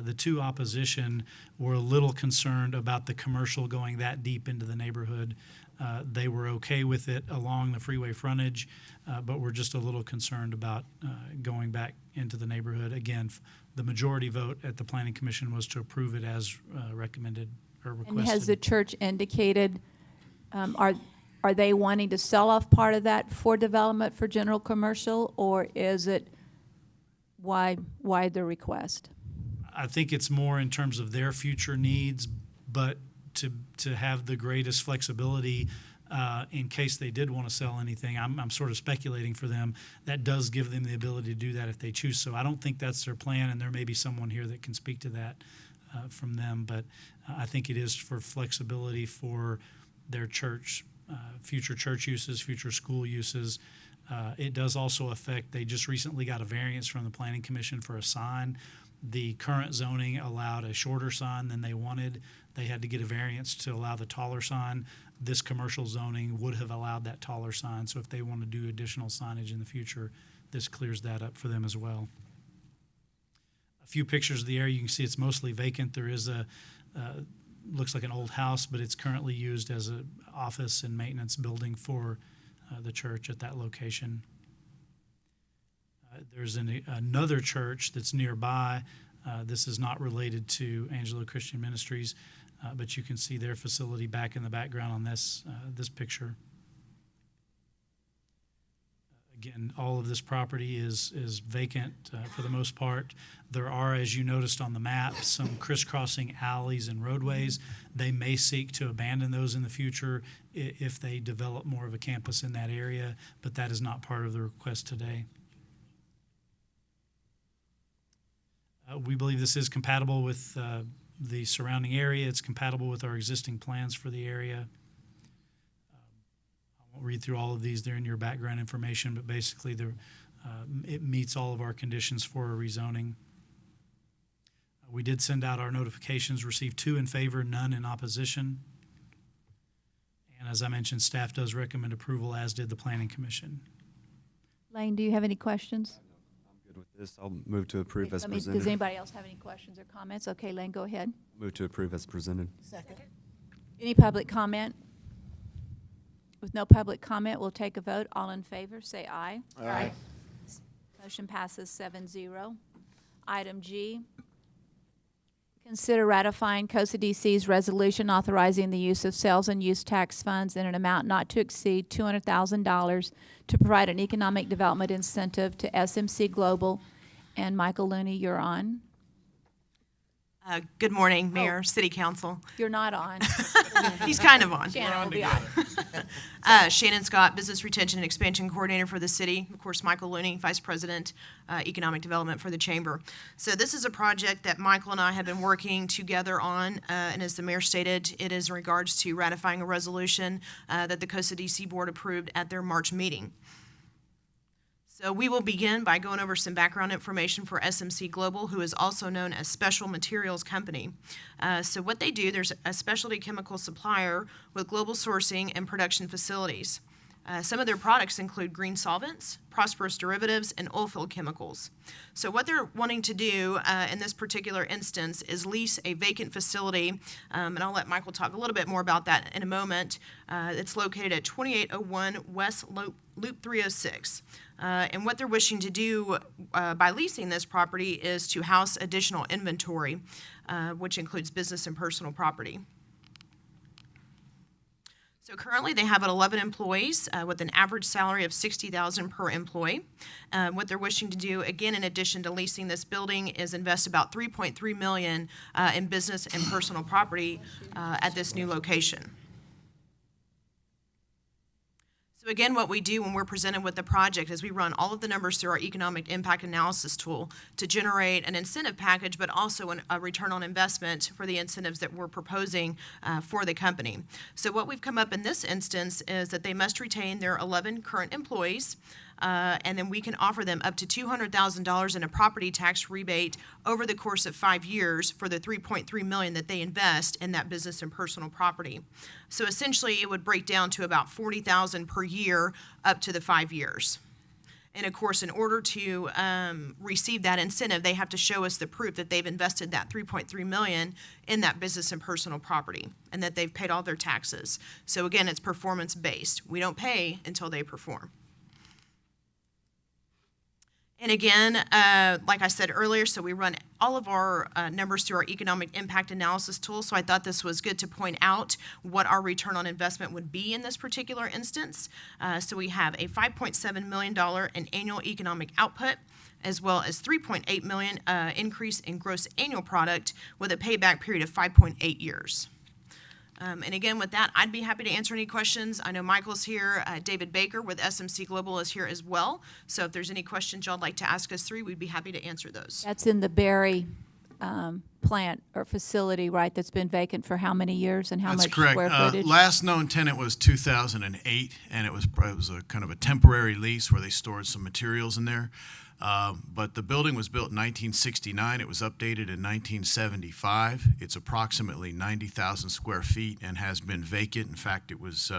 The two opposition were a little concerned about the commercial going that deep into the neighborhood. They were okay with it along the freeway frontage, but were just a little concerned about going back into the neighborhood. Again, the majority vote at the Planning Commission was to approve it as recommended or requested. And has the church indicated, are they wanting to sell off part of that for development for general commercial, or is it why the request? I think it's more in terms of their future needs, but to have the greatest flexibility in case they did want to sell anything. I'm sort of speculating for them. That does give them the ability to do that if they choose so. I don't think that's their plan, and there may be someone here that can speak to that from them, but I think it is for flexibility for their church, future church uses, future school uses. It does also affect, they just recently got a variance from the Planning Commission for a sign. The current zoning allowed a shorter sign than they wanted. They had to get a variance to allow the taller sign. This commercial zoning would have allowed that taller sign, so if they want to do additional signage in the future, this clears that up for them as well. A few pictures of the area, you can see it's mostly vacant. There is looks like an old house, but it's currently used as an office and maintenance building for the church at that location. There's another church that's nearby. This is not related to Angelo Christian Ministries, but you can see their facility back in the background on this picture. Again, all of this property is vacant for the most part. There are, as you noticed on the map, some crisscrossing alleys and roadways. They may seek to abandon those in the future if they develop more of a campus in that area, but that is not part of the request today. We believe this is compatible with the surrounding area. It's compatible with our existing plans for the area. I won't read through all of these. They're in your background information, but basically it meets all of our conditions for a rezoning. We did send out our notifications, received 2 in favor, none in opposition. And as I mentioned, staff does recommend approval, as did the Planning Commission. Lane, do you have any questions? With this, I'll move to approve as presented. Does anybody else have any questions or comments? Okay, Lane, go ahead. Move to approve as presented. Second. Any public comment? With no public comment, we'll take a vote. All in favor, say aye. Aye. Motion passes 7-0. Item G, consider ratifying COSA DC's resolution authorizing the use of sales and use tax funds in an amount not to exceed $200,000 to provide an economic development incentive to SMC Global. And Michael Looney, you're on. Good morning, Mayor, City Council. You're not on. He's kind of on. Shannon will be on. Shannon Scott, Business Retention and Expansion Coordinator for the city. Of course, Michael Looney, Vice President, Economic Development for the Chamber. So this is a project that Michael and I have been working together on, and as the mayor stated, it is in regards to ratifying a resolution that the Costa DC Board approved at their March meeting. So we will begin by going over some background information for SMC Global, who is also known as Special Materials Company. So what they do, there's a specialty chemical supplier with global sourcing and production facilities. Some of their products include green solvents, phosphorus derivatives, and oilfield chemicals. So what they're wanting to do in this particular instance is lease a vacant facility, and I'll let Michael talk a little bit more about that in a moment. It's located at 2801 West Loop 306. And what they're wishing to do by leasing this property is to house additional inventory, which includes business and personal property. So currently they have 11 employees with an average salary of $60,000 per employee. What they're wishing to do, again, in addition to leasing this building, is invest about $3.3 million in business and personal property at this new location. So again, what we do when we're presented with the project is we run all of the numbers through our economic impact analysis tool to generate an incentive package, but also a return on investment for the incentives that we're proposing for the company. So what we've come up in this instance is that they must retain their 11 current employees, and then we can offer them up to $200,000 in a property tax rebate over the course of 5 years for the $3.3 million that they invest in that business and personal property. So essentially, it would break down to about $40,000 per year up to the 5 years. And of course, in order to receive that incentive, they have to show us the proof that they've invested that $3.3 million in that business and personal property, and that they've paid all their taxes. So again, it's performance-based. We don't pay until they perform. And again, like I said earlier, so we run all of our numbers through our economic impact analysis tool. So I thought this was good to point out what our return on investment would be in this particular instance. So we have a $5.7 million in annual economic output, as well as $3.8 million increase in gross annual product with a payback period of 5.8 years. And again, with that, I'd be happy to answer any questions. I know Michael's here. David Baker with SMC Global is here as well. So if there's any questions y'all like to ask us three, we'd be happy to answer those. That's in the Barry plant or facility, right, that's been vacant for how many years and how That's much correct. square footage? Last known tenant was 2008, and it was a kind of a temporary lease where they stored some materials in there. But the building was built in 1969. It was updated in 1975. It's approximately 90,000 square feet and has been vacant. In fact, it was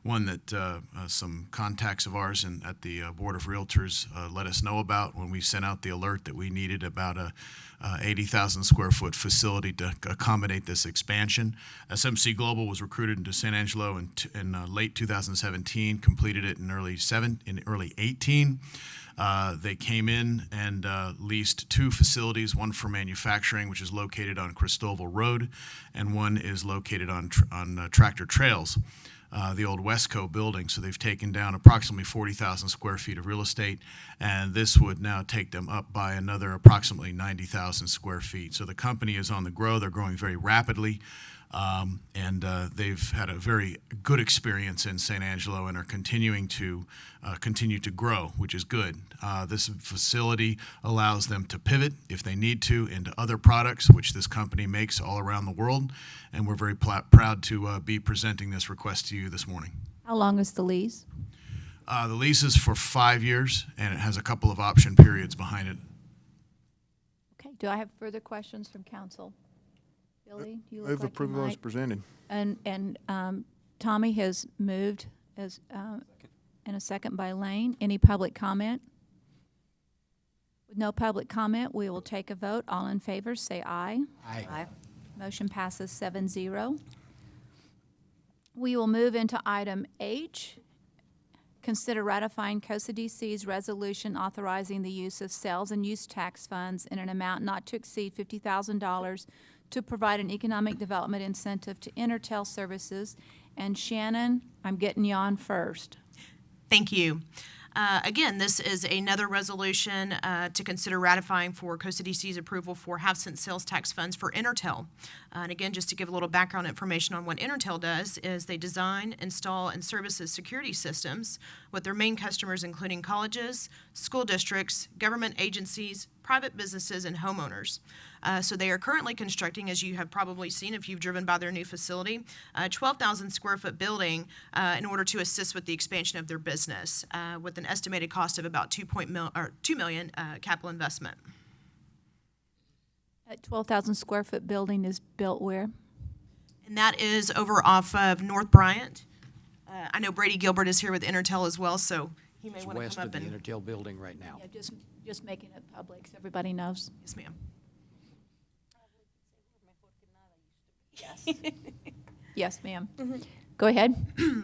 one that some contacts of ours at the Board of Realtors let us know about when we sent out the alert that we needed about a 80,000 square foot facility to accommodate this expansion. SMC Global was recruited into San Angelo in late 2017, completed it in early 18. They came in and leased two facilities, one for manufacturing, which is located on Cristobal Road, and one is located on Tractor Trails, the old Westco building. So they've taken down approximately 40,000 square feet of real estate, and this would now take them up by another approximately 90,000 square feet. So the company is on the grow. They're growing very rapidly. And they've had a very good experience in San Angelo and are continuing to continue to grow, which is good. This facility allows them to pivot if they need to into other products, which this company makes all around the world. And we're very proud to be presenting this request to you this morning. How long is the lease? The lease is for 5 years, and it has a couple of option periods behind it. Okay, do I have further questions from council? Billy, you look Move like you approval as might. presented. And Tommy has moved as and a second by Lane. Any public comment? With no public comment, we will take a vote. All in favor, say aye. Aye. Motion passes 7-0. We will move into item H. Consider ratifying Costa DC's resolution authorizing the use of sales and use tax funds in an amount not to exceed $50,000 to provide an economic development incentive to Intertel Services. And Shannon, I'm getting you on first. Thank you. Again, this is another resolution to consider ratifying for COCDC's approval for half-cent sales tax funds for Intertel. And again, just to give a little background information on what Intertel does, is they design, install, and services security systems with their main customers including colleges, school districts, government agencies, private businesses, and homeowners. So they are currently constructing, as you have probably seen if you've driven by their new facility, a 12,000 square foot building in order to assist with the expansion of their business with an estimated cost of about $2 million capital investment. That 12,000 square foot building is built where? And that is over off of North Bryant. I know Brady Gilbert is here with Intertel as well, so he may It's want to west come of up the and. Intertel building right now. Yeah, just making it public so everybody knows. Yes, ma'am. Yes, ma'am. Go ahead.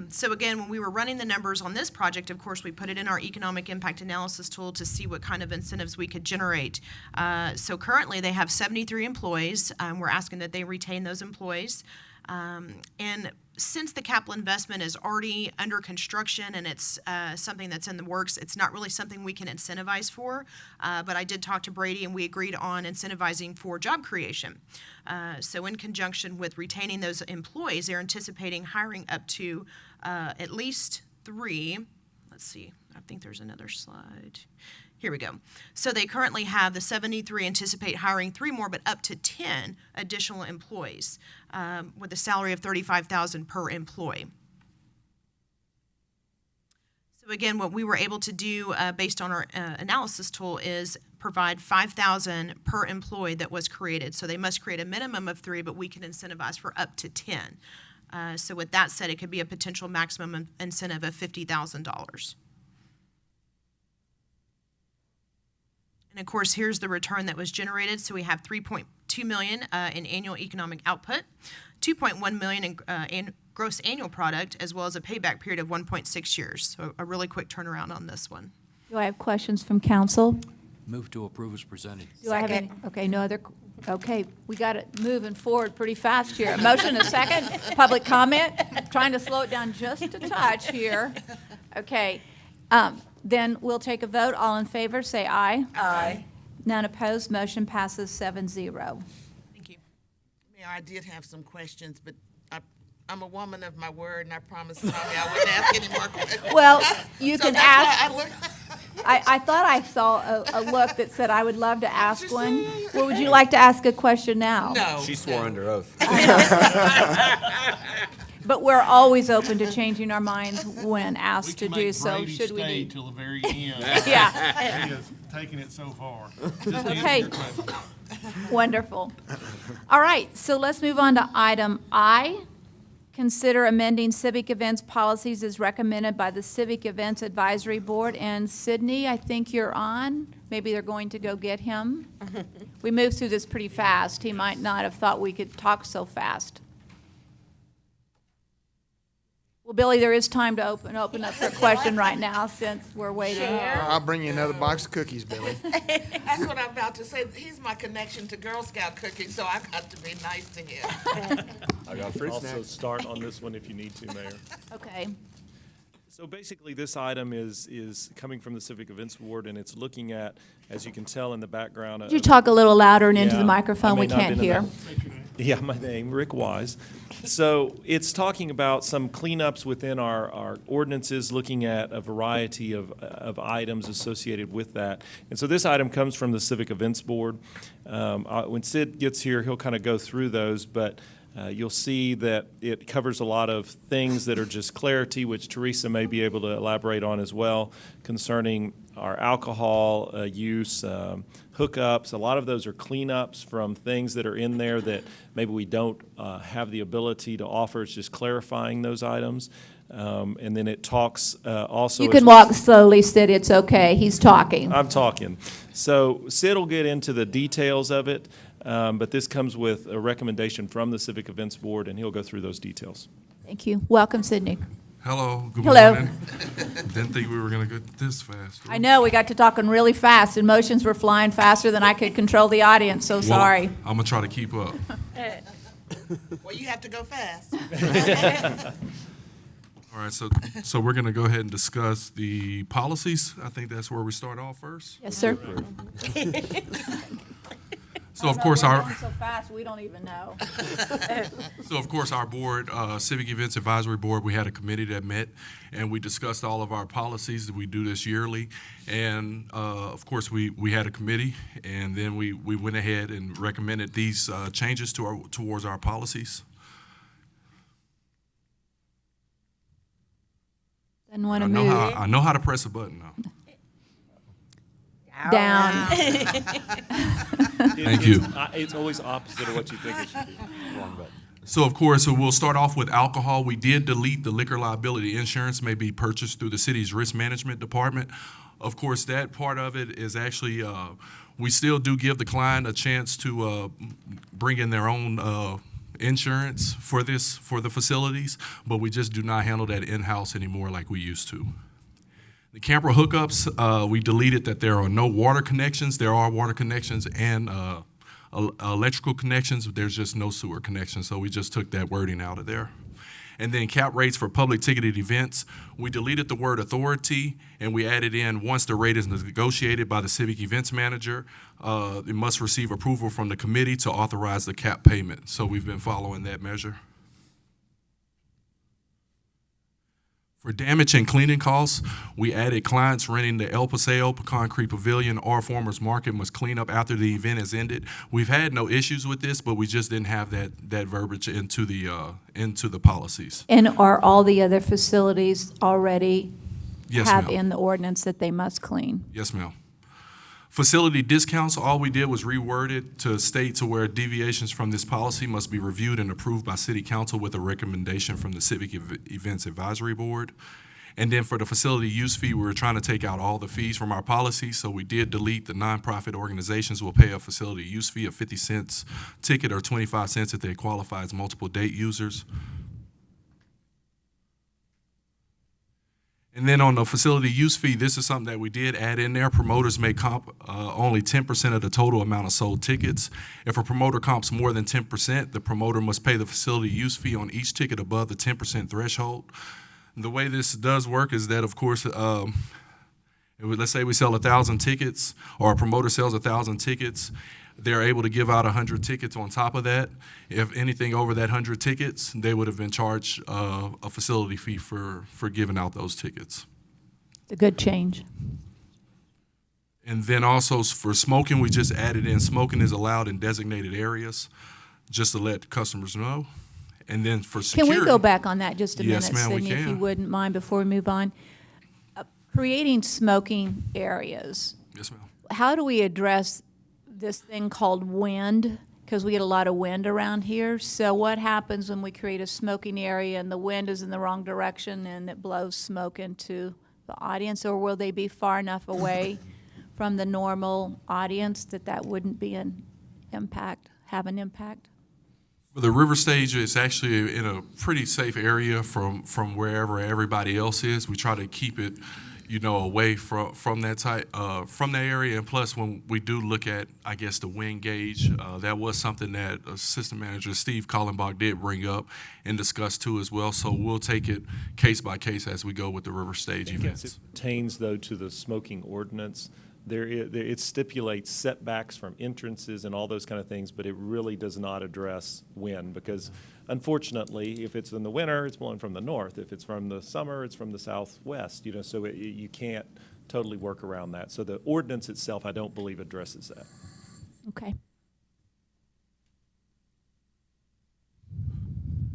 So again, when we were running the numbers on this project, of course, we put it in our economic impact analysis tool to see what kind of incentives we could generate. So currently, they have 73 employees. We're asking that they retain those employees. And since the capital investment is already under construction and it's something that's in the works, it's not really something we can incentivize for. But I did talk to Brady and we agreed on incentivizing for job creation. So in conjunction with retaining those employees, they're anticipating hiring up to at least 3. Let's see, I think there's another slide. Here we go. So they currently have the 73, anticipate hiring 3 more, but up to 10 additional employees with a salary of $35,000 per employee. So again, what we were able to do based on our analysis tool is provide $5,000 per employee that was created. So they must create a minimum of 3, but we can incentivize for up to 10. So with that said, it could be a potential maximum incentive of $50,000. And of course, here's the return that was generated. So we have $3.2 million in annual economic output, $2.1 million in gross annual product, as well as a payback period of 1.6 years. So a really quick turnaround on this one. Do I have questions from council? Move to approve as presented. Do I have any? Okay, no other. Okay, we got it moving forward pretty fast here. A motion, a second. Public comment. Trying to slow it down just a touch here. Okay. Then we'll take a vote. All in favor, say aye. Aye. None opposed. Motion passes 7-0. Thank you. Mayor, I did have some questions, but I'm a woman of my word, and I promised Tommy I wouldn't ask any more questions. Well, you So can that's ask. why I thought I saw a look that said I would love to ask one. Well, would you like to ask a question now? No. She swore under oath. But we're always open to changing our minds when asked to do so, should we stay need. till the very end. Yeah. He has taken it so far. Okay. Wonderful. All right, so let's move on to item I. Consider amending civic events policies as recommended by the Civic Events Advisory Board. And Sydney, I think you're on. Maybe they're going to go get him. We moved through this pretty fast. He might not have thought we could talk so fast. Well, Billy, there is time to open up for a question right now since we're waiting here. I'll bring you another box of cookies, Billy. That's what I'm about to say. He's my connection to Girl Scout cookies, so I got to be nice to him. I got fruit Also snacks. start on this one if you need to, Mayor. Okay. So basically, this item is coming from the Civic Events Board, and it's looking at, as you can tell in the background. Could you talk a little louder and into the Yeah, microphone? I may We not have can't been in hear. Yeah, my name, Rick Wise. So it's talking about some cleanups within our ordinances, looking at a variety of items associated with that. And so this item comes from the Civic Events Board. When Sid gets here, he'll kind of go through those, but you'll see that it covers a lot of things that are just clarity, which Teresa may be able to elaborate on as well, concerning our alcohol use, hookups. A lot of those are cleanups from things that are in there that maybe we don't have the ability to offer. It's just clarifying those items. And then it talks also. You can walk slowly, Sid. It's okay. He's talking. I'm talking. So Sid will get into the details of it, but this comes with a recommendation from the Civic Events Board, and he'll go through those details. Thank you. Welcome, Sydney. Hello. Good Hello. morning. Didn't think we were going to go this fast. I know, we got to talking really fast, and motions were flying faster than I could control the audience, so sorry. I'm going to try to keep up. Well, you have to go fast. All right, so we're going to go ahead and discuss the policies. I think that's where we start off first. Yes, sir. So of course our so fast we don't even know. So of course our board, Civic Events Advisory Board, we had a committee that met and we discussed all of our policies. We do this yearly, and of course we had a committee, and then we went ahead and recommended these changes towards our policies. Didn't want I to know move. I know how to press a button now. Down. Thank you. It's always opposite of what you think it should be. Wrong button. So of course, we'll start off with alcohol. We did delete the liquor liability insurance may be purchased through the city's risk management department. Of course, that part of it is actually, we still do give the client a chance to bring in their own insurance for the facilities, but we just do not handle that in-house anymore like we used to. The camper hookups, we deleted that there are no water connections. There are water connections and electrical connections, but there's just no sewer connections, so we just took that wording out of there. And then cap rates for public ticketed events, we deleted the word authority, and we added in once the rate is negotiated by the civic events manager, it must receive approval from the committee to authorize the cap payment. So we've been following that measure. For damage and cleaning costs, we added clients renting the El Paseo Concrete Pavilion or Farmers Market must clean up after the event has ended. We've had no issues with this, but we just didn't have that verbiage into the policies. And are all the other facilities already Yes, have ma'am. in the ordinance that they must clean? Yes, ma'am. Facility discounts, all we did was reword it to state to where deviations from this policy must be reviewed and approved by City Council with a recommendation from the Civic Events Advisory Board. And then for the facility use fee, we were trying to take out all the fees from our policy, so we did delete the nonprofit organizations will pay a facility use fee of 50 cents ticket or 25 cents if they qualify as multiple date users. And then on the facility use fee, this is something that we did add in there. Promoters may comp only 10% of the total amount of sold tickets. If a promoter comps more than 10%, the promoter must pay the facility use fee on each ticket above the 10% threshold. The way this does work is that, of course, let's say we sell 1,000 tickets, or a promoter sells 1,000 tickets. They're able to give out 100 tickets on top of that. If anything over that 100 tickets, they would have been charged a facility fee for giving out those tickets. It's a good change. And then also for smoking, we just added in smoking is allowed in designated areas, just to let customers know. And then for security. Can we go back on that just a Yes, minute, ma'am, we Sydney, if you can. wouldn't mind, before we move on? Creating smoking areas. Yes, ma'am. How do we address this thing called wind? Because we get a lot of wind around here. So what happens when we create a smoking area and the wind is in the wrong direction and it blows smoke into the audience? Or will they be far enough away from the normal audience that wouldn't be an impact, have an impact? For the river stage, it's actually in a pretty safe area from wherever everybody else is. We try to keep it, away from that area. And plus, when we do look at, I guess, the wind gauge, that was something that Assistant Manager Steve Kallenbach did bring up and discuss too as well. So we'll take it case by case as we go with the river stage events. As it pertains, though, to the smoking ordinance, it stipulates setbacks from entrances and all those kind of things, but it really does not address wind because, unfortunately, if it's in the winter, it's blowing from the north. If it's from the summer, it's from the southwest. So you can't totally work around that. So the ordinance itself, I don't believe, addresses that. Okay.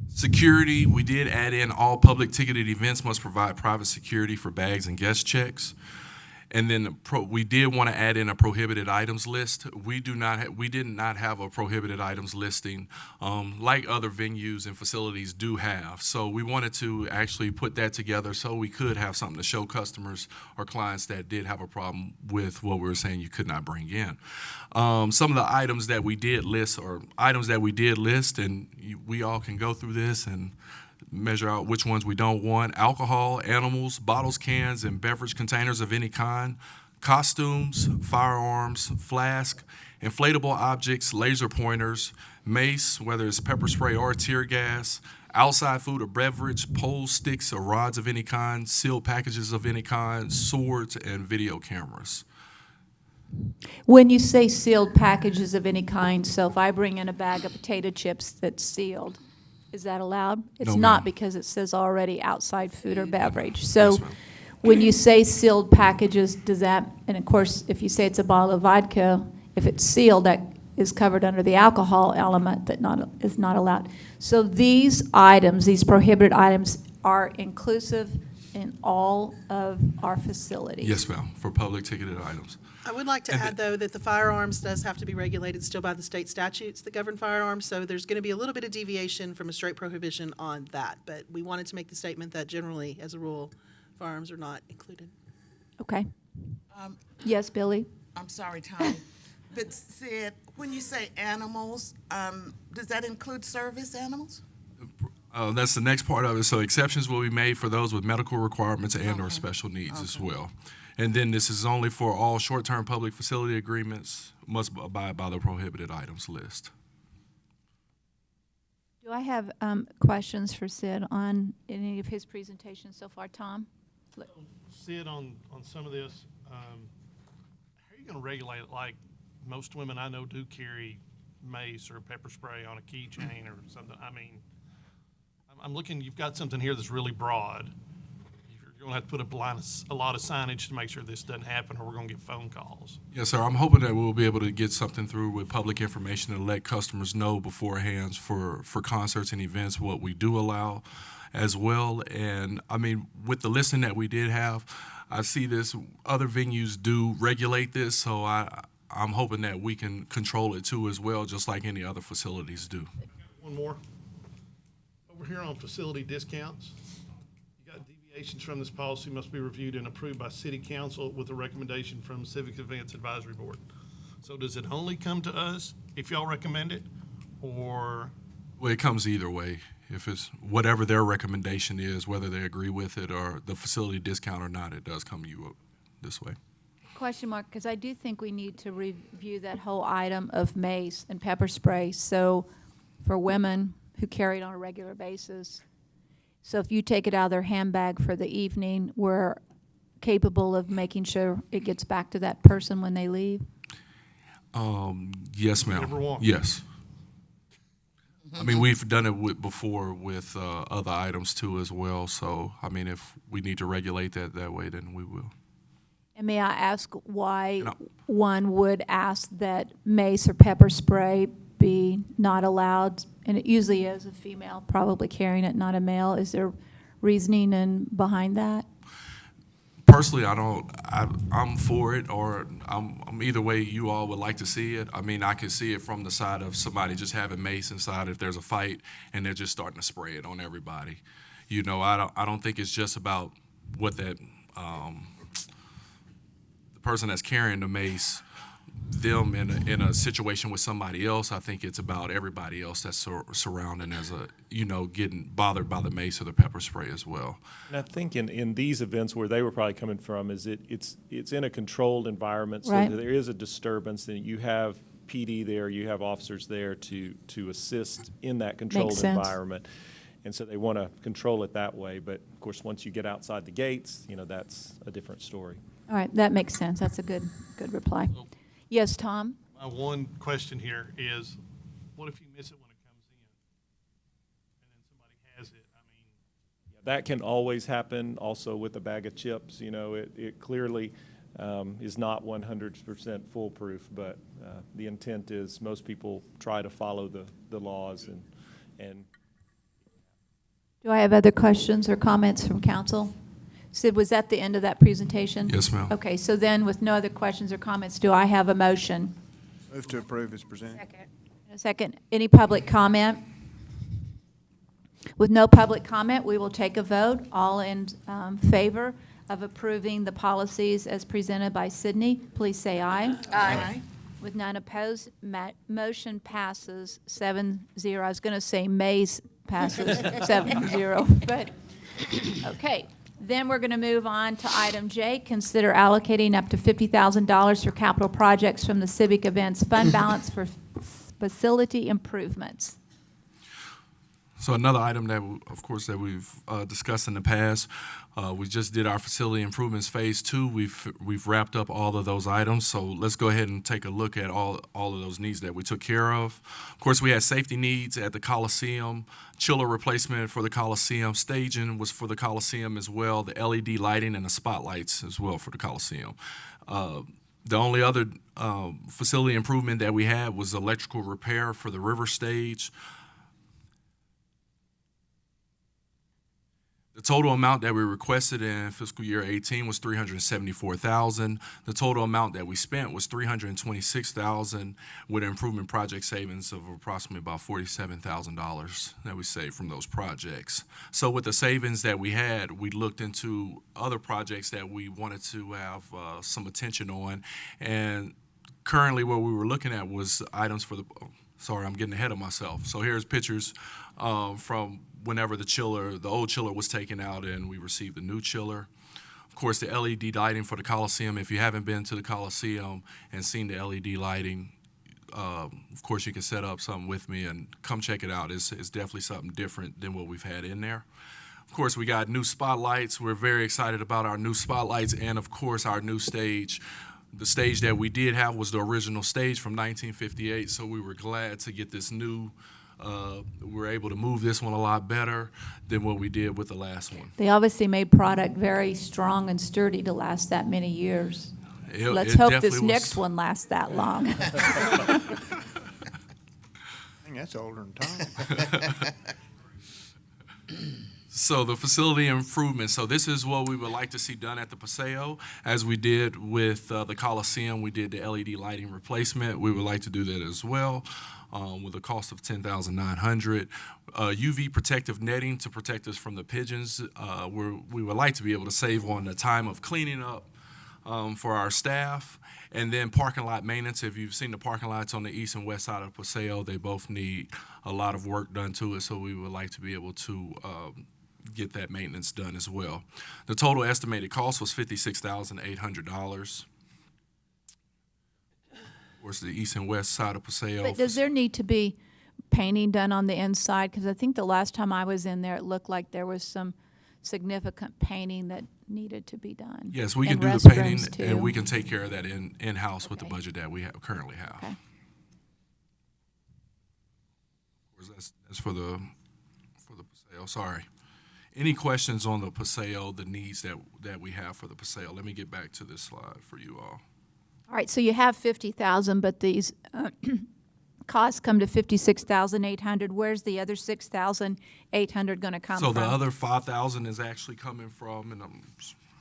Security, we did add in all public ticketed events must provide private security for bags and guest checks. And then we did want to add in a prohibited items list. We did not have a prohibited items listing like other venues and facilities do have. So we wanted to actually put that together so we could have something to show customers or clients that did have a problem with what we were saying you could not bring in. Some of the items that we did list, and we all can go through this and measure out which ones we don't want: alcohol, animals, bottles, cans, and beverage containers of any kind, costumes, firearms, flask, inflatable objects, laser pointers, mace, whether it's pepper spray or tear gas, outside food or beverage, poles, sticks, or rods of any kind, sealed packages of any kind, swords, and video cameras. When you say sealed packages of any kind, so if I bring in a bag of potato chips that's sealed, is that allowed? It's No, not ma'am. because it says already outside food or beverage. So Yes, ma'am. when you say sealed packages, does that, and of course, if you say it's a bottle of vodka, if it's sealed, that is covered under the alcohol element that is not allowed. So these items, these prohibited items, are inclusive in all of our facilities? Yes, ma'am, for public ticketed items. I would like to add, though, that the firearms does have to be regulated still by the state statutes that govern firearms, so there's going to be a little bit of deviation from a straight prohibition on that. But we wanted to make the statement that generally, as a rule, firearms are not included. Okay. Yes, Billy? I'm sorry, Tommy. But Sid, when you say animals, does that include service animals? That's the next part of it. So exceptions will be made for those with medical requirements and or special needs as well. And then this is only for all short-term public facility agreements must abide by the prohibited items list. Do I have questions for Sid on any of his presentations so far? Tom? Sid, on some of this, how are you going to regulate it? Like most women I know do carry mace or pepper spray on a keychain or something. I mean, I'm looking, you've got something here that's really broad. You're going to have to put a lot of signage to make sure this doesn't happen, or we're going to get phone calls. Yes, sir. I'm hoping that we'll be able to get something through with public information to let customers know beforehand for concerts and events what we do allow as well. And, I mean, with the listing that we did have, I see this, other venues do regulate this, so I'm hoping that we can control it too as well, just like any other facilities do. One more. Over here on facility discounts, you got deviations from this policy must be reviewed and approved by City Council with a recommendation from Civic Events Advisory Board. So does it only come to us if y'all recommend it, or? Well, it comes either way. If it's whatever their recommendation is, whether they agree with it or the facility discount or not, it does come to you this way. Question mark, because I do think we need to review that whole item of mace and pepper spray. So for women who carry it on a regular basis, so if you take it out of their handbag for the evening, we're capable of making sure it gets back to that person when they leave? Yes, ma'am. Number one. Yes. I mean, we've done it before with other items too as well. So, I mean, if we need to regulate that way, then we will. And may I ask why one would ask that mace or pepper spray be not allowed? And it usually is a female probably carrying it, not a male. Is there reasoning behind that? Personally, I'm for it, or I'm either way you all would like to see it. I mean, I can see it from the side of somebody just having mace inside if there's a fight and they're just starting to spray it on everybody. You know, I don't think it's just about what that the person that's carrying the mace, them in a situation with somebody else. I think it's about everybody else that's surrounding as getting bothered by the mace or the pepper spray as well. And I think in these events where they were probably coming from is it's in a controlled environment, so Right. that there is a disturbance, and you have PD there, you have officers there to assist in that controlled Makes sense. environment. And so they want to control it that way. But of course, once you get outside the gates, that's a different story. All right, that makes sense. That's a good reply. Yes, Tom? My one question here is, what if you miss it when it comes in, and then somebody has it? I mean, That can always happen also with a bag of chips. It clearly is not 100% foolproof, but the intent is most people try to follow the laws. And Do I have other questions or comments from council? Sid, was that the end of that presentation? Yes, ma'am. Okay, so then with no other questions or comments, do I have a motion? Move to approve as presented. A second. Any public comment? With no public comment, we will take a vote. All in favor of approving the policies as presented by Sydney, please say aye. Aye. With none opposed, motion passes 7-0. I was going to say Mays passes 7-0, but okay. Then we're going to move on to item J, consider allocating up to $50,000 for capital projects from the Civic Events Fund Balance for facility improvements. So another item that, of course, that we've discussed in the past, we just did our facility improvements phase 2. We've wrapped up all of those items. So let's go ahead and take a look at all of those needs that we took care of. Of course, we had safety needs at the Coliseum, chiller replacement for the Coliseum, staging was for the Coliseum as well, the LED lighting and the spotlights as well for the Coliseum. The only other facility improvement that we had was electrical repair for the river stage. The total amount that we requested in fiscal year 18 was $374,000. The total amount that we spent was $326,000, with improvement project savings of approximately about $47,000 that we saved from those projects. So with the savings that we had, we looked into other projects that we wanted to have some attention on, and currently what we were looking at was items for the, sorry, I'm getting ahead of myself. So here's pictures from whenever the old chiller was taken out and we received a new chiller. Of course, the LED lighting for the Coliseum, if you haven't been to the Coliseum and seen the LED lighting, of course you can set up something with me and come check it out. It's definitely something different than what we've had in there. Of course, we got new spotlights. We're very excited about our new spotlights, and of course our new stage. The stage that we did have was the original stage from 1958, so we were glad to get this new. We were able to move this one a lot better than what we did with the last one. They obviously made product very strong and sturdy to last that many years. Let's It hope definitely this was. next one lasts that long. I think that's older than Tom. So the facility improvement. So this is what we would like to see done at the Paseo. As we did with the Coliseum, we did the LED lighting replacement. We would like to do that as well, with a cost of $10,900. UV protective netting to protect us from the pigeons. We would like to be able to save on the time of cleaning up for our staff. And then parking lot maintenance. If you've seen the parking lots on the east and west side of Paseo, they both need a lot of work done to it. So we would like to be able to get that maintenance done as well. The total estimated cost was $56,800. Of course, the east and west side of Paseo. But does there need to be painting done on the inside? Because I think the last time I was in there, it looked like there was some significant painting that needed to be done. Yes, we can And do the painting, restrooms, too. and we can take care of that in-house with the budget that we currently have. Okay. Of course, that's for the Paseo. Sorry. Any questions on the Paseo, the needs that we have for the Paseo? Let me get back to this slide for you all. All right, so you have 50,000, but these costs come to 56,800. Where's the other 6,800 going to come So from? the other 5,000 is actually coming from, and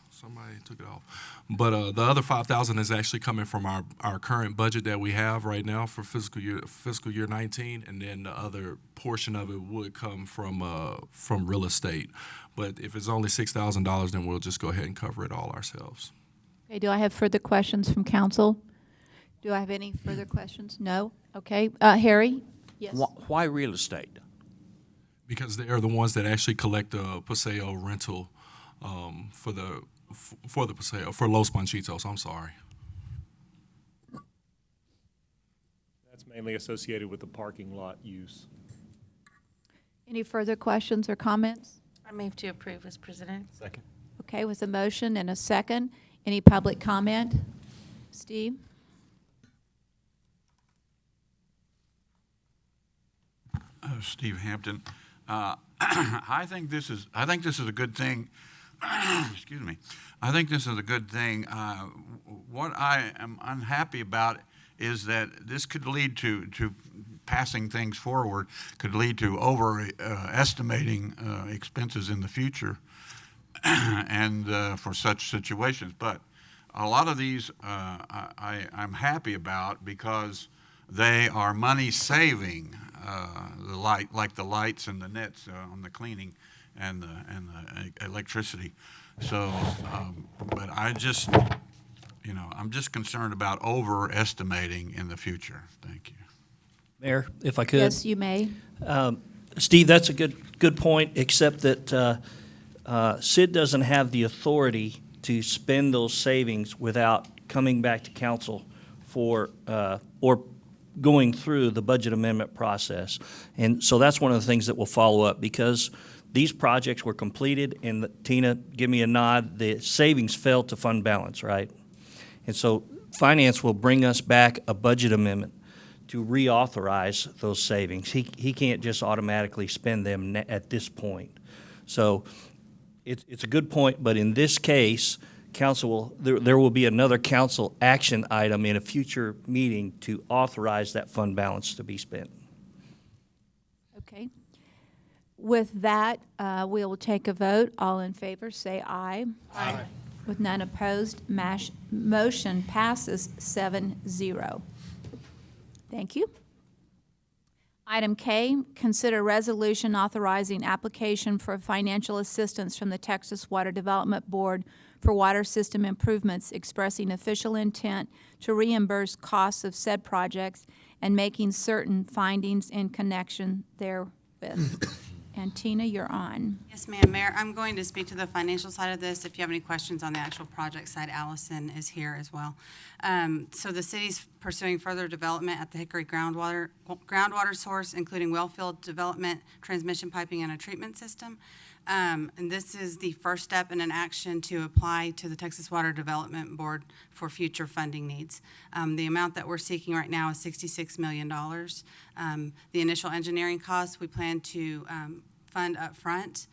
somebody took it off, but the other 5,000 is actually coming from our current budget that we have right now for fiscal year 19, and then the other portion of it would come from real estate. But if it's only $6,000, then we'll just go ahead and cover it all ourselves. Okay, do I have further questions from council? Do I have any further questions? No? Okay. Harry? Yes. Why real estate? Because they are the ones that actually collect the Paseo rental for the Paseo, for Los Panchitos, I'm sorry. That's mainly associated with the parking lot use. Any further questions or comments? I move to approve as presented. Second. Okay, with a motion and a second. Any public comment? Steve? Steve Hampton. I think this is a good thing. Excuse me. I think this is a good thing. What I am unhappy about is that this could lead to passing things forward, could lead to overestimating expenses in the future, and for such situations. But a lot of these I'm happy about because they are money saving. Like the lights and the nets on the cleaning and the electricity. So, but I'm just concerned about overestimating in the future. Thank you. Mayor, if I could. Yes, you may. Steve, that's a good point, except that Sid doesn't have the authority to spend those savings without coming back to council for or going through the budget amendment process. And so that's one of the things that we'll follow up, because these projects were completed, and Tina, give me a nod, the savings fell to fund balance, right? And so finance will bring us back a budget amendment to reauthorize those savings. He can't just automatically spend them at this point. So it's a good point, but in this case, there will be another council action item in a future meeting to authorize that fund balance to be spent. Okay. With that, we will take a vote. All in favor, say aye. Aye. With none opposed, motion passes 7-0. Thank you. Item K, consider resolution authorizing application for financial assistance from the Texas Water Development Board for water system improvements, expressing official intent to reimburse costs of said projects and making certain findings in connection therewith. And Tina, you're on. Yes, ma'am. Mayor, I'm going to speak to the financial side of this. If you have any questions on the actual project side, Allison is here as well. So the city's pursuing further development at the Hickory groundwater source, including well field development, transmission piping, and a treatment system. And this is the first step in an action to apply to the Texas Water Development Board for future funding needs. The amount that we're seeking right now is $66 million. The initial engineering costs we plan to fund up front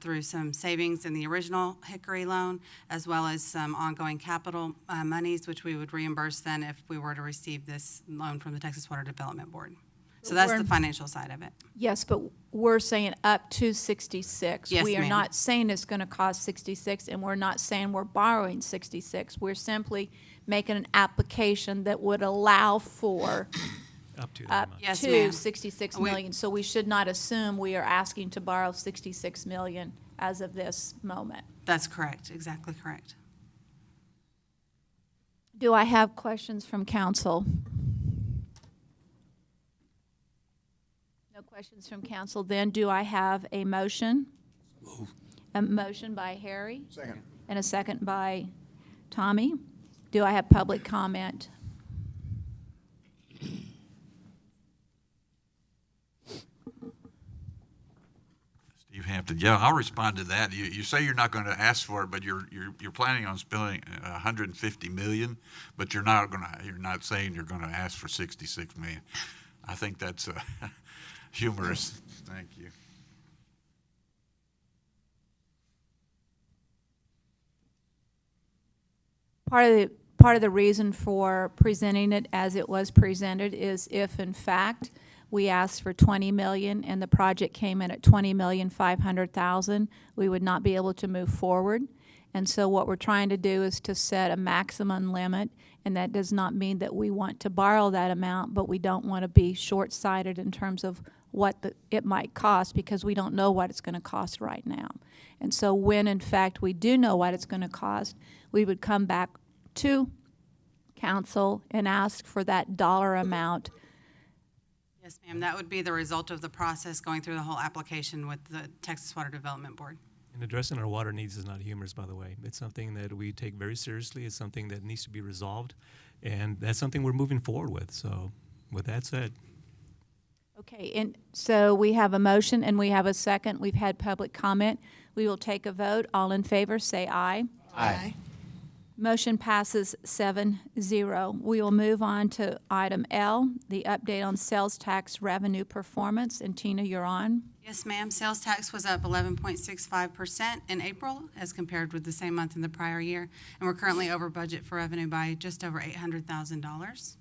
through some savings in the original Hickory loan, as well as some ongoing capital monies, which we would reimburse then if we were to receive this loan from the Texas Water Development Board. So that's the financial side of it. Yes, but we're saying up to 66. Yes, we are ma'am. not saying it's going to cost 66, and we're not saying we're borrowing 66. We're simply making an application that would allow for Up to up Yes, to ma'am. 66 We- million. So we should not assume we are asking to borrow 66 million as of this moment. That's correct, exactly correct. Do I have questions from council? No questions from council. Then do I have a motion? A motion by Harry? Second. And a second by Tommy. Do I have public comment? Steve Hampton, yeah, I'll respond to that. You say you're not going to ask for it, but you're planning on spending 150 million, but you're not saying you're going to ask for 66 million. I think that's humorous. Thank you. Part of the reason for presenting it as it was presented is if, in fact, we asked for 20 million and the project came in at 20,500,000, we would not be able to move forward. And so what we're trying to do is to set a maximum limit, and that does not mean that we want to borrow that amount, but we don't want to be short-sighted in terms of what it might cost, because we don't know what it's going to cost right now. And so when, in fact, we do know what it's going to cost, we would come back to council and ask for that dollar amount. Yes, ma'am. That would be the result of the process going through the whole application with the Texas Water Development Board. And addressing our water needs is not humorous, by the way. It's something that we take very seriously. It's something that needs to be resolved, and that's something we're moving forward with. So with that said. Okay, and so we have a motion and we have a second. We've had public comment. We will take a vote. All in favor, say aye. Aye. Motion passes 7-0. We will move on to item L, the update on sales tax revenue performance. And Tina, you're on. Yes, ma'am. Sales tax was up 11.65% in April as compared with the same month in the prior year. And we're currently over budget for revenue by just over $800,000.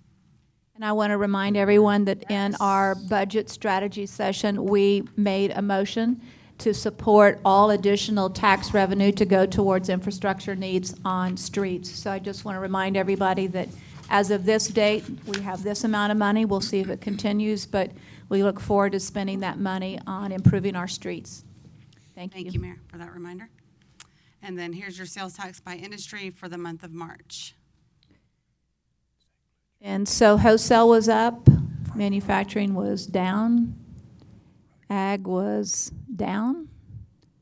And I want to remind everyone that in our budget strategy session, we made a motion to support all additional tax revenue to go towards infrastructure needs on streets. So I just want to remind everybody that as of this date, we have this amount of money. We'll see if it continues, but we look forward to spending that money on improving our streets. Thank you. Thank you, Mayor, for that reminder. And then here's your sales tax by industry for the month of March. And so wholesale was up, manufacturing was down, ag was down,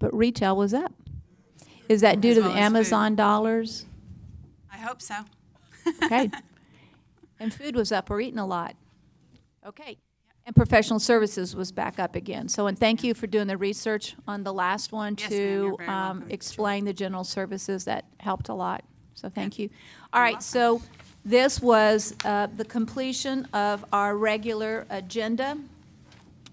but retail was up. Is that due As to the well as Amazon dollars? I hope so. Okay. And food was up. We're eating a lot. Okay. And professional services was back up again. So, and thank you for doing the research on the last one Yes, ma'am, to you're very welcome. explain the general services. That helped a lot. So thank you. All right, so this was the completion of our regular agenda.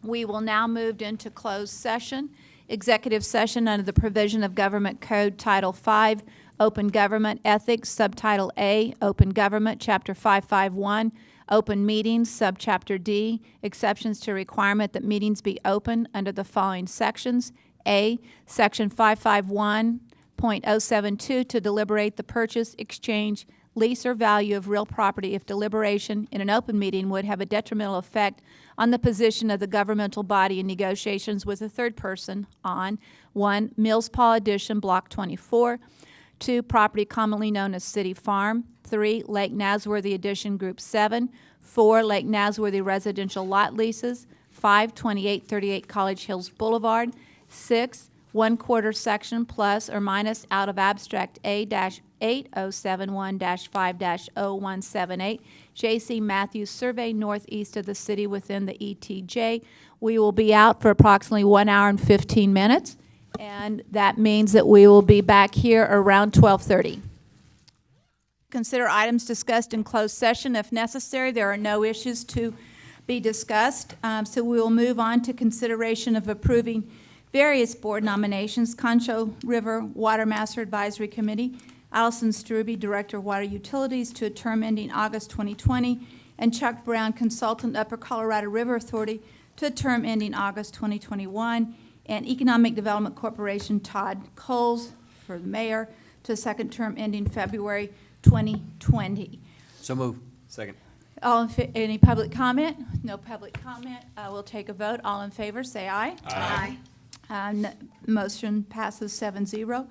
We will now move into closed session, executive session under the provision of Government Code Title V, Open Government Ethics, Subtitle A, Open Government, Chapter 551, Open Meetings, Subchapter D, exceptions to requirement that meetings be open under the following sections. A, Section 551.072, to deliberate the purchase, exchange, lease, or value of real property if deliberation in an open meeting would have a detrimental effect on the position of the governmental body in negotiations with a third person on 1, Mills Paul Addition, Block 24, 2, property commonly known as City Farm, 3, Lake Nasworthy Addition Group 7, 4, Lake Nasworthy Residential Lot Leases, 5, 2838 College Hills Boulevard, 6, 1/4 section plus or minus out of abstract A-8071-5-0178, J.C. Matthews Survey northeast of the city within the ETJ. We will be out for approximately 1 hour and 15 minutes, and that means that we will be back here around 12:30. Consider items discussed in closed session if necessary. There are no issues to be discussed, so we will move on to consideration of approving various board nominations. Concho River Water Master Advisory Committee, Allison Struby, Director of Water Utilities, to a term ending August 2020, and Chuck Brown, Consultant, Upper Colorado River Authority, to a term ending August 2021, and Economic Development Corporation, Todd Coles, for the mayor, to a second term ending February 2020. So move. Second. Any public comment? No public comment. We'll take a vote. All in favor, say aye. Aye. Motion passes 7-0.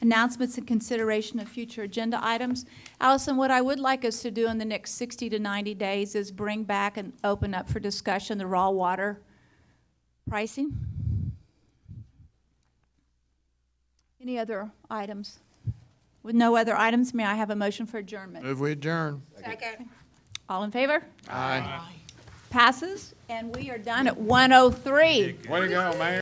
Announcements and consideration of future agenda items. Allison, what I would like us to do in the next 60 to 90 days is bring back and open up for discussion the raw water pricing. Any other items? With no other items, may I have a motion for adjournment? Move we adjourn. Second. All in favor? Aye. Passes, and we are done at 1:03. Way to go, Mayor.